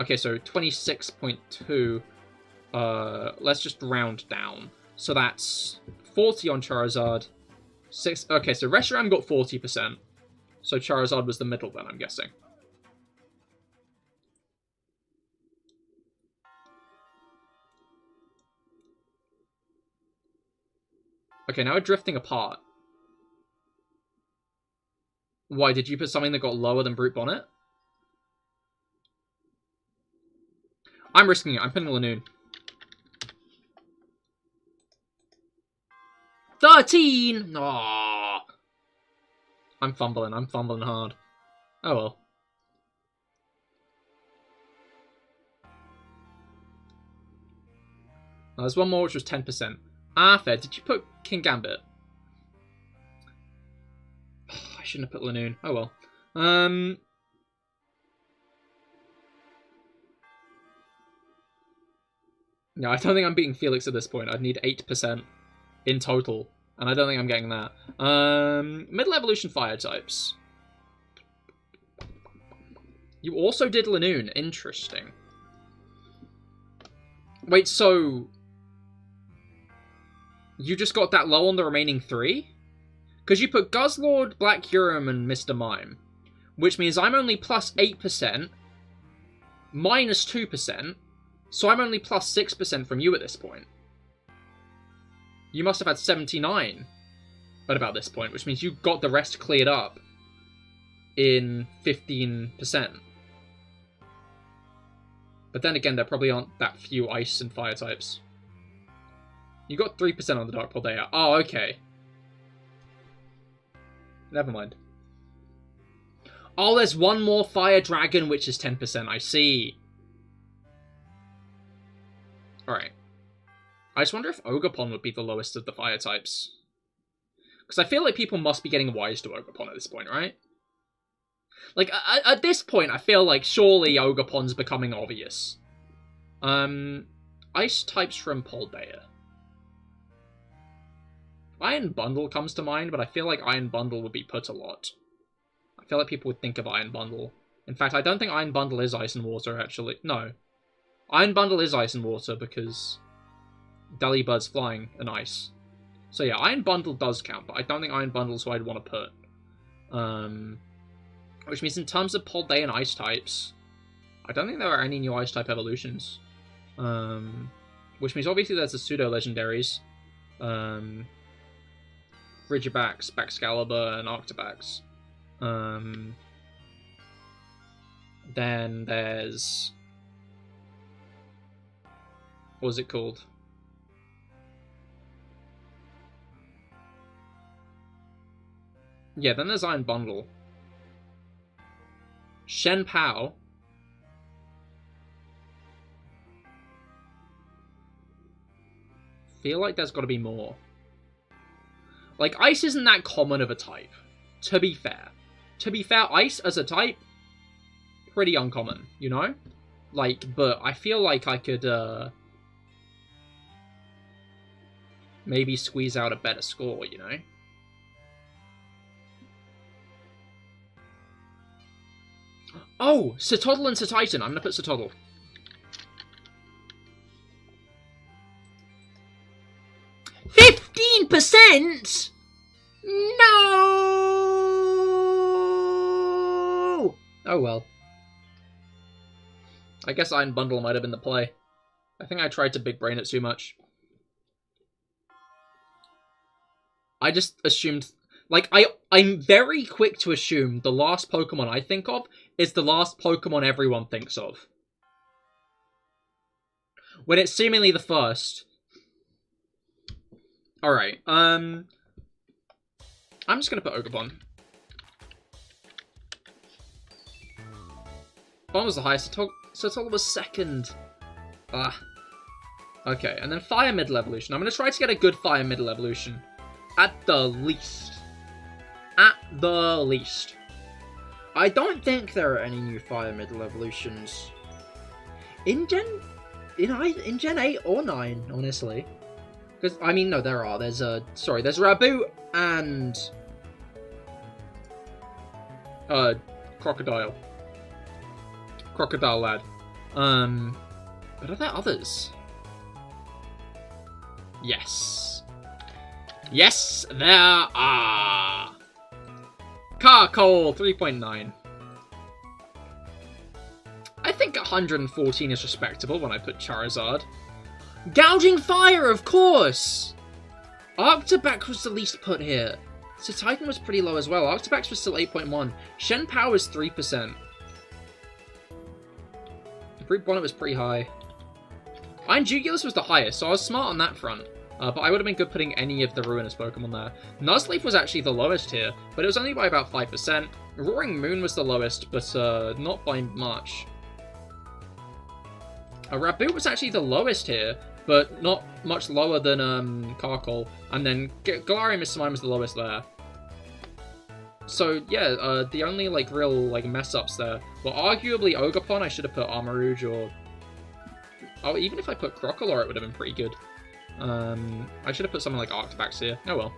Okay, so 26.2. Let's just round down. So that's 40 on Charizard. 6. Okay, so Reshiram got 40%. So Charizard was the middle then, I'm guessing. Okay, now we're drifting apart. Why, did you put something that got lower than Brute Bonnet? I'm risking it. I'm putting Lanoon. 13! Aww. I'm fumbling hard. Oh well. Oh, there's one more which was 10%. Ah, fair. Did you put King Gambit? Oh, I shouldn't have put Lanoon. Oh well. No, I don't think I'm beating Felix at this point. I'd need 8% in total. And I don't think I'm getting that. Middle Evolution Fire types. You also did Lanoon. Interesting. Wait, so... You just got that low on the remaining 3? Because you put Guzzlord, Black Huron, and Mr. Mime. Which means I'm only plus 8%, minus 2%, so I'm only plus 6% from you at this point. You must have had 79 at about this point, which means you got the rest cleared up in 15%. But then again, there probably aren't that few Ice and Fire types. You got 3% on the Dark Paldea. Oh, okay. Never mind. Oh, there's one more Fire Dragon, which is 10%. I see. Alright. I just wonder if Ogerpon would be the lowest of the Fire types. Because I feel like people must be getting wise to Ogerpon at this point, right? Like, at this point, I feel like surely Ogerpon's becoming obvious. Ice types from Paldea. Iron Bundle comes to mind, but I feel like Iron Bundle would be put a lot. I feel like people would think of Iron Bundle. In fact, I don't think Iron Bundle is Ice and Water, actually. No. Iron Bundle is Ice and Water, because Delibird's flying and Ice. So yeah, Iron Bundle does count, but I don't think Iron Bundle is who I'd want to put. Which means in terms of Paldea and Ice types, I don't think there are any new Ice type evolutions. Which means obviously there's the pseudo-legendaries. Ridgebacks, Baxcalibur, and Octobax. Then there's... What was it called? Yeah, then there's Iron Bundle. Shen Pao. Feel like there's got to be more. Like, Ice isn't that common of a type, to be fair. To be fair, Ice as a type, pretty uncommon, you know? Like, but I feel like I could, maybe squeeze out a better score, you know? Oh, Cetoddle and Cetitan. I'm gonna put Cetoddle. %? No! Oh well. I guess Iron Bundle might have been the play. I think I tried to big brain it too much. I just assumed... Like, I'm very quick to assume the last Pokemon I think of is the last Pokemon everyone thinks of. when it's seemingly the first. Alright, I'm just gonna put Ogerbon. Bon was the highest, Sotol was second. Okay, and then Fire Middle Evolution. I'm gonna try to get a good Fire Middle Evolution. At the least. At the least. I don't think there are any new Fire Middle Evolutions. In Gen 8 or 9, honestly. Because, I mean, no, there are. There's Raboot and... Crocodile. Crocodile Lad. But are there others? Yes. Yes, there are! Carcoal, 3.9. I think 114 is respectable when I put Charizard. Gouging Fire, of course! Arctobac was the least put here. So Titan was pretty low as well. Arctobac was still 8.1. Shen Power was 3%. Brute Bonnet was pretty high. Iron Jugulus was the highest, so I was smart on that front. But I would have been good putting any of the Ruinous Pokemon there. Nuzleaf was actually the lowest here, but it was only by about 5%. Roaring Moon was the lowest, but not by much. Raboot was actually the lowest here, but not much lower than Carcoal. And then Galarian Mr. Mime was the lowest there. So yeah, the only like real like mess ups there were arguably Ogerpon. I should have put Armarouge, or even if I put Crocodile, it would have been pretty good. I should have put something like Arctobax here. Oh well.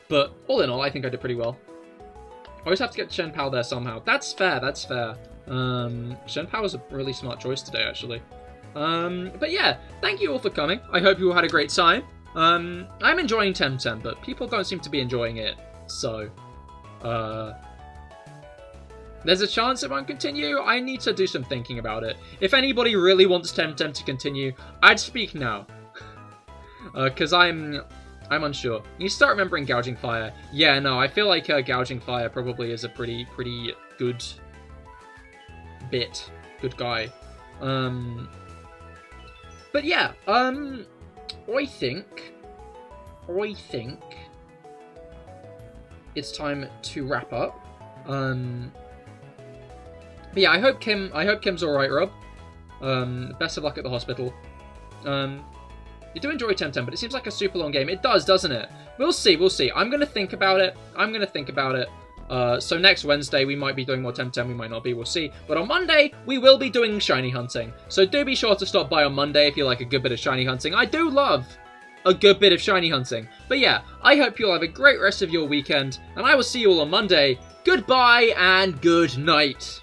But all in all, I think I did pretty well. I always have to get Shen Pao there somehow. That's fair. That's fair. Shen Pao was a really smart choice today, actually. But yeah, thank you all for coming. I hope you all had a great time. I'm enjoying Temtem, but people don't seem to be enjoying it, so, there's a chance it won't continue. I need to do some thinking about it. If anybody really wants Temtem to continue, I'd speak now. Because I'm unsure. You start remembering Gouging Fire. Yeah, no, I feel like Gouging Fire probably is a pretty good bit. Good guy. But yeah, I think it's time to wrap up. But yeah, I hope Kim's alright, Rob. Best of luck at the hospital. You do enjoy Temtem, but it seems like a super long game. It does, doesn't it? We'll see. I'm gonna think about it. So next Wednesday, we might be doing more Temtem, we might not be, we'll see. But on Monday, we will be doing shiny hunting. So do be sure to stop by on Monday if you like a good bit of shiny hunting. I do love a good bit of shiny hunting. But yeah, I hope you'll have a great rest of your weekend, and I will see you all on Monday. Goodbye and good night.